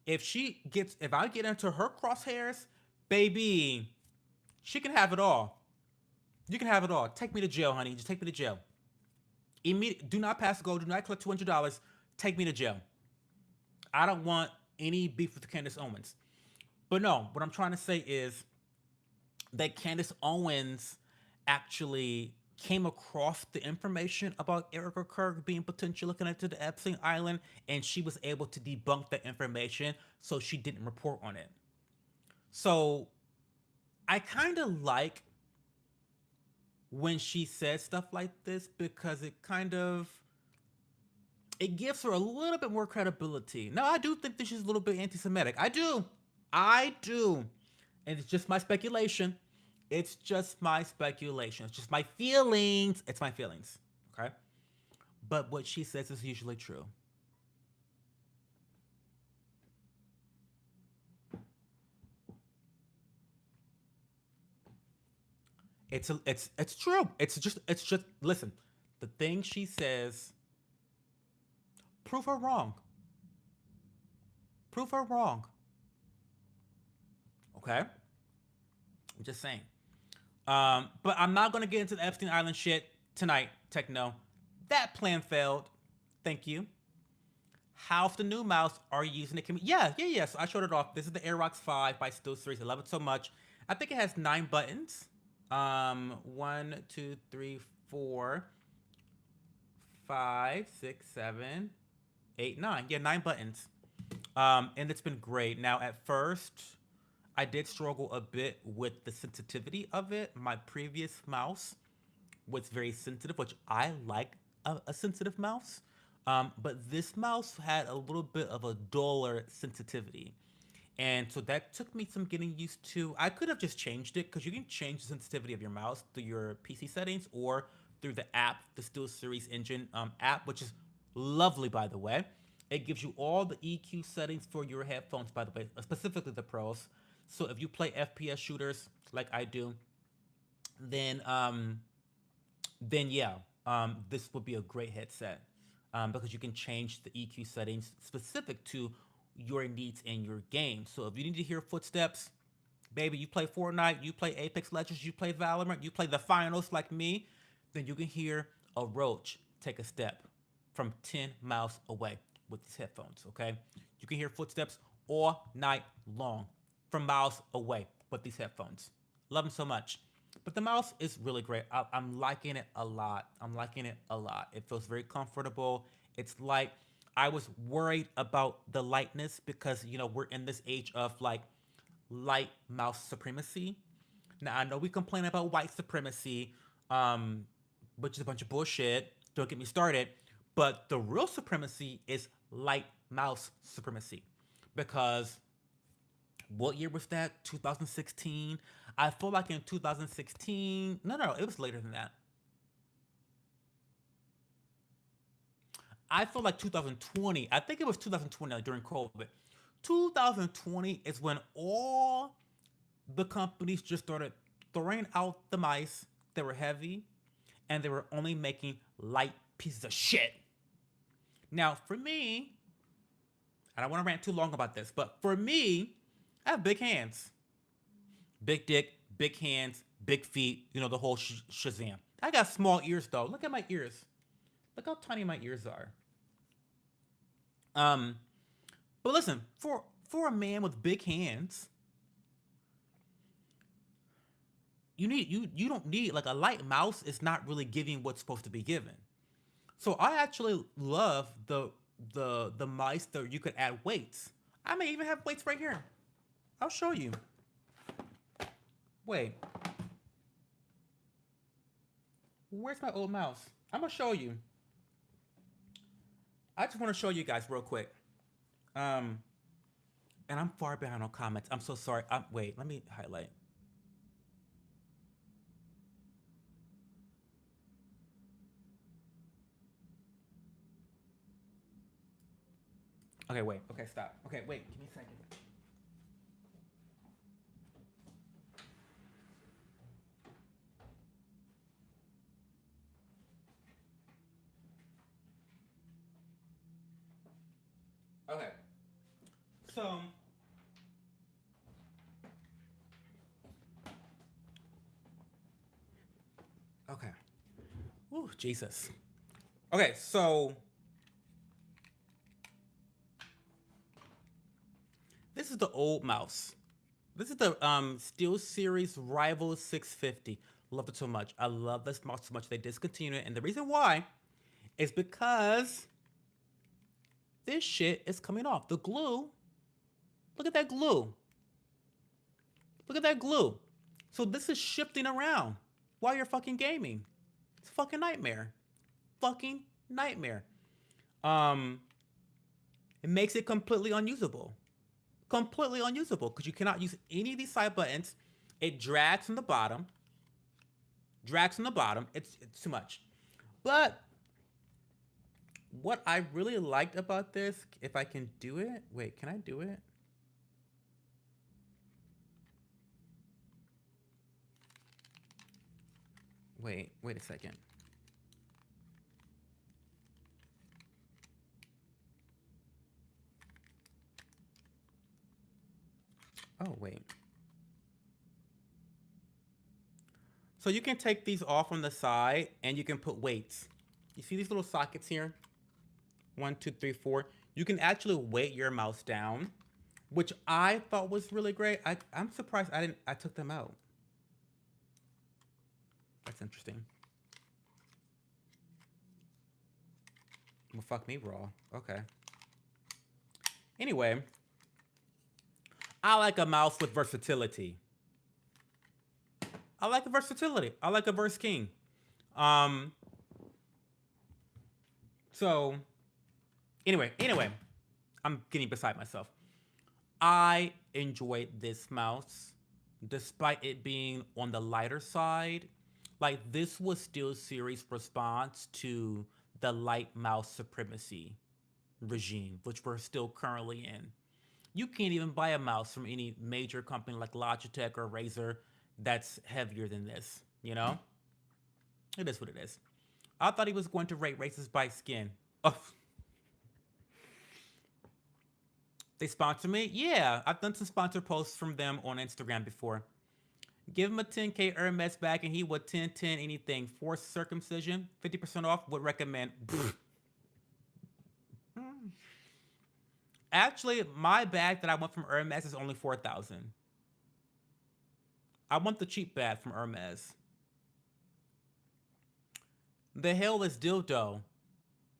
If I get into her crosshairs, baby, she can have it all. You can have it all. Take me to jail, honey. Just take me to jail. Do not pass go. Do not collect $200. Take me to jail. I don't want any beef with Candace Owens. But no, what I'm trying to say is that Candace Owens actually came across the information about Erica Kirk being potentially connected to Epstein Island, and she was able to debunk that information, so she didn't report on it. So I kind of like when she says stuff like this because it gives her a little bit more credibility. Now I do think that she's a little bit anti-Semitic. I do, and it's just my speculation. It's just my speculation. It's just my feelings. It's my feelings. Okay, but what she says is usually true. It's true. It's just listen. The thing she says, prove her wrong. Prove her wrong. Okay, I'm just saying. But I'm not gonna get into the Epstein Island shit tonight. Techno, that plan failed. Thank you. How's the new mouse? Are you using it? Yeah, yeah, yeah. So I showed it off. This is the Aerox 5 by Still Series. I love it so much. I think it has 9 buttons. One, two, three, four, five, six, seven, eight, nine. Yeah, 9 buttons. And it's been great. Now, at first, I did struggle a bit with the sensitivity of it. My previous mouse was very sensitive, which I like a sensitive mouse. But this mouse had a little bit of a duller sensitivity. And so that took me some getting used to. I could have just changed it because you can change the sensitivity of your mouse through your PC settings or through the app, the Steel Series Engine app, which is lovely, by the way. It gives you all the EQ settings for your headphones, by the way, specifically the pros. So if you play FPS shooters like I do, then yeah, this would be a great headset because you can change the EQ settings specific to your needs in your game. So if you need to hear footsteps, baby, you play Fortnite, you play Apex Legends, you play Valorant, you play the finals like me, then you can hear a roach take a step from 10 miles away with these headphones, okay? You can hear footsteps all night long from miles away with these headphones. Love them so much. But the mouse is really great. I'm liking it a lot. I'm liking it a lot. It feels very comfortable. It's light. I was worried about the lightness because, we're in this age of like light mouse supremacy. Now, I know we complain about white supremacy, um, which is a bunch of bullshit. Don't get me started. But the real supremacy is light mouse supremacy because what year was that? 2016. I feel like in 2016. No, no, it was later than that. I feel like 2020. I think it was 2020 like, during COVID. 2020 is when all the companies just started throwing out the mice that were heavy and they were only making light pieces of shit. Now, for me, I don't want to rant too long about this, but for me, I have big hands. Big dick, big hands, big feet, the whole Shazam. I got small ears though. Look at my ears. Look how tiny my ears are. Um, but listen, for a man with big hands, you don't need like a light mouse is not really giving what's supposed to be given. So I actually love the mice that you could add weights. I may even have weights right here. I'll show you. Wait, where's my old mouse? I'm gonna show you. I just want to show you guys real quick. Um, and I'm far behind on comments. I'm so sorry. Wait, let me highlight. Okay, wait. Okay, stop. Okay, wait. Give me a second. Okay. So, okay. Ooh, Jesus. Okay, so this is the old mouse. This is the Steel Series Rival 650. Love it so much. I love this mouse so much they discontinued it, and the reason why is because this shit is coming off. The glue. Look at that glue. Look at that glue. So this is shifting around while you're fucking gaming. It's a fucking nightmare. Fucking nightmare. Um, it makes it completely unusable. Completely unusable because you cannot use any of these side buttons. It drags from the bottom. Drags from the bottom. It's too much. But what I really liked about this, if I can do it, wait, can I do it? Wait a second. Oh, wait. So you can take these off on the side and you can put weights. You see these little sockets here? One, two, three, four. You can actually weight your mouse down, which I thought was really great. I'm surprised I took them out. That's interesting. Well, fuck me raw. Okay. Anyway, I like a mouse with versatility. I like a versatility. I like a verse king. Um, so anyway, I'm getting beside myself. I enjoyed this mouse, despite it being on the lighter side. Like this was still series response to the light mouse supremacy. regime, which we're still currently in. You can't even buy a mouse from any major company like Logitech or Razer that's heavier than this, you know? It is what it is. I thought he was going to rate races by skin. Oh, they sponsor me? Yeah, I've done some sponsor posts from them on Instagram before. Give him a 10K Hermes bag and he would 10 anything. Forced circumcision, 50% off, would recommend. Actually, my bag that I want from Hermes is only 4,000. I want the cheap bag from Hermes. The hell is dildo?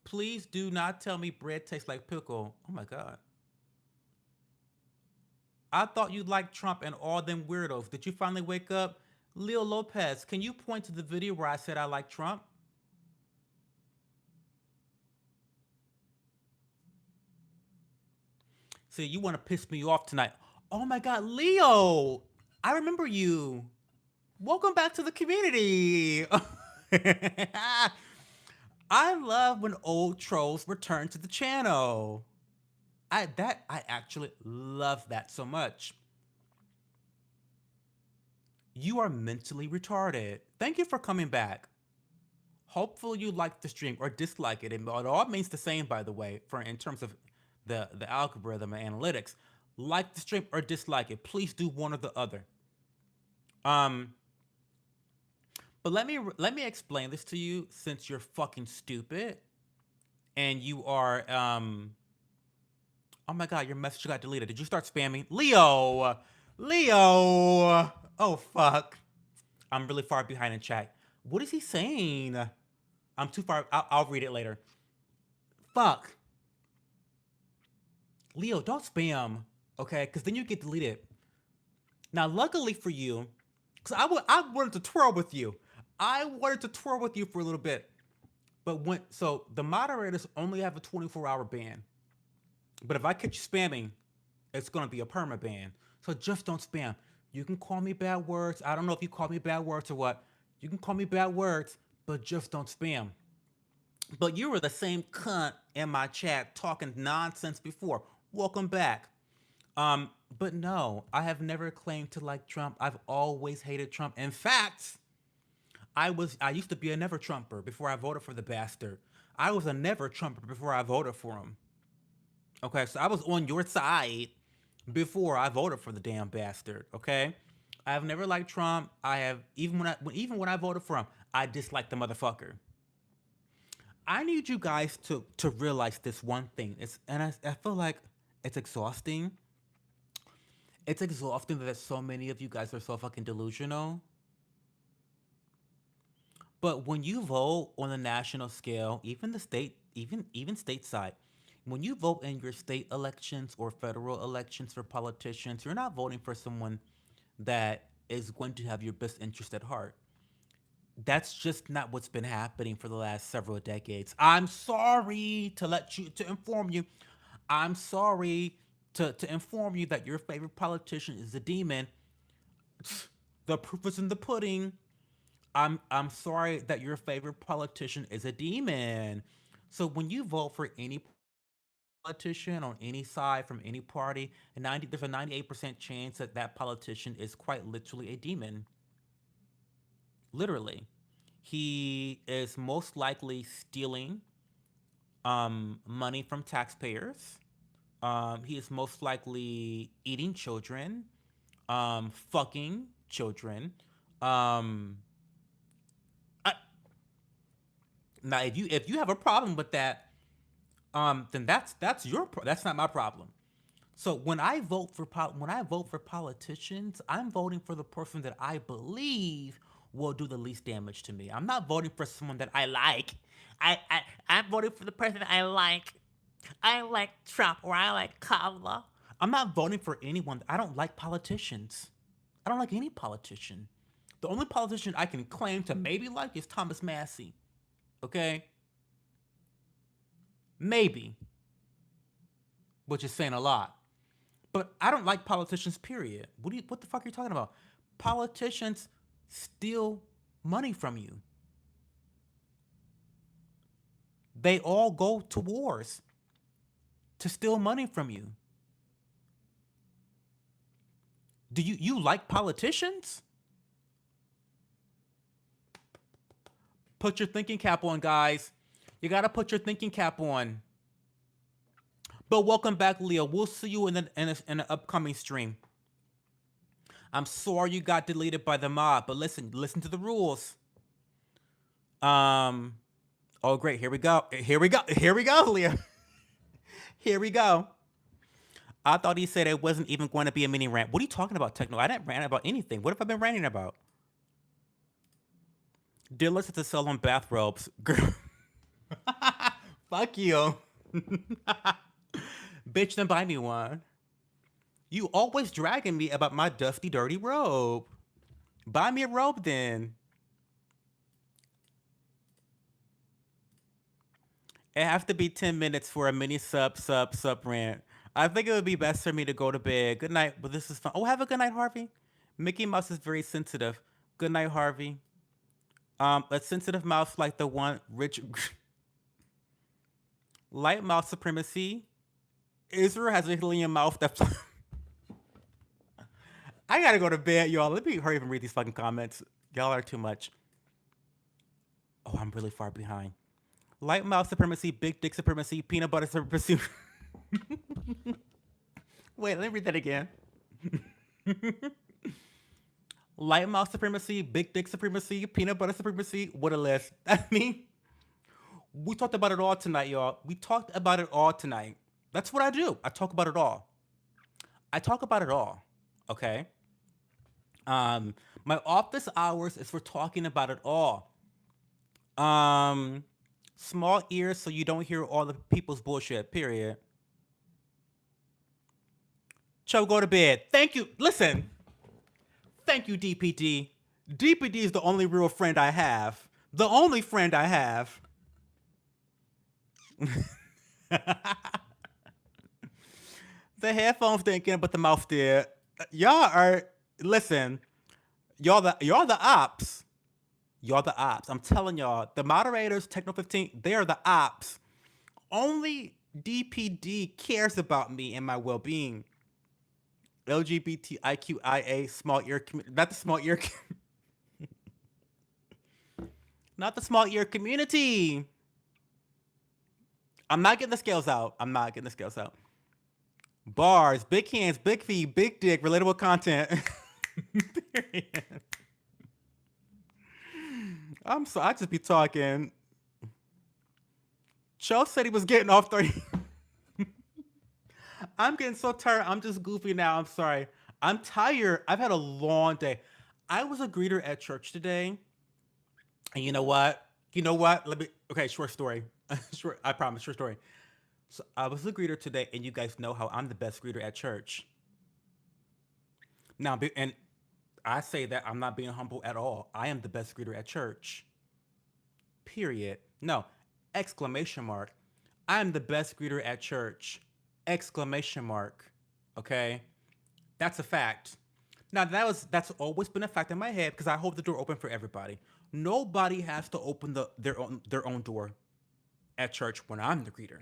Please do not tell me bread tastes like pickle. Oh my god. I thought you liked Trump and all them weirdos. Did you finally wake up? Leo Lopez, can you point to the video where I said I like Trump? See, you want to piss me off tonight. Oh my god, Leo! I remember you. Welcome back to the community. I love when old trolls return to the channel. I actually love that so much. You are mentally retarded. Thank you for coming back. Hopefully you like the stream or dislike it. It all means the same, by the way, for in terms of the algorithm and analytics. Like the stream or dislike it. Please do one or the other. Um, but let me explain this to you since you're fucking stupid and you are oh my god, your message got deleted. Did you start spamming? Leo! Leo! Oh fuck. I'm really far behind in chat. What is he saying? I'm too far. I'll read it later. Fuck. Leo, don't spam. Okay? Because then you get deleted. Now, luckily for you, because I wanted to twirl with you. I wanted to twirl with you for a little bit. But so the moderators only have a 24-hour ban. But if I catch you spamming, it's gonna be a perma ban. So just don't spam. You can call me bad words. I don't know if you call me bad words or what. You can call me bad words, but just don't spam. But you were the same cunt in my chat talking nonsense before. Welcome back. But no, I have never claimed to like Trump. I've always hated Trump. In fact, I used to be a never Trumper before I voted for the bastard. I was a never Trumper before I voted for him. Okay, so I was on your side before I voted for the damn bastard. Okay, I've never liked Trump. I have even when I voted for him, I disliked the motherfucker. I need you guys to realize this one thing. I feel like it's exhausting. It's exhausting that so many of you guys are so fucking delusional. But when you vote on a national scale, even the state, even stateside, when you vote in your state elections or federal elections for politicians, you're not voting for someone that is going to have your best interest at heart. That's just not what's been happening for the last several decades. I'm sorry to inform you. I'm sorry to inform you that your favorite politician is a demon. The proof is in the pudding. I'm sorry that your favorite politician is a demon. So when you vote for any politician on any side from any party, there's a 98% chance that that politician is quite literally a demon. Literally, he is most likely stealing money from taxpayers. He is most likely eating children, fucking children. Um, I, Now, if you have a problem with that, then that's that's not my problem. So when I vote for politicians, I'm voting for the person that I believe will do the least damage to me. I'm not voting for someone that I like. I'm voting for the person I like. I like Trump or I like Kamala. I'm not voting for anyone. I don't like politicians. I don't like any politician. The only politician I can claim to maybe like is Thomas Massey. Okay? Maybe, which is saying a lot. But I don't like politicians, period. What the fuck are you talking about? Politicians steal money from you. They all go to wars. to steal money from you. Do you like politicians? Put your thinking cap on, guys. You gotta put your thinking cap on. But welcome back, Leo. We'll see you in an upcoming stream. I'm sorry you got deleted by the mob, but listen to the rules. Um. Oh, great. Here we go. Here we go, Leo. Here we go. I thought he said it wasn't even going to be a mini rant. What are you talking about, Techno? I didn't rant about anything. What have I been ranting about? Did listen to sell on bathrobes. Girl. Fuck you. Bitch, then buy me one. You always dragging me about my dusty, dirty robe. Buy me a robe then. It has to be 10 minutes for a mini sub rant. I think it would be best for me to go to bed. Good night. But this is fun. Oh, have a good night, Harvey. Mickey Mouse is very sensitive. Good night, Harvey. A sensitive mouse like the one rich light mouse supremacy. Israel has a helium mouth that I gotta go to bed, y'all. Let me hurry up and read these fucking comments. Y'all are too much. Oh, I'm really far behind. Light mouse supremacy, big dick supremacy, peanut butter supremacy. Wait, let me read that again. Light mouse supremacy, big dick supremacy, peanut butter supremacy. What a list. I mean, we talked about it all tonight, y'all. We talked about it all tonight. That's what I do. I talk about it all. I talk about it all. Okay. My office hours is for talking about it all. Small ears so you don't hear all the people's bullshit. Period. Cho, go to bed. Thank you. Listen. Thank you, DPD. DPD is the only real friend I have. The only friend I have. The headphones didn't get it, but the mouth did. Y'all are listen. Y'all the ops. Y'all the ops. I'm telling y'all, the moderators, Techno 15, they are the ops. Only DPD cares about me and my well-being. LGBTIQIA small ear community, not the small ear, not the small ear community. I'm not getting the scales out. I'm not getting the scales out. Bars, big hands, big feet, big dick, relatable content. I'm sorry, I just be talking. Cho said he was getting off 30. I'm getting so tired. I'm just goofy now. I'm sorry. I'm tired. I've had a long day. I was a greeter at church today. And you know what? Let me. Okay, short story. Short. I promise. Short story. So I was a greeter today, and you guys know how I'm the best greeter at church. Now, and I say that I'm not being humble at all. I am the best greeter at church. Period. No. Exclamation mark. I am the best greeter at church. Exclamation mark. Okay? That's a fact. Now that's always been a fact in my head because I hold the door open for everybody. Nobody has to open their own door at church when I'm the greeter.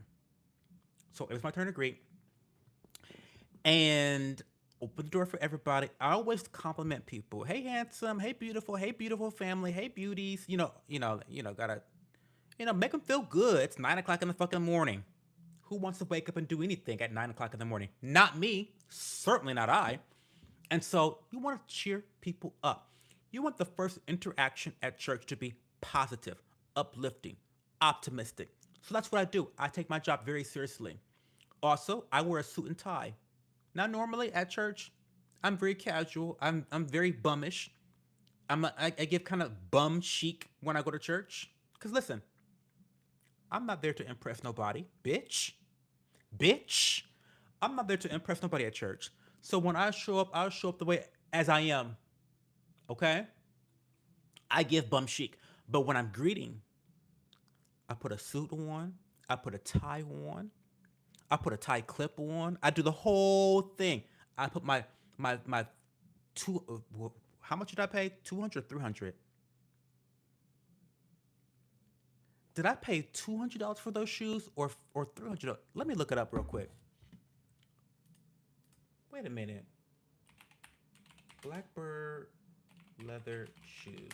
So it was my turn to greet. And open the door for everybody. I always compliment people. Hey handsome, hey beautiful family, hey beauties. Gotta make them feel good. It's 9 o'clock in the fucking morning. Who wants to wake up and do anything at 9 o'clock in the morning? Not me. Certainly not I. And so you want to cheer people up. You want the first interaction at church to be positive, uplifting, optimistic. So that's what I do. I take my job very seriously. Also, I wear a suit and tie. Now, normally at church, I'm very casual. I'm very bummish. I give kind of bum chic when I go to church. Cause listen, I'm not there to impress nobody, bitch. Bitch. I'm not there to impress nobody at church. So when I show up, I'll show up the way as I am. Okay? I give bum chic. But when I'm greeting, I put a suit on, I put a tie on, I put a tie clip on. I do the whole thing. I put my two. How much did I pay? 200, 300. Did I pay $200 for those shoes or $300? Let me look it up real quick. Wait a minute. Blackbird leather shoes.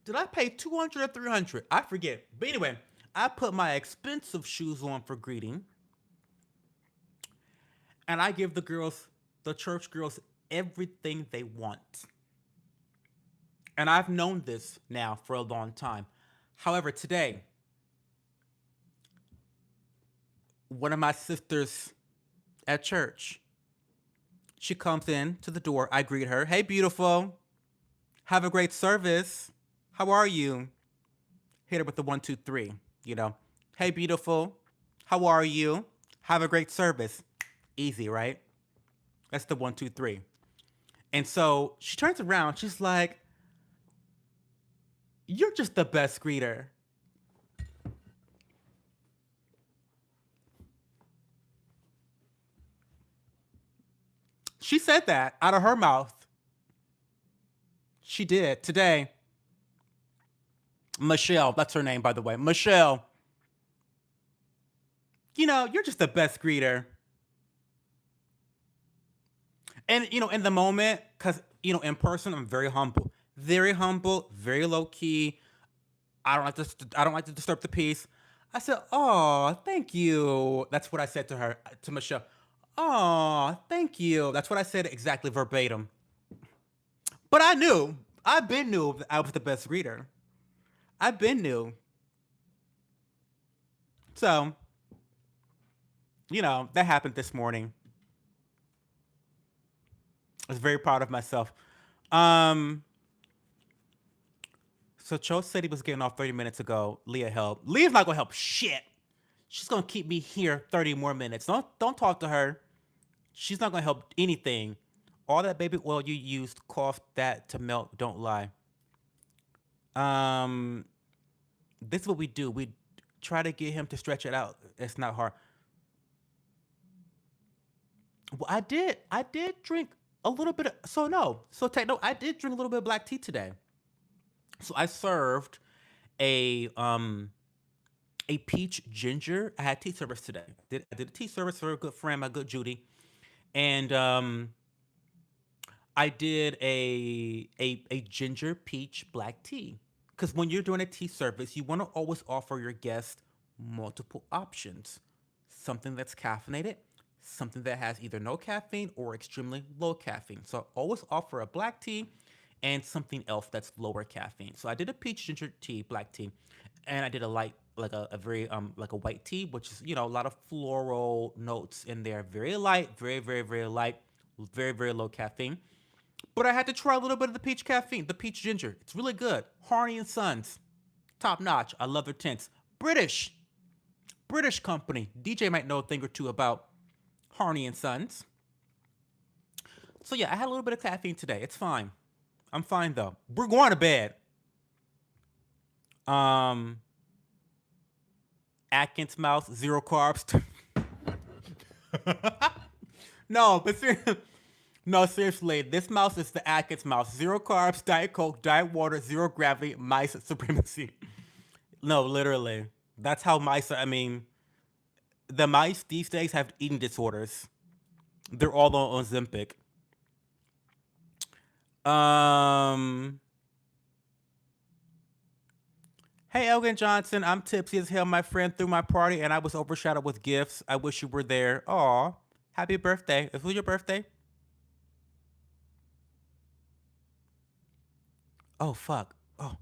Did I pay 200 or 300? I forget. But anyway, I put my expensive shoes on for greeting, and I give the girls, the church girls, everything they want. And I've known this now for a long time. However, today, one of my sisters at church, she comes in to the door. I greet her. Hey, beautiful. Have a great service. How are you? Hit her with the one, two, three. You know, hey, beautiful. How are you? Have a great service. Easy, right? That's the one, two, three. And so she turns around. She's like, you're just the best greeter. She said that out of her mouth. She did today. Michelle, that's her name, by the way. Michelle, you're just the best greeter. And, in the moment, because, in person, I'm very low key. I don't like to disturb the peace. I said, "Oh, thank you." That's what I said to her, to Michelle. "Oh, thank you." That's what I said exactly verbatim. But I knew, I've been knew that I was the best greeter. I've been knew. So, that happened this morning. I was very proud of myself. Um, so Cho said he was getting off 30 minutes ago. Leah helped. Leah's not gonna help shit. She's gonna keep me here 30 more minutes. Don't talk to her. She's not gonna help anything. All that baby oil you used caused that to melt. Don't lie. Um, this is what we do. We try to get him to stretch it out. It's not hard. Well, I did drink a little bit of, so no. So take no, I did drink a little bit of black tea today. So I served a a peach ginger. I had tea service today. I did a tea service for a good friend, my good Judy. And I did a ginger peach black tea. Because when you're doing a tea service, you want to always offer your guests multiple options. Something that's caffeinated, something that has either no caffeine or extremely low caffeine. So always offer a black tea and something else that's lower caffeine. So I did a peach ginger tea, black tea, and I did a light, like a very like a white tea, which is a lot of floral notes in there. Very light, very, very, very light, very, very low caffeine. But I had to try a little bit of the peach caffeine, the peach ginger. It's really good. Harney and Sons, top notch. I love their tints. British company. DJ might know a thing or two about Harney and Sons. So yeah, I had a little bit of caffeine today. It's fine. I'm fine though. We're going to bed. Um, Atkins Mouse, zero carbs. No, but seriously, no, seriously, this mouse is the Atkins mouse. Zero carbs, diet coke, diet water, zero gravity, mice supremacy. No, literally, that's how mice. I mean, the mice these days have eating disorders. They're all on Ozempic. Um, Hey, Elgin Johnson, I'm tipsy as hell. My friend threw my party and I was overshadowed with gifts. I wish you were there. Aw, happy birthday. Is it your birthday? Oh, fuck. Oh.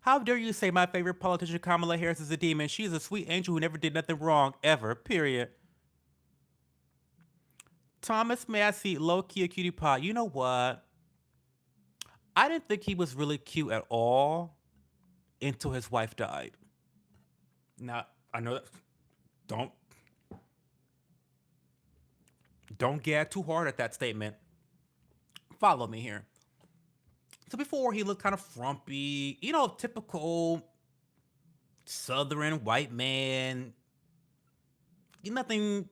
How dare you say my favorite politician, Kamala Harris, is a demon? She is a sweet angel who never did nothing wrong, ever. Period. Thomas Massey, low key a cutie pie. You know what? I didn't think he was really cute at all until his wife died. Now, I know that. Don't don't gag too hard at that statement. Follow me here. So before he looked kind of frumpy, typical Southern white man. Nothing,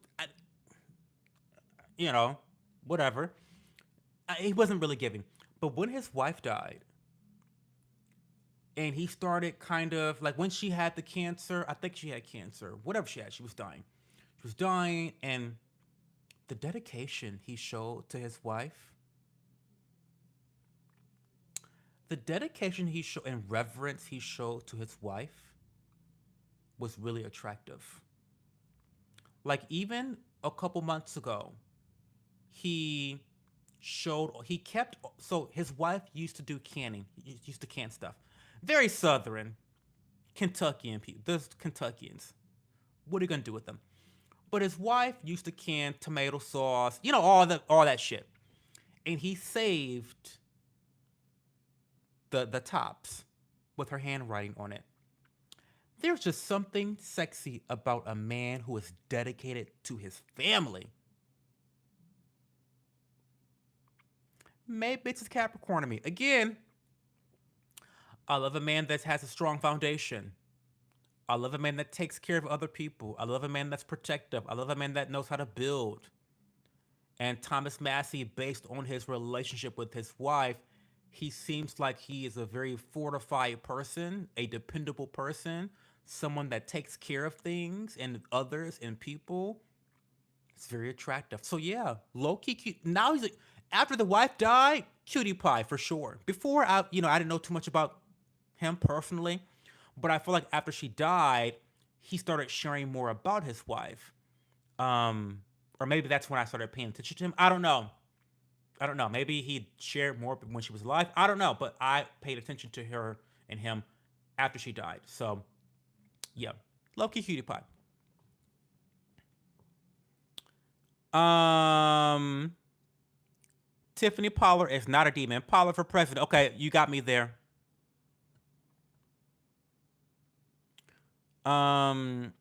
you know, whatever. He wasn't really giving. But when his wife died, and he started kind of like when she had the cancer. I think she had cancer, whatever she had. She was dying. She was dying, and the dedication he showed to his wife, the dedication he showed and reverence he showed to his wife was really attractive. Like even a couple months ago, he he kept, so his wife used to do canning, used to can stuff. Very southern Kentuckian people. There's Kentuckians. What are you gonna do with them? But his wife used to can tomato sauce, all that shit. And he saved the tops with her handwriting on it. There's just something sexy about a man who is dedicated to his family. Maybe it's Capricorn to me. Again, I love a man that has a strong foundation. I love a man that takes care of other people. I love a man that's protective. I love a man that knows how to build. And Thomas Massey, based on his relationship with his wife, he seems like he is a very fortified person, a dependable person, someone that takes care of things and others and people. It's very attractive. So yeah, low key cute. Now he's like, after the wife died, cutie pie for sure. Before I didn't know too much about him personally, but I feel like after she died, he started sharing more about his wife. Um, or maybe that's when I started paying attention to him. I don't know. I don't know. Maybe he shared more when she was alive. I don't know, but I paid attention to her and him after she died. So yeah, low key cutie pie. Um, Tiffany Pollard is not a demon. Pollard for president. Okay, you got me there. Um,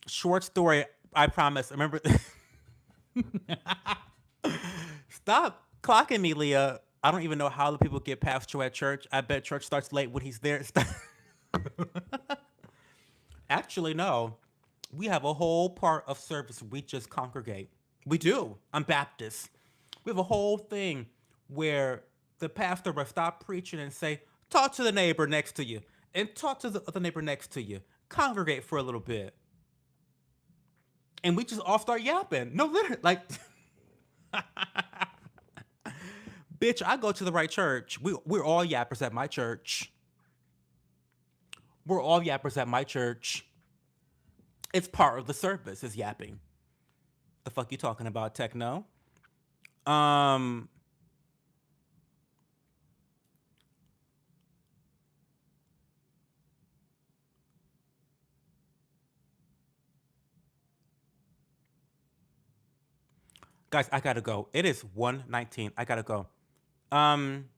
Short story. I promise. Remember. Stop clocking me, Leah. I don't even know how the people get past Joe at church. I bet church starts late when he's there. Actually, no. We have a whole part of service we just congregate. We do. I'm Baptist. We have a whole thing where the pastor will stop preaching and say, talk to the neighbor next to you and talk to the other neighbor next to you. Congregate for a little bit. And we just all start yapping. No, literally, like, bitch, I go to the right church. We're all yappers at my church. We're all yappers at my church. It's part of the service is yapping. The fuck you talking about, techno? Um, Guys, I gotta go. It is 1:19. I gotta go. Um,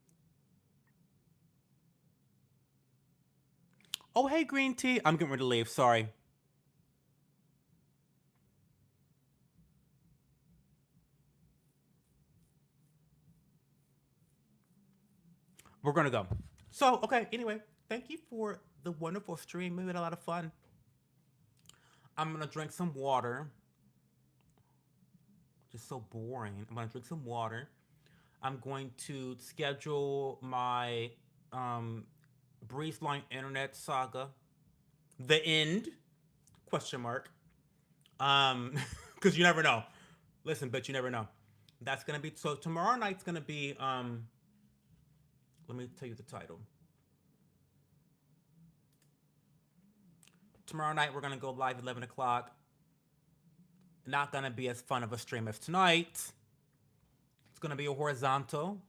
oh hey, green tea. I'm getting ready to leave. Sorry. We're gonna go. So, okay, anyway, thank you for the wonderful stream. We had a lot of fun. I'm gonna drink some water. Just so boring. I'm gonna drink some water. I'm going to schedule my um Breeze Line Internet Saga. The end? Question mark. Because you never know. Listen, but you never know. That's gonna be so. Tomorrow night's gonna be. Let me tell you the title. Tomorrow night we're gonna go live at 11 o'clock. Not gonna be as fun of a stream as tonight. It's gonna be a horizontal.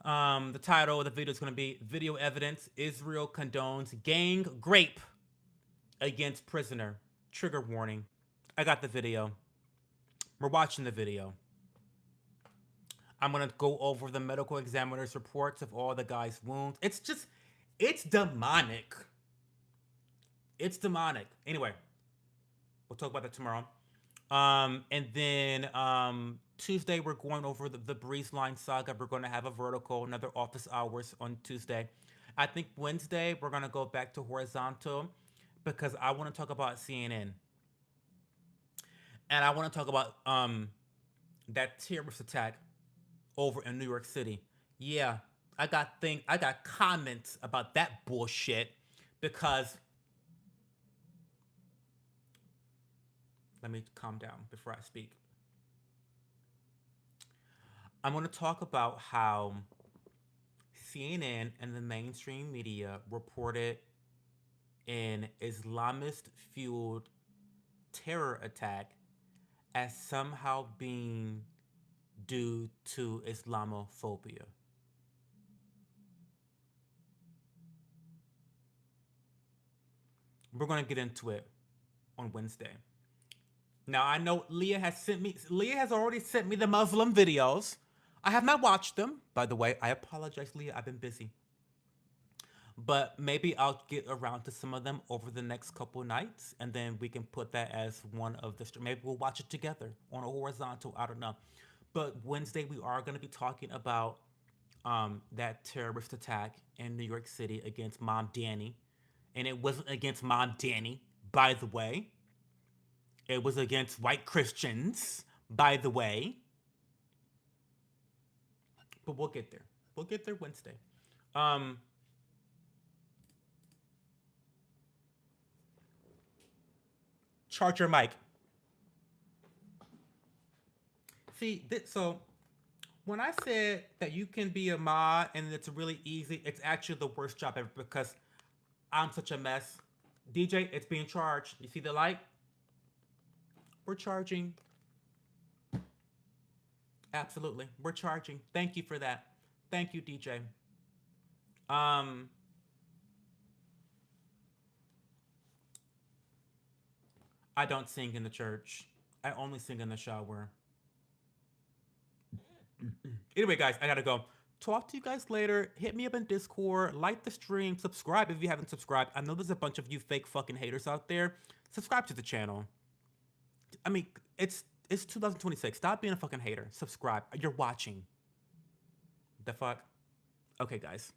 The title of the video is gonna be "Video Evidence: Israel Condones Gang Grape Against Prisoner." Trigger warning. I got the video. We're watching the video. I'm gonna go over the medical examiner's reports of all the guy's wounds. It's demonic. It's demonic. Anyway, we'll talk about that tomorrow. And then Tuesday we're going over the Breeze Line saga. We're going to have a vertical, another office hours on Tuesday. I think Wednesday we're going to go back to horizontal because I want to talk about CNN and I want to talk about that terrorist attack over in New York City. Yeah, I got comments about that bullshit because let me calm down before I speak. I'm going to talk about how CNN and the mainstream media reported an Islamist fueled terror attack as somehow being due to Islamophobia. We're going to get into it on Wednesday. Now I know Leah has already sent me the Muslim videos. I have not watched them, by the way. I apologize, Leah. I've been busy. But maybe I'll get around to some of them over the next couple nights, and then we can put that as one of the. Maybe we'll watch it together on a horizontal. I don't know. But Wednesday we are going to be talking about that terrorist attack in New York City against Mom Danny, and it wasn't against Mom Danny, by the way. It was against white Christians, by the way. But we'll get there. We'll get there Wednesday. Um, Charge your mic. See, so when I said that you can be a mod and it's really easy, it's actually the worst job ever because I'm such a mess. DJ, it's being charged. You see the light? We're charging. Absolutely. We're charging. Thank you for that. Thank you, DJ. Um, I don't sing in the church. I only sing in the shower. Anyway, guys, I gotta go. Talk to you guys later. Hit me up in Discord. Like the stream. Subscribe if you haven't subscribed. I know there's a bunch of you fake fucking haters out there. Subscribe to the channel. I mean, it's 2026. Stop being a fucking hater. Subscribe. You're watching. The fuck? Okay, guys.